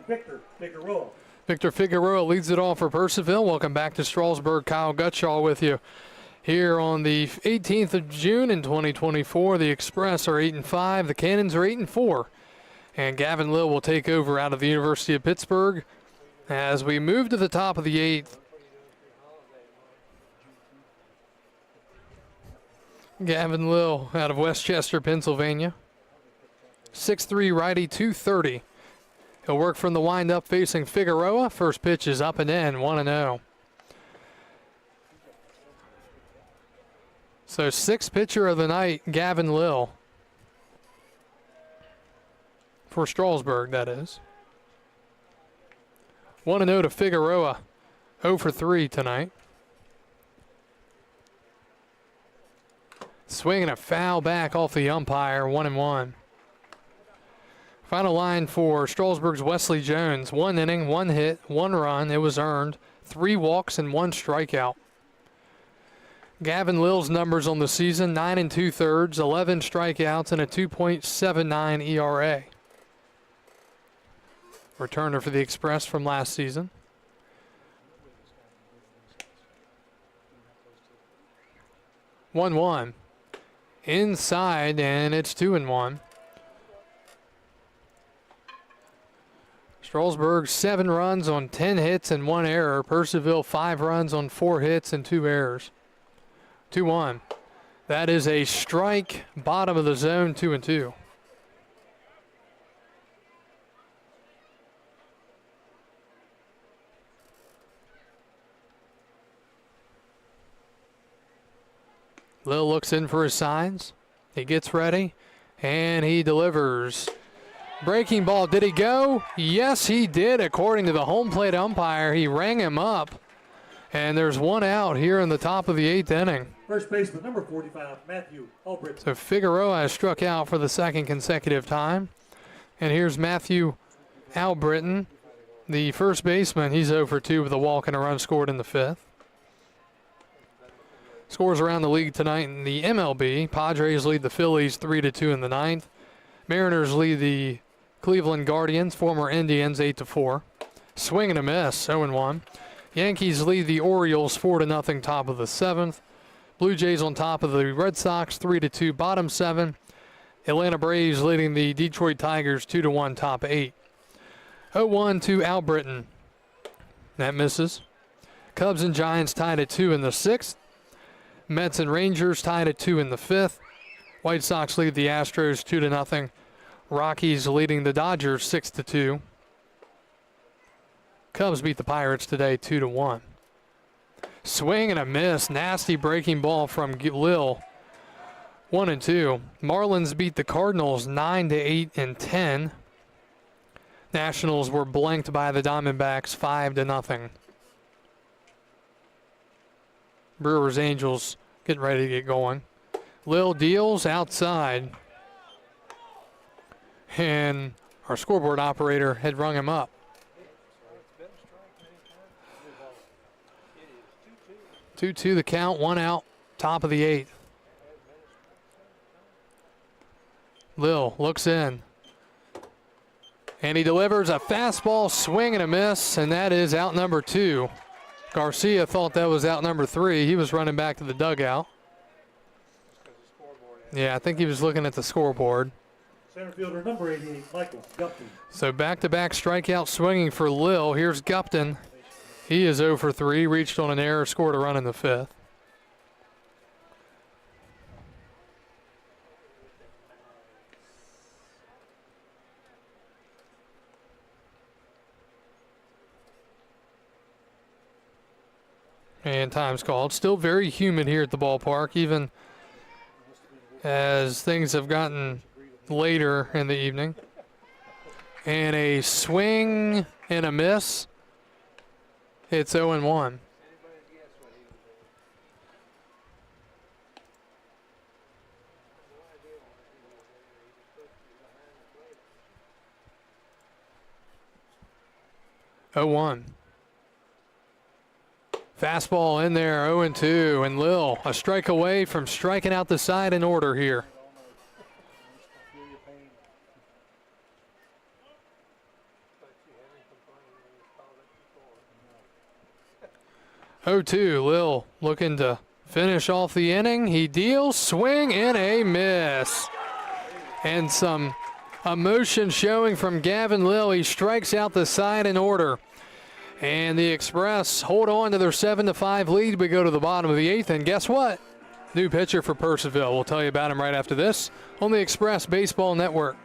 Victor Figueroa. Victor Figueroa leads it off for Purcellville. Welcome back to Strasburg. Kyle Gutschall with you. Here on the 18th of June in 2024, the Express are 8-5, the Cannons are 8-4, and Gavin Lill will take over out of the University of Pittsburgh as we move to the top of the 8th. Gavin Lill out of Westchester, Pennsylvania. 6'3", righty, 230. He'll work from the windup facing Figueroa. First pitch is up and in, 1-0. So sixth pitcher of the night, Gavin Lill. For Strasburg, that is. 1-0 to Figueroa. 0 for 3 tonight. Swinging a foul back off the umpire, 1-1. Final line for Strasburg's Wesley Jones. 1 inning, 1 hit, 1 run. It was earned. 3 walks and 1 strikeout. Gavin Lill's numbers on the season, 9 2/3, 11 strikeouts, and a 2.79 ERA. Returner for the Express from last season. One inside, and it's 2-1. Strasburg 7 runs on 10 hits and 1 error. Purcellville 5 runs on 4 hits and 2 errors. 2-1. That is a strike, bottom of the zone, 2-2. Lill looks in for his signs. He gets ready, and he delivers. Breaking ball, did he go? Yes, he did, according to the home plate umpire. He rang him up, and there's 1 out here in the top of the 8th inning. First baseman, number 45, Matthew Albritton. So Figueroa has struck out for the 2nd consecutive time. And here's Matthew Albritton, the first baseman. He's 0 for 2 with a walk and a run scored in the 5th. Scores around the league tonight in the MLB. Padres lead the Phillies 3-2 in the 9th. Mariners lead the Cleveland Guardians, former Indians, 8-4. Swing and a miss, 0-1. Yankees lead the Orioles 4-0, top of the 7th. Blue Jays on top of the Red Sox, 3-2, bottom 7. Atlanta Braves leading the Detroit Tigers 2-1, top 8. 0-1 to Albritton. That misses. Cubs and Giants tied at 2 in the 6th. Mets and Rangers tied at 2 in the 5th. White Sox lead the Astros 2-0. Rockies leading the Dodgers 6-2. Cubs beat the Pirates today 2-1. Swing and a miss. Nasty breaking ball from Lill. 1-2. Marlins beat the Cardinals 9-8 and 10. Nationals were blanked by the Diamondbacks 5-0. Brewers Angels getting ready to get going. Lill deals outside. And our scoreboard operator had rung him up. 2-2 the count, 1 out, top of the 8th. Lill looks in. And he delivers a fastball, swing and a miss, and that is out number 2. Garcia thought that was out number 3. He was running back to the dugout. Yeah, I think he was looking at the scoreboard. Center fielder, number 88, Michael Gupton. So back-to-back strikeout swinging for Lill. Here's Gupton. He is 0 for 3, reached on an error, scored a run in the 5th. And time's called. Still very humid here at the ballpark, even as things have gotten later in the evening. And a swing and a miss. It's 0-1. Fastball in there, 0-2, and Lill a strike away from striking out the side in order here. 0-2. Lil looking to finish off the inning. He deals, swing, and a miss. And some emotion showing from Gavin Lil. He strikes out the side in order. And the Express hold on to their 7-5 lead. We go to the bottom of the 8th, and guess what? New pitcher for Purcellville. We'll tell you about him right after this on the Express Baseball Network.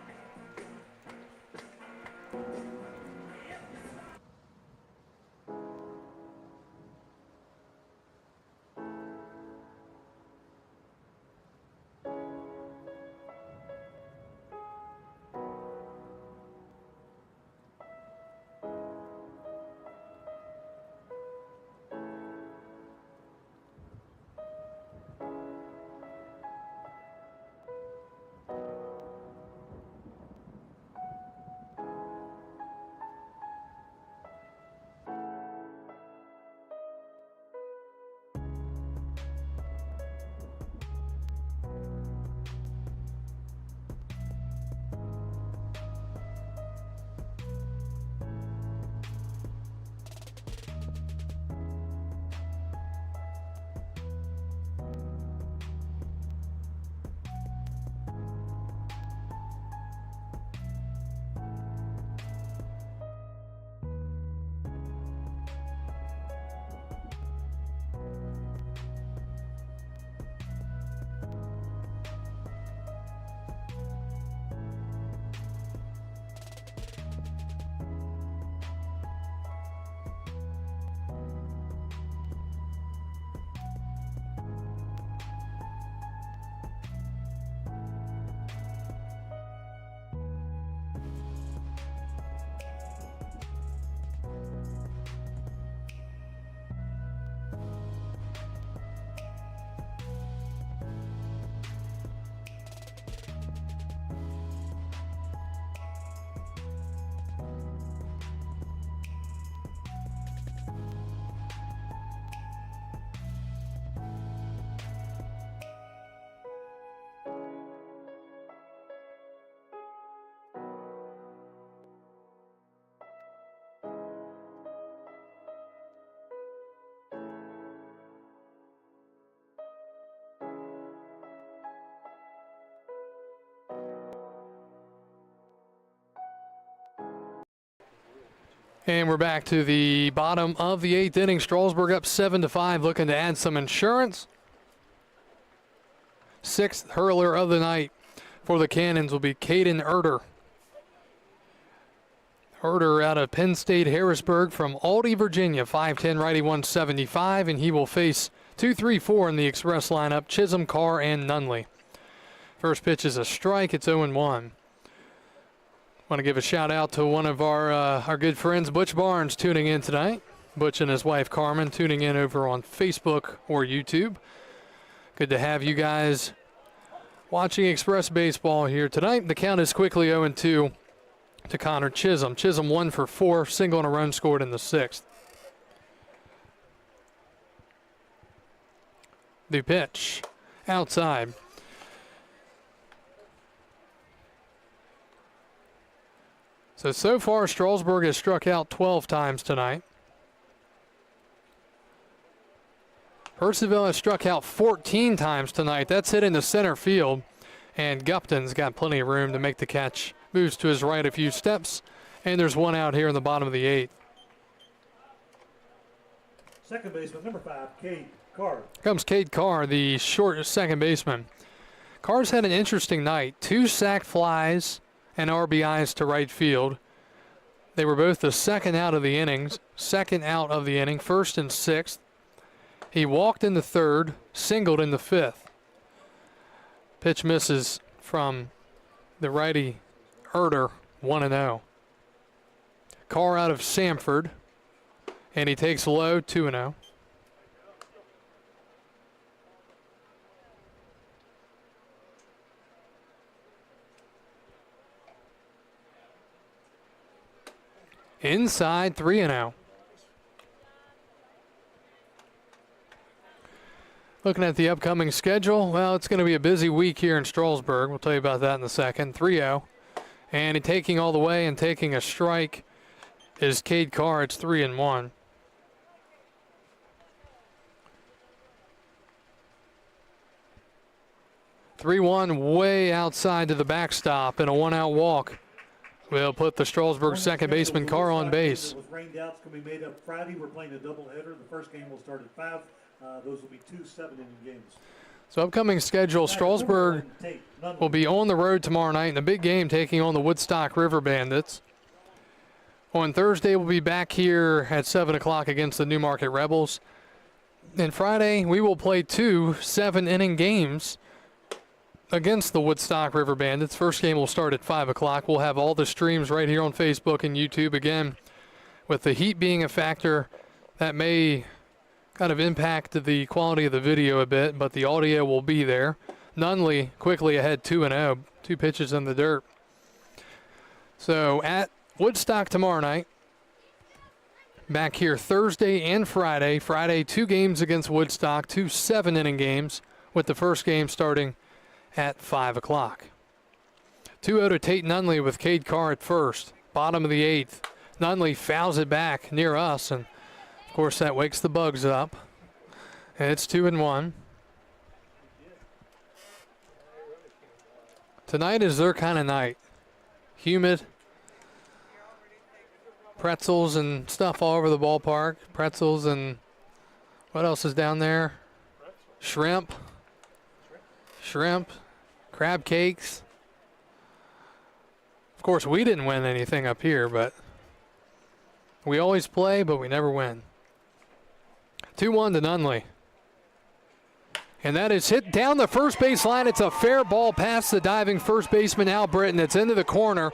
And we're back to the bottom of the 8th inning. Strasburg up 7-5, looking to add some insurance. 6th hurler of the night for the Cannons will be Caden Erder. Erder out of Penn State Harrisburg from Aldie, Virginia, 5'10", righty, 175, and he will face 2-3-4 in the Express lineup, Chisholm, Carr, and Nunley. First pitch is a strike. It's 0-1. Want to give a shout out to one of our good friends, Butch Barnes, tuning in tonight. Butch and his wife Carmen tuning in over on Facebook or YouTube. Good to have you guys watching Express Baseball here tonight. The count is quickly 0-2 to Connor Chisholm. Chisholm 1 for 4, single and a run scored in the 6th. The pitch outside. So far, Strasburg has struck out 12 times tonight. Purcellville has struck out 14 times tonight. That's hit into center field. And Gupton's got plenty of room to make the catch. Moves to his right a few steps. And there's one out here in the bottom of the 8th. Second baseman, number 5, Cade Carr. Comes Cade Carr, the short second baseman. Carr's had an interesting night. 2 sac flies and RBIs to right field. They were both the second out of the innings, first and 6th. He walked in the 3rd, singled in the 5th. Pitch misses from the righty Erder, 1-0. Carr out of Samford, and he takes low, 2-0. Inside, 3-0. Looking at the upcoming schedule, well, it's going to be a busy week here in Strasburg. We'll tell you about that in a second. 3-0. And taking all the way and taking a strike is Cade Carr. It's 3-1. 3-1 way outside to the backstop and a 1-out walk. We'll put the Strasburg second baseman Carr on base. With rain doubts can be made up Friday. We're playing a doubleheader. The first game will start at 5. Those will be 2 7-inning games. So upcoming schedule, Strasburg will be on the road tomorrow night in a big game taking on the Woodstock River Bandits. On Thursday, we'll be back here at 7 o'clock against the Newmarket Rebels. And Friday, we will play 2 7-inning games against the Woodstock River Bandits. First game will start at 5 o'clock. We'll have all the streams right here on Facebook and YouTube. Again, with the heat being a factor, that may kind of impact the quality of the video a bit, but the audio will be there. Nunley quickly ahead 2-0, 2 pitches in the dirt. So at Woodstock tomorrow night. Back here Thursday and Friday. Friday, 2 games against Woodstock, 2 7-inning games, with the first game starting at 5 o'clock. 2-0 to Tate Nunley with Cade Carr at first. Bottom of the 8th. Nunley fouls it back near us, and of course that wakes the bugs up. And it's 2-1. Tonight is their kind of night. Humid. Pretzels and stuff all over the ballpark. Pretzels and what else is down there? Shrimp. Crab cakes. Of course, we didn't win anything up here, but we always play, but we never win. 2-1 to Nunley. And that is hit down the first base line. It's a fair ball past the diving first baseman, Al Britton. It's into the corner.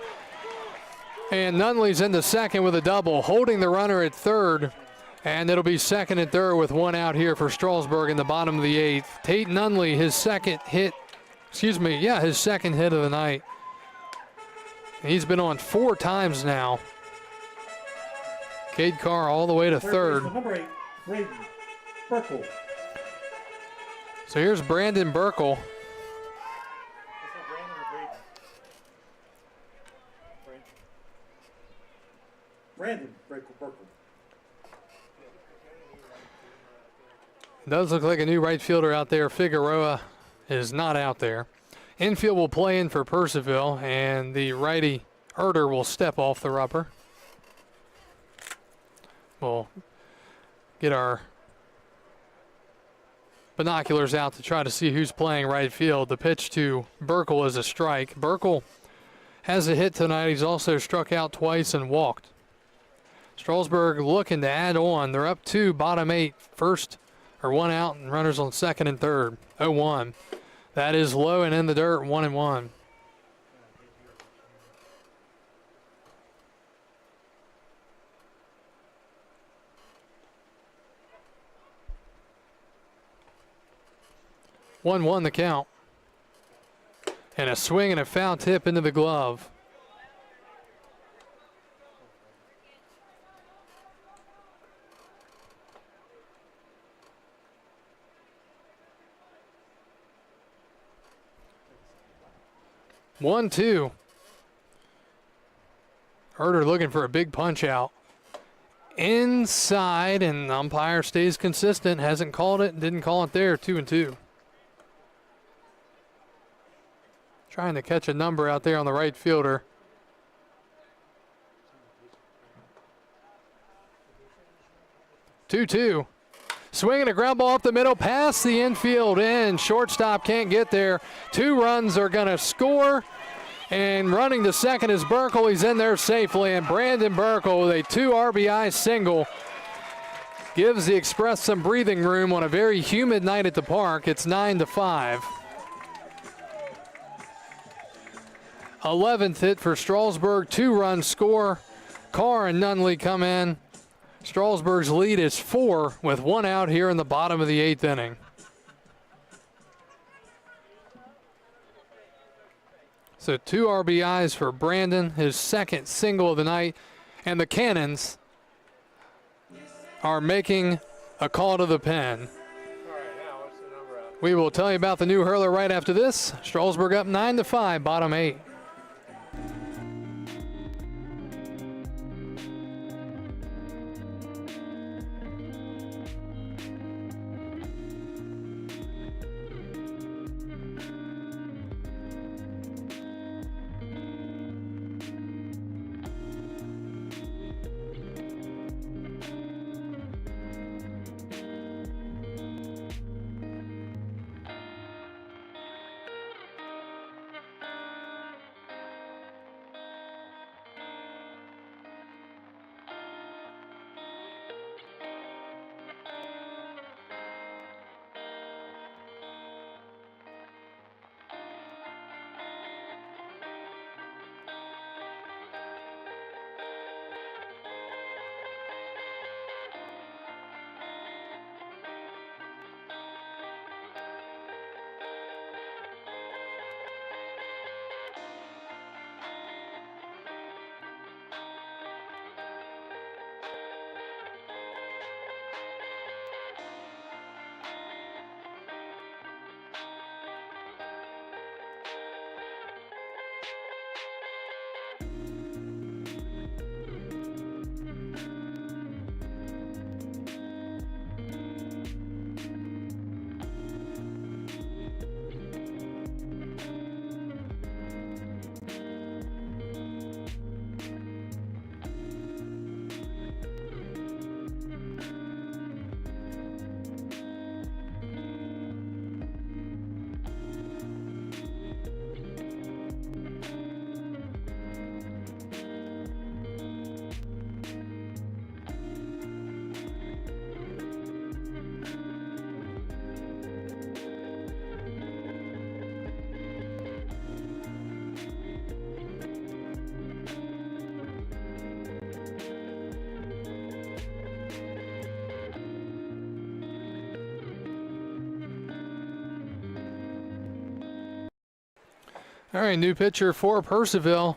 And Nunley's into second with a double, holding the runner at third. And it'll be second and third with 1 out here for Strasburg in the bottom of the 8th. Tate Nunley, his second hit of the night. He's been on 4 times now. Cade Carr all the way to third. Number 8, Braden Burkle. So here's Brandon Burkle. Brandon Burkle. Does look like a new right fielder out there. Figueroa is not out there. Infield will play in for Purcellville, and the righty Herder will step off the rubber. We'll get our binoculars out to try to see who's playing right field. The pitch to Burkle is a strike. Burkle has a hit tonight. He's also struck out twice and walked. Strasburg looking to add on. They're up 2, bottom 8, first or 1 out, and runners on second and third. 0-1. That is low and in the dirt, 1-1. One the count. And a swing and a foul tip into the glove. One, 2. Herder looking for a big punch out. Inside, and umpire stays consistent. Hasn't called it, didn't call it there. 2-2. Trying to catch a number out there on the right fielder. Two. Swinging a ground ball up the middle, past the infield in. Shortstop can't get there. 2 runs are going to score. And running to second is Burkle. He's in there safely. And Brandon Burkle with a 2 RBI single gives the Express some breathing room on a very humid night at the park. It's 9-5. 11th hit for Strasburg. 2-run score. Carr and Nunley come in. Strasburg's lead is 4 with 1 out here in the bottom of the 8th inning. So 2 RBIs for Brandon, his second single of the night. And the Cannons are making a call to the pen. We will tell you about the new hurler right after this. Strasburg up 9-5, bottom 8. All right, new pitcher for Purcellville.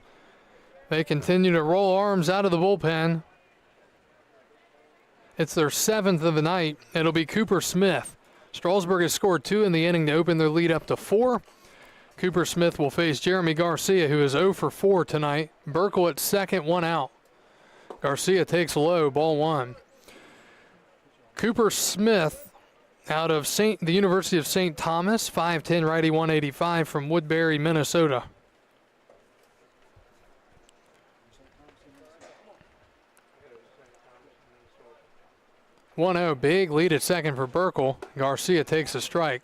They continue to roll arms out of the bullpen. It's their 7th of the night. It'll be Cooper Smith. Strasburg has scored 2 in the inning to open their lead up to 4. Cooper Smith will face Jeremy Garcia, who is 0 for 4 tonight. Burkle at second, 1 out. Garcia takes low, ball 1. Cooper Smith out of the University of St. Thomas, 5'10", righty, 185 from Woodbury, Minnesota. 1-0, big lead at second for Burkle. Garcia takes a strike.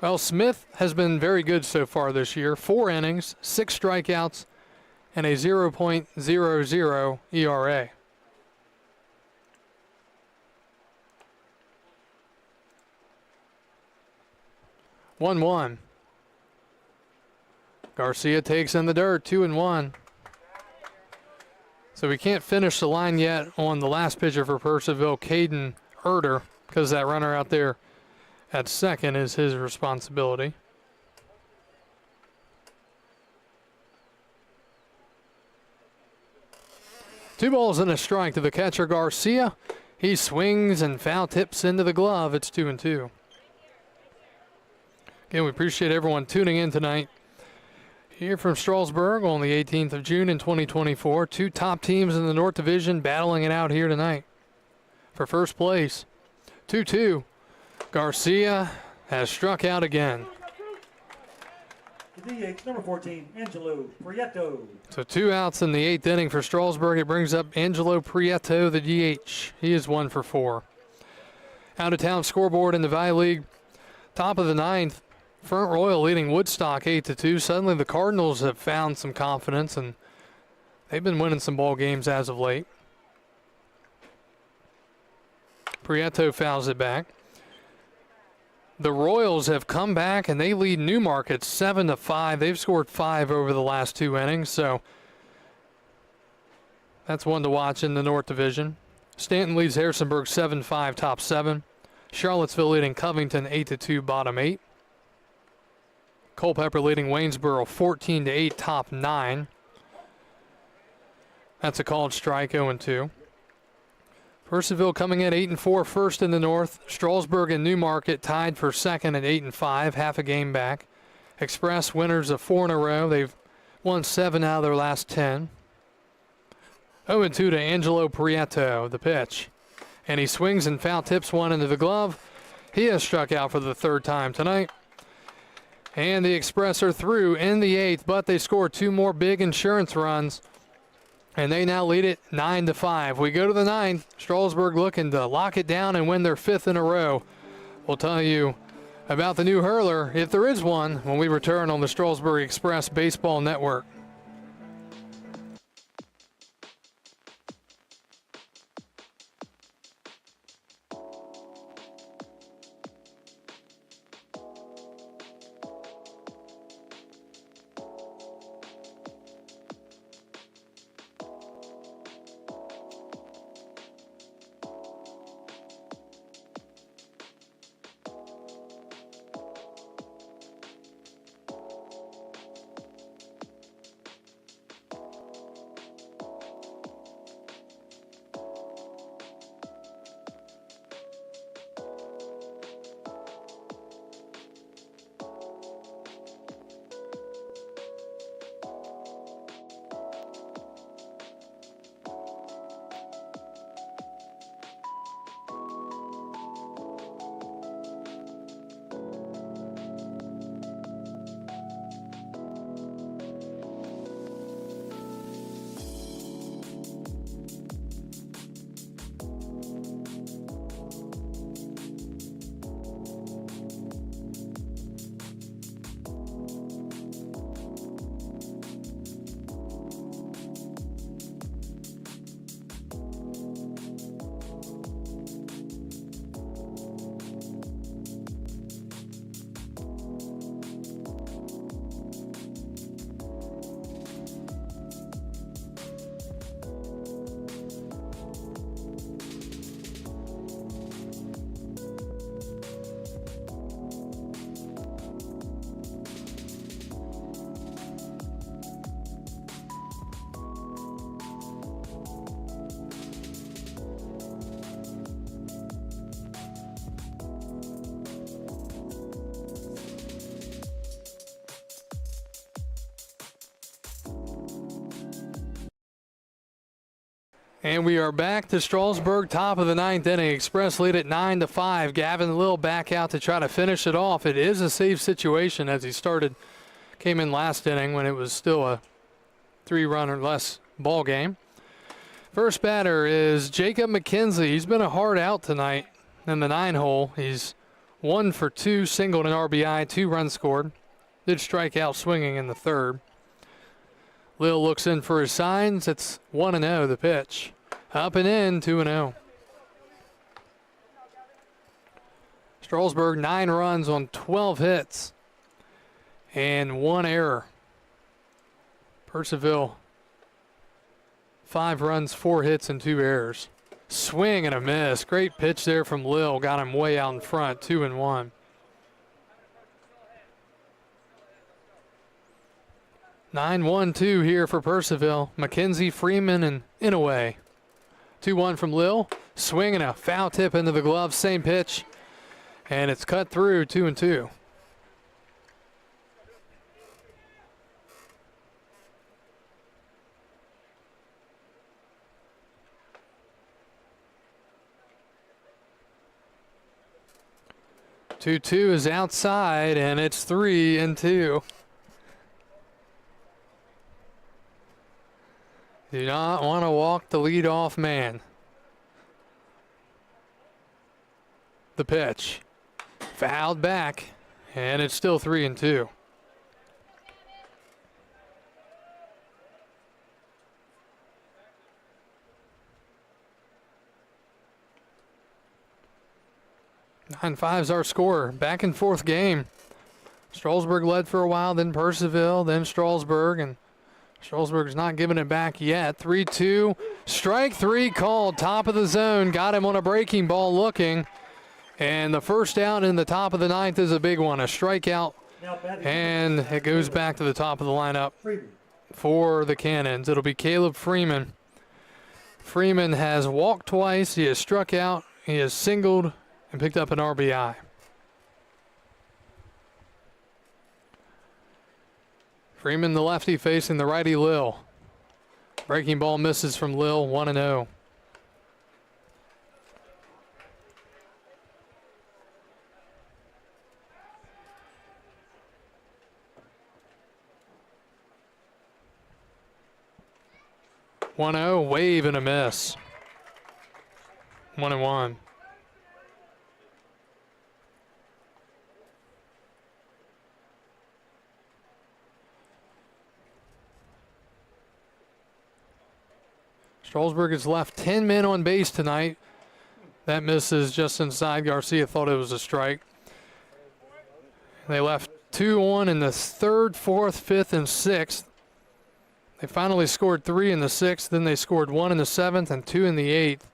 Well, Smith has been very good so far this year. 4 innings, 6 strikeouts, and a 0.00 ERA. One. Garcia takes in the dirt, 2-1. So we can't finish the line yet on the last pitcher for Purcellville, Caden Erder, because that runner out there at second is his responsibility. Two balls and a strike to the catcher, Garcia. He swings and foul tips into the glove. It's 2-2. Again, we appreciate everyone tuning in tonight. Here from Strasburg on the 18th of June in 2024. 2 top teams in the North Division battling it out here tonight for first place. 2-2. Garcia has struck out again. The DH, number 14, Angelo Prieto. So 2 outs in the 8th inning for Strasburg. It brings up Angelo Prieto, the DH. He is 1 for 4. Out of town scoreboard in the Valley League. Top of the 9th. Front Royal leading Woodstock 8-2. Suddenly the Cardinals have found some confidence, and they've been winning some ball games as of late. Prieto fouls it back. The Royals have come back, and they lead Newmarket 7-5. They've scored 5 over the last 2 innings, so that's one to watch in the North Division. Stanton leads Harrisonburg 7-5, top 7. Charlottesville leading Covington 8-2, bottom 8. Culpeper leading Waynesboro 14-8, top 9. That's a called strike, 0-2. Purcellville coming in 8-4, first in the North. Strasburg and Newmarket tied for second at 8-5, half a game back. Express winners of 4 in a row. They've won 7 out of their last 10. 0-2 to Angelo Prieto, the pitch. And he swings and foul tips one into the glove. He has struck out for the 3rd time tonight. And the Express are through in the 8th, but they score 2 more big insurance runs, and they now lead it 9-5. We go to the 9th. Strasburg looking to lock it down and win their 5th in a row. We'll tell you about the new hurler, if there is one, when we return on the Strasburg Express Baseball Network. And we are back to Strasburg, top of the ninth inning. Express lead at 9-5. Gavin Lill back out to try to finish it off. It is a safe situation as he came in last inning when it was still a 3-run or less ball game. First batter is Jacob McKenzie. He's been a hard out tonight in the 9-hole. He's 1 for 2, singled an RBI, 2 runs scored. Did strike out swinging in the third. Lill looks in for his signs. It's 1-0 the pitch. Up and in, 2-0. Strasburg 9 runs on 12 hits and 1 error. Purcellville 5 runs, 4 hits, and 2 errors. Swing and a miss. Great pitch there from Lill. Got him way out in front, 2-1. Nine 1-2 here for Purcellville. McKenzie, Freeman, and Inouye. 2-1 from Lill. Swing and a foul tip into the glove. Same pitch. And it's cut through, 2-2. Two is outside, and it's 3-2. Do not want to walk the leadoff man. The pitch. Fouled back, and it's still 3-2. Nine five's our score. Back and forth game. Strasburg led for a while, then Purcellville, then Strasburg, and Strasburg's not giving it back yet. 3-2. Strike 3 called. Top of the zone. Got him on a breaking ball looking. And the first out in the top of the ninth is a big one. A strikeout. And it goes back to the top of the lineup for the Cannons. It'll be Caleb Freeman. Freeman has walked twice. He has struck out. He has singled and picked up an RBI. Freeman, the lefty, facing the righty Lill. Breaking ball misses from Lill, 1-0. Wave and a miss. 1-1. Strasburg has left 10 men on base tonight. That misses just inside. Garcia thought it was a strike. They left 2 on in the third, fourth, fifth, and sixth. They finally scored 3 in the sixth. Then they scored 1 in the seventh and 2 in the eighth.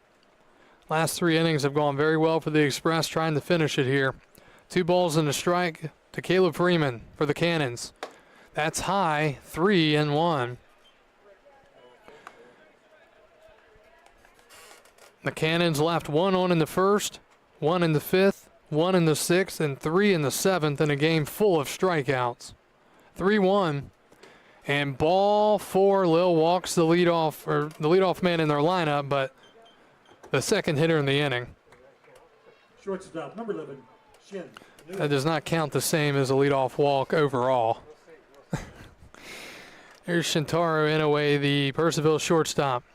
Last 3 innings have gone very well for the Express, trying to finish it here. 2 balls and a strike to Caleb Freeman for the Cannons. That's high, 3-1. The Cannons left 1 on in the first, 1 in the fifth, 1 in the sixth, and 3 in the seventh in a game full of strikeouts. 3-1, and ball 4. Lill walks the leadoff man in their lineup, but the second hitter in the inning. Shortstop, number 11, Shin. That does not count the same as a leadoff walk overall. Here's Shintaro Inouye, the Purcellville shortstop.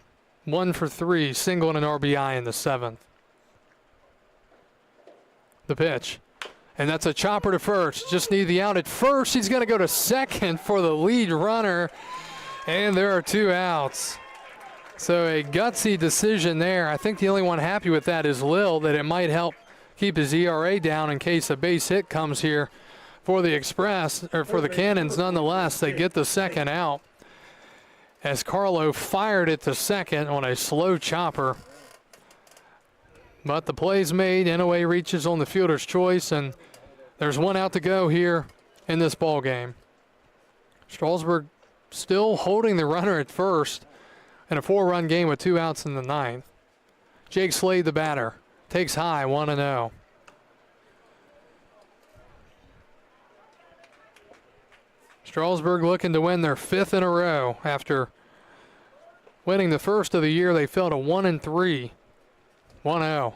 1 for 3, single and an RBI in the seventh. The pitch. And that's a chopper to first. Just need the out at first. He's going to go to second for the lead runner. And there are 2 outs. So a gutsy decision there. I think the only one happy with that is Lill, that it might help keep his ERA down in case a base hit comes here for the Express, or for the Cannons. Nonetheless, they get the second out, as Carlo fired it to second on a slow chopper. But the play's made. Inouye reaches on the fielder's choice, and there's 1 out to go here in this ball game. Strasburg still holding the runner at first in a 4-run game with 2 outs in the ninth. Jake Slade, the batter, takes high, 1-0. Strasburg looking to win their 5th in a row after Winning the first of the year, they fell to 1-3. 1-0.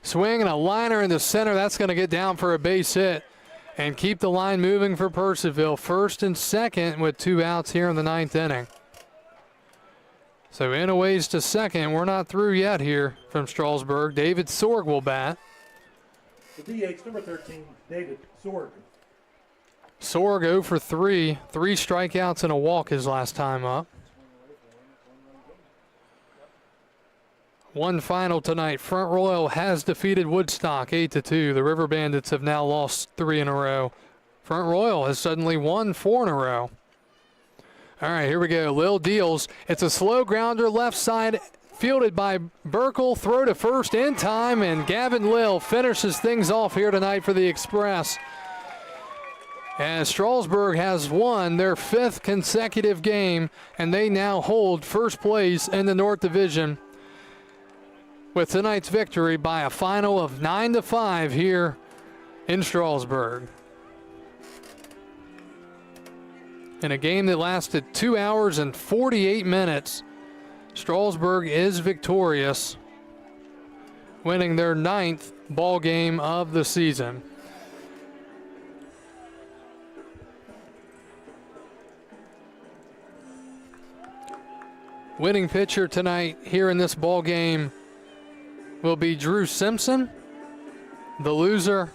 Swing and a liner in the center. That's going to get down for a base hit and keep the line moving for Purcellville. First and second with 2 outs here in the 9th inning. So in a ways to second. We're not through yet here from Strasburg. David Sorg will bat. The DH, number 13, David Sorg. Sorg 0 for 3. 3 strikeouts and a walk his last time up. One final tonight. Front Royal has defeated Woodstock 8-2. The River Bandits have now lost 3 in a row. Front Royal has suddenly won 4 in a row. All right, here we go. Lil deals. It's a slow grounder left side, fielded by Burkle. Throw to first in time, and Gavin Lil finishes things off here tonight for the Express. And Strasburg has won their 5th consecutive game, and they now hold first place in the North Division with tonight's victory by a final of 9-5 here in Strasburg. In a game that lasted 2 hours and 48 minutes, Strasburg is victorious, winning their 9th ball game of the season. Winning pitcher tonight here in this ball game will be Drew Simpson. The loser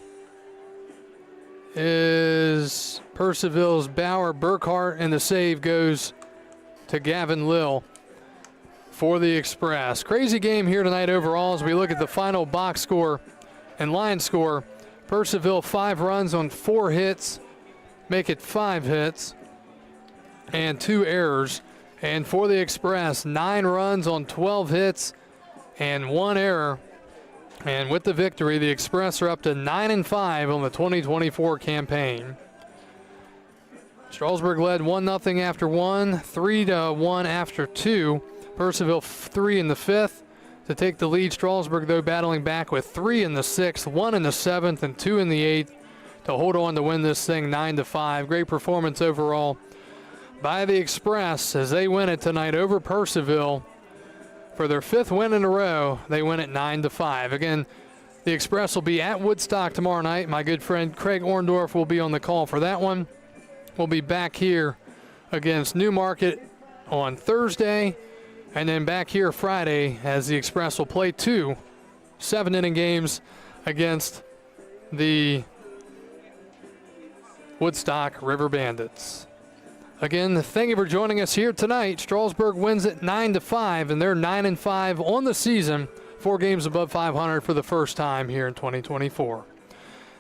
is Purcellville's Bauer Burkhart, and the save goes to Gavin Lil for the Express. Crazy game here tonight overall as we look at the final box score and line score. Purcellville 5 runs on 4 hits, make it 5 hits and 2 errors. And for the Express, 9 runs on 12 hits and 1 error. And with the victory, the Express are up to 9-5 on the 2024 campaign. Strasburg led 1-0 after 1, 3-1 after 2. Purcellville 3 in the 5th to take the lead. Strasburg, though, battling back with 3 in the 6th, 1 in the 7th, and 2 in the 8th to hold on to win this thing 9-5. Great performance overall by the Express as they win it tonight over Purcellville. For their 5th win in a row, they win it 9-5. Again, the Express will be at Woodstock tomorrow night. My good friend Craig Orndorff will be on the call for that one. We'll be back here against Newmarket on Thursday, and then back here Friday as the Express will play 2 7-inning games against the Woodstock River Bandits. Again, thank you for joining us here tonight. Strasburg wins it 9-5, and they're 9-5 on the season, 4 games above 500 for the first time here in 2024.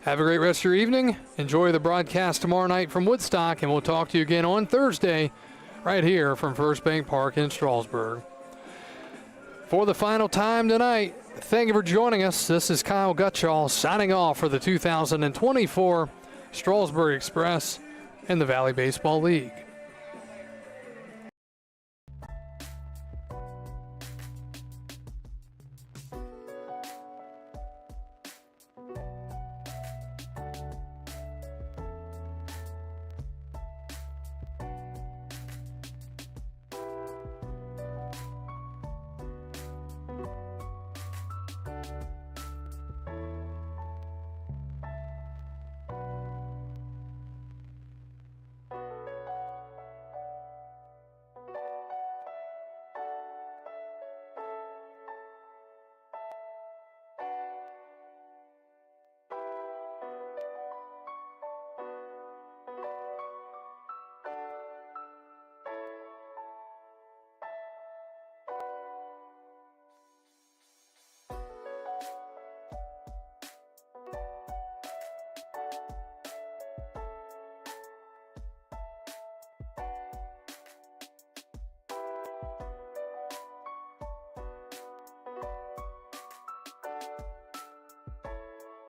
Have a great rest of your evening. Enjoy the broadcast tomorrow night from Woodstock, and we'll talk to you again on Thursday right here from First Bank Park in Strasburg. For the final time tonight, thank you for joining us. This is Kyle Gutschall signing off for the 2024 Strasburg Express in the Valley Baseball League.